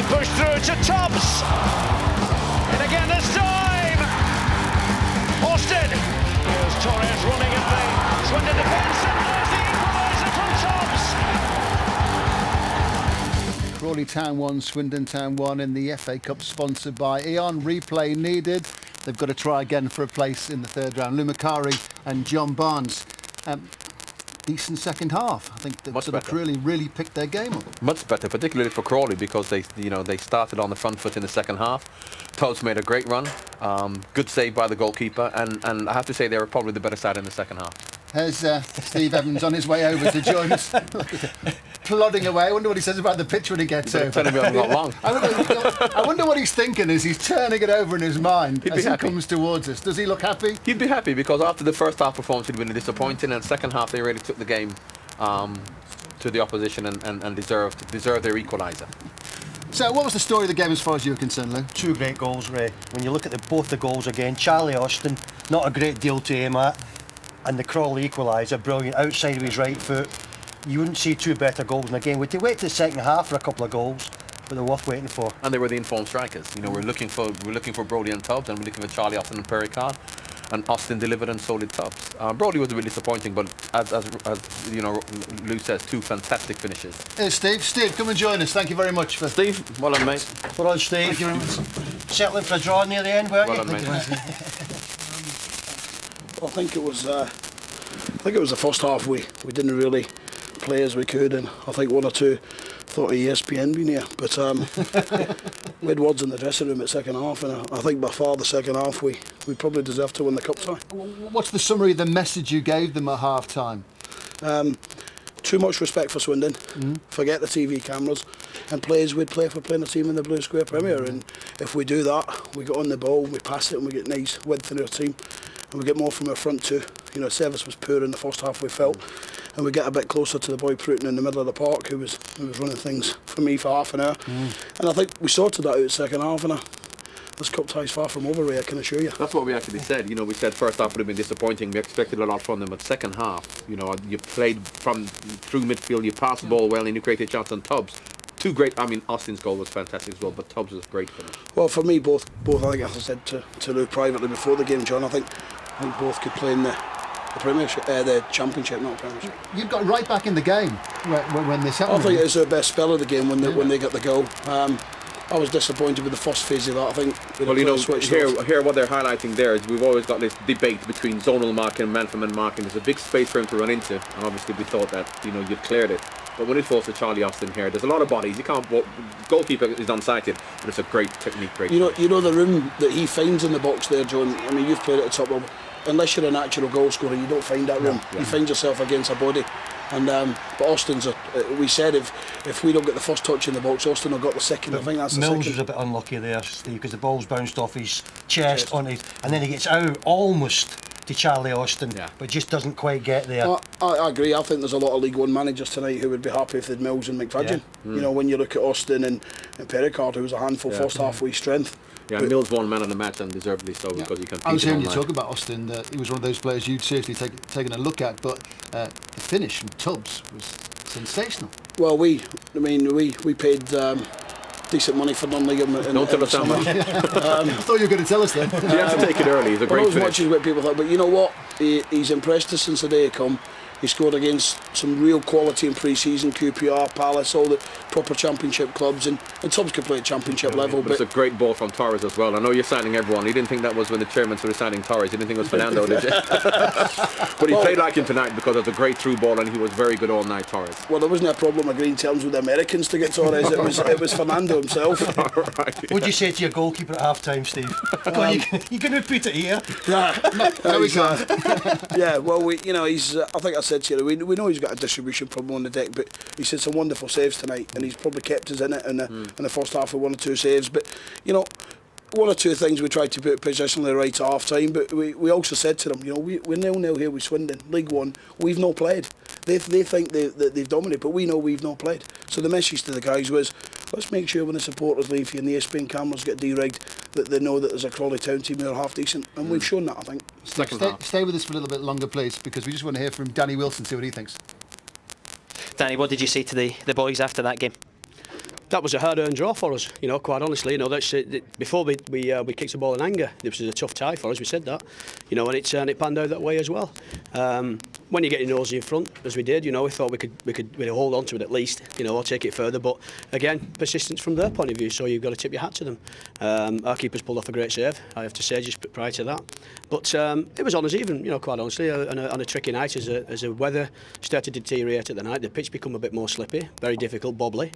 Pushed through to Tubbs, and again this time, Austin. Here's Torres running at the Swindon defence, and there's the equaliser from Tubbs. Crawley Town 1, Swindon Town 1 in the FA Cup, sponsored by Eon. Replay needed. They've got to try again for a place in the third round. Lumacari and John Barnes. Decent second half. I think they've sort of really picked their game up. Much better, particularly for Crawley, because they started on the front foot in the second half. Tubbs made a great run. Good save by the goalkeeper, and I have to say they were probably the better side in the second half. There's Steve Evans on his way over to join us, plodding away. I wonder what he says about the pitch when he gets over. Telling me I'm not long. I wonder what he's thinking as he's turning it over in his mind as he comes towards us. Does he look happy? He'd be happy, because after the first half performance he'd been disappointing, and the second half they really took the game to the opposition and deserved their equaliser. So what was the story of the game as far as you were concerned, Lou? Two great goals, Ray. When you look at both the goals again, Charlie Austin, not a great deal to aim at, and the Crawley equaliser, brilliant, outside of his right foot. You wouldn't see two better goals in the game. We had to wait to the second half for a couple of goals, but they're worth waiting for. And they were the informed strikers. You know, we're looking for Brodie and Tubbs, and we're looking for Charlie Austin and Perry Card. And Austin delivered, and so did Tubbs. Brodie was a bit disappointing, but as you know, Lou says, two fantastic finishes. Hey, Steve. Steve, come and join us. Thank you very much. Steve, well done, mate. Well done, Steve. Thank you very much. Settling for a draw near the end, weren't you? Well done, mate. I think it was the first half we didn't really play as we could, and I think one or two thought of ESPN being here, but we had words in the dressing room at second half, and I think by far the second half we probably deserved to win the cup tie. What's the summary of the message you gave them at half time? Too much respect for Swindon, forget the TV cameras, and players we'd play for playing a team in the Blue Square Premier, and if we do that, we get on the ball, we pass it, and we get nice width in our team, and we get more from our front too. You know, service was poor in the first half, we felt, and we get a bit closer to the boy Pruitt in the middle of the park, who was running things for me for half an hour, and I think we sorted that out second half, and this cup tie's far from over, Ray, I can assure you. That's what we actually said. You know, we said first half would have been disappointing. We expected a lot from them, but second half, you know, you played through midfield, you passed the ball well, and you created shots on Tubbs. Two great. I mean, Austin's goal was fantastic as well, but Tubbs was great finish. Well, for me, both. I think, as I said to Lou privately before the game, John, I think both could play in the Premiership, the Championship, not Premiership. You got right back in the game when this happened. I think it was their best spell of the game when they got the goal. I was disappointed with the first phase of that. I think. Well, you know, here what they're highlighting there is we've always got this debate between zonal marking and man-for-man marking. There's a big space for him to run into, and obviously we thought that you'd cleared it. But when it falls to Charlie Austin here, there's a lot of bodies. You can't. Goalkeeper is unsighted, but it's a great technique. Great. You know the room that he finds in the box there, John. I mean, you've played at the top level. unless you're a natural goal scorer, you don't find that room. You find yourself against a body. And but Austin's we said if we don't get the first touch in the box, Austin will got the second. But I think that's the Mills second. was a bit unlucky there, Steve, because the ball's bounced off his chest on his, and then he gets out almost to Charlie Austin, but just doesn't quite get there. I agree. I think there's a lot of League One managers tonight who would be happy if they'd Mills and McFadden. You know, when you look at Austin and Perricard, who was a handful first half with strength. Yeah, But Mills won man of the match, and deservedly so, because he competed. I was hearing you online. talk about Austin. He was one of those players you'd seriously taken a look at, but the finish from Tubbs was sensational. Well, we paid decent money for non-league. Don't tell us how much. I thought you were going to tell us then. You have to take it early. He's a great Not as finish. much as what people thought, but you know what? He's impressed us since the day he come. He scored against some real quality in pre-season, QPR, Palace, all the proper championship clubs, and Tubbs could play at championship level. But it's a great ball from Torres as well. I know you're signing everyone. You didn't think that was when the chairman started signing Torres. You didn't think it was Fernando, did you? But he played like him tonight because of the great through ball, and he was very good all night, Torres. Well, there wasn't a problem agreeing terms with the Americans to get Torres. It was Fernando himself. What'd you say to your goalkeeper at half-time, Steve? You can repeat it here. No, we can't. Yeah, well, he's. I think I said to you, we know he's got a distribution problem on the deck, but he's had some wonderful saves tonight, and he's probably kept us in it in the first half with 1 or 2 saves. But one or two things we tried to put positionally right at half time, but we also said to them, we're 0-0 here with Swindon, League One. We've not played. They think that they've dominated, but we know we've not played. So the message to the guys was, let's make sure when the supporters leave here and the ESPN cameras get deragged, that they know that there's a Crawley Town team who are half decent, and we've shown that, I think. Stay with us for a little bit longer, please, because we just want to hear from Danny Wilson, see what he thinks. Danny, what did you say to the boys after that game? That was a hard-earned draw for us, quite honestly. That's before we kicked the ball in anger. This was a tough tie for us. We said that, and it panned out that way as well. When you get your nose in front, as we did, we thought we'd hold on to it at least, or take it further. But again, persistence from their point of view. So you've got to tip your hat to them. Our keepers pulled off a great save, I have to say, just prior to that. But it was on us even, quite honestly, on a tricky night as the weather started to deteriorate at the night. The pitch become a bit more slippy, very difficult, bobbly.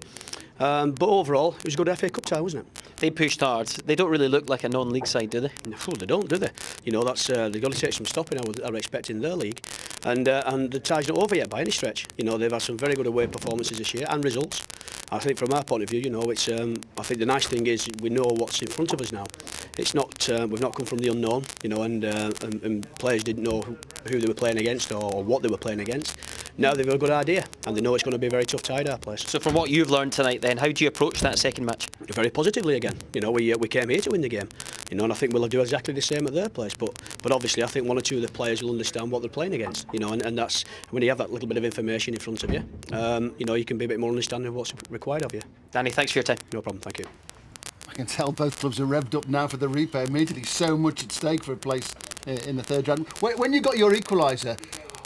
But overall, it was a good FA Cup tie, wasn't it? They pushed hard. They don't really look like a non-league side, do they? No, they don't, do they? That's they've got to take some stopping. I would expect in their league, and the tie's not over yet by any stretch. They've had some very good away performances this year and results. I think from our point of view, it's. I think the nice thing is we know what's in front of us now. It's not. We've not come from the unknown, and players didn't know who they were playing against or what they were playing against. Now they've got a good idea, and they know it's going to be a very tough tie at our place. So from what you've learned tonight then, how do you approach that second match? Very positively again. We came here to win the game, and I think we'll do exactly the same at their place. But obviously I think 1 or 2 of the players will understand what they're playing against, and that's when you have that little bit of information in front of you, you can be a bit more understanding of what's required of you. Danny, thanks for your time. No problem, thank you. I can tell both clubs are revved up now for the replay immediately. So much at stake for a place in the third round. When you got your equaliser,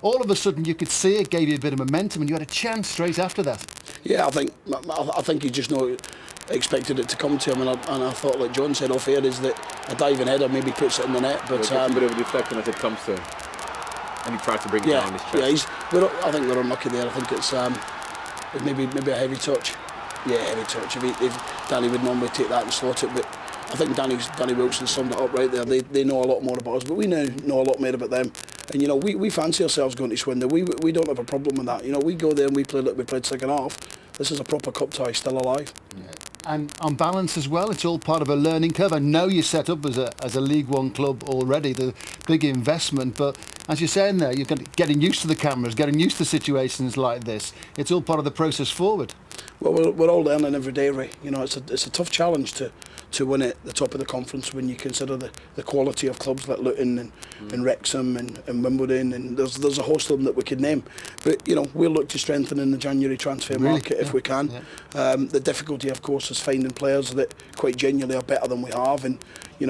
all of a sudden you could see it gave you a bit of momentum, and you had a chance straight after that. Yeah, I think he just expected it to come to him, and I thought, like John said off air, is that a diving header maybe puts it in the net, but a bit of a deflection as it comes to him, and he tried to bring it down his chest. I think we're unlucky there. I think it's maybe a heavy touch. Yeah, heavy touch. If Danny would normally take that and slot it, but I think Danny Wilson summed it up right there. They know a lot more about us, but we now know a lot more about them. And we fancy ourselves going to Swindon. We don't have a problem with that. We go there and we play like we played second half. This is a proper cup tie, still alive. Yeah. And on balance as well, it's all part of a learning curve. I know you're set up as a League One club already, the big investment, but as you're saying there, you're getting used to the cameras, getting used to situations like this. It's all part of the process forward. Well, we're all learning every day, Ray. It's a tough challenge to win at the top of the conference when you consider the quality of clubs like Luton and Wrexham and Wimbledon, and there's a host of them that we could name. But we'll look to strengthen in the January transfer market if we can. Yeah. The difficulty, of course, is finding players that quite genuinely are better than we have, and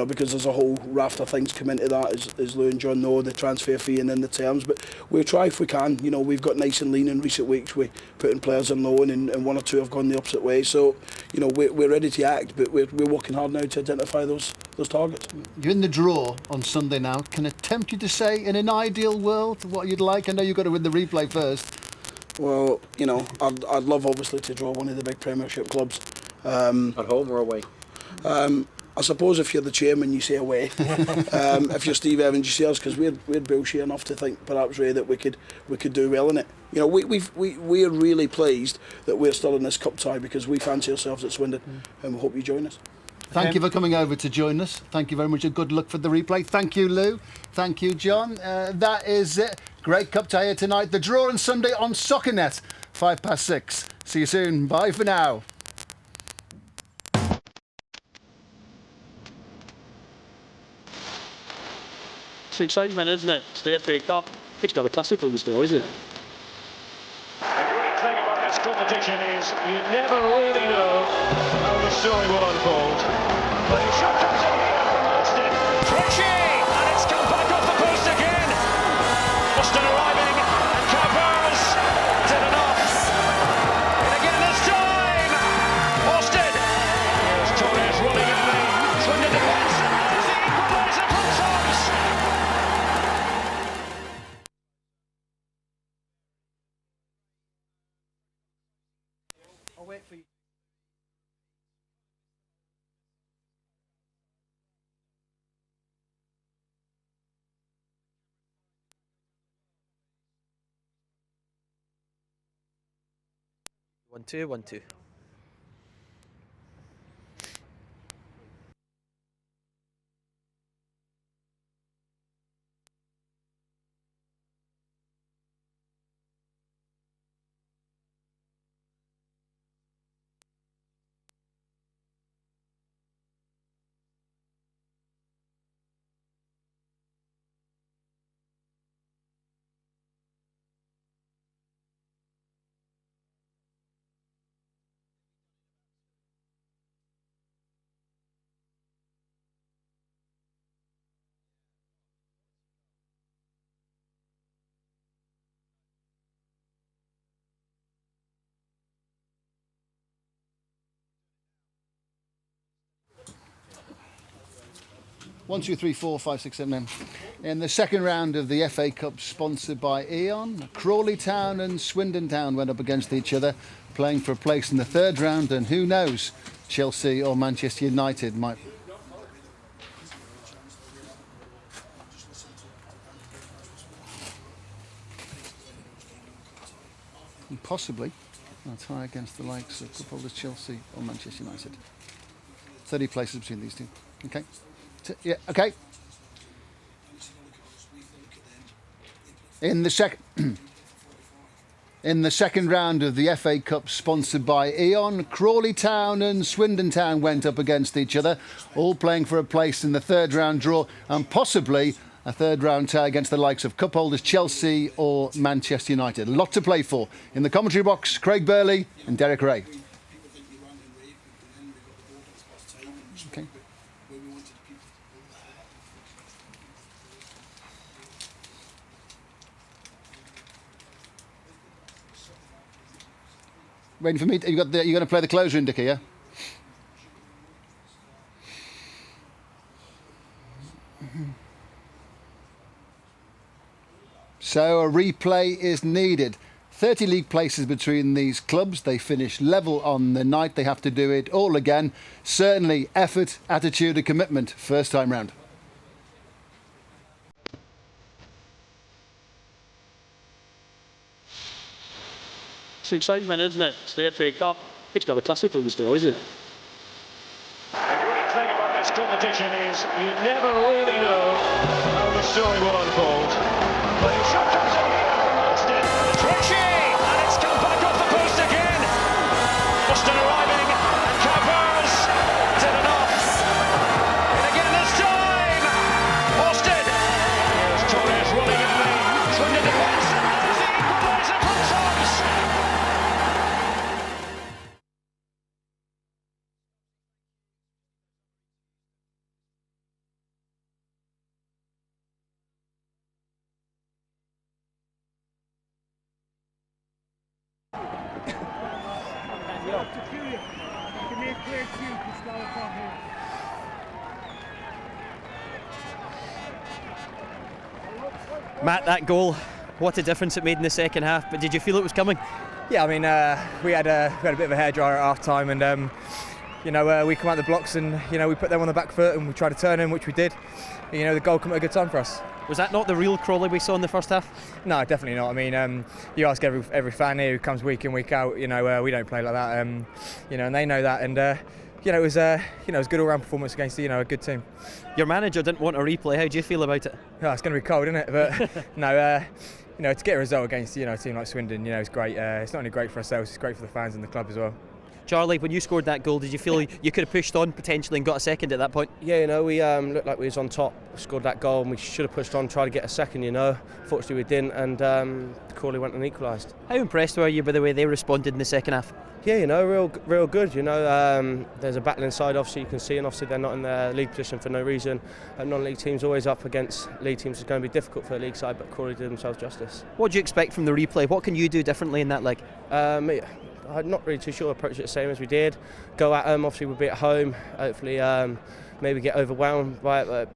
because there's a whole raft of things come into that, as Lou and John know, the transfer fee and then the terms. But we'll try if we can. We've got nice and lean in recent weeks. We putting players on loan, and 1 or 2 have gone the opposite way. So we're ready to act, but we're working hard now to identify those targets. You're in the draw on Sunday now. Can it tempt you to say, in an ideal world, what you'd like? I know you've got to win the replay first. Well, I'd love obviously to draw one of the big Premiership clubs. At home or away? I suppose if you're the chairman, you say away. If you're Steve Evans, you say us, because we're bullshit enough to think perhaps, Ray, that we could do well in it. You know, we're really pleased that we're still in this cup tie, because we fancy ourselves at Swindon, and we hope you join us. Thank you for coming over to join us. Thank you very much, and good luck for the replay. Thank you, Lou. Thank you, John. That is it. Great cup tie here tonight. The draw on Sunday on SoccerNet, 6:05. See you soon. Bye for now. It's excitement, isn't it? It's the FA Cup. It's got a classic on the still, isn't it? The great thing about this competition is you never really know how the story will unfold. But the shot comes in. It's Richie, and it's come back off the post again. Austin arriving, and Kuipers did enough. And again this time, Austin. There's Torres running at the Swindon defence. There's the equaliser from Toms. I'll wait for you. One, two, 1, 2. One, two, three, four, 5, 6, 7, 8. In the second round of the FA Cup, sponsored by Eon, Crawley Town and Swindon Town went up against each other, playing for a place in the third round, and who knows, Chelsea or Manchester United might. And possibly a tie against the likes of footballers Chelsea or Manchester United. 30 places between these two. Okay. Yeah, okay. In the second round of the FA Cup, sponsored by Eon, Crawley Town and Swindon Town went up against each other, all playing for a place in the third round draw, and possibly a third round tie against the likes of cup holders Chelsea or Manchester United. A lot to play for. In the commentary box, Craig Burley and Derek Ray. Okay. Waiting for me? You're going to play the closer indicator, yeah? So a replay is needed. 30 league places between these clubs. They finish level on the night. They have to do it all again. Certainly effort, attitude and commitment first time round. It's excitement, isn't it? It's the FA Cup. It's got a classic on the still, isn't it? The great thing about this competition is you never really know how the story will unfold. But the shot comes in. It's Richie, and it's come back off the post again. Austin arriving, and Kuipers did enough. And again this time, Austin. There's Torres running at the Swindon defence. There's the equaliser from Toms. Matt, that goal, what a difference it made in the second half, but did you feel it was coming? Yeah, I mean, we had a bit of a hairdryer at half time, and you know, we come out the blocks and, you know, we put them on the back foot and we try to turn them, which we did. You know, the goal came at a good time for us. Was that not the real Crawley we saw in the first half? No, definitely not. I mean, you ask every fan here who comes week in, week out, you know, we don't play like that. You know, and they know that. And you know, it was a good all-round performance against, you know, a good team. Your manager didn't want a replay. How do you feel about it? Oh, it's going to be cold, isn't it? But no, you know, to get a result against, you know, a team like Swindon, you know, it's great. It's not only great for ourselves, it's great for the fans and the club as well. Charlie, when you scored that goal, did you feel you could have pushed on potentially and got a second at that point? Yeah, you know, we looked like we was on top, scored that goal, and we should have pushed on, tried to get a second, you know. Fortunately we didn't, and Crawley went and equalised. How impressed were you by the way they responded in the second half? Yeah, you know, real good, you know. There's a battle inside, obviously you can see, and obviously they're not in their league position for no reason. Non-league teams always up against league teams. It's going to be difficult for the league side, but Crawley did themselves justice. What do you expect from the replay? What can you do differently in that leg? I'm not really too sure. Approach it the same as we did. Go at them. Obviously, we'll be at home. Hopefully, maybe get overwhelmed by it. But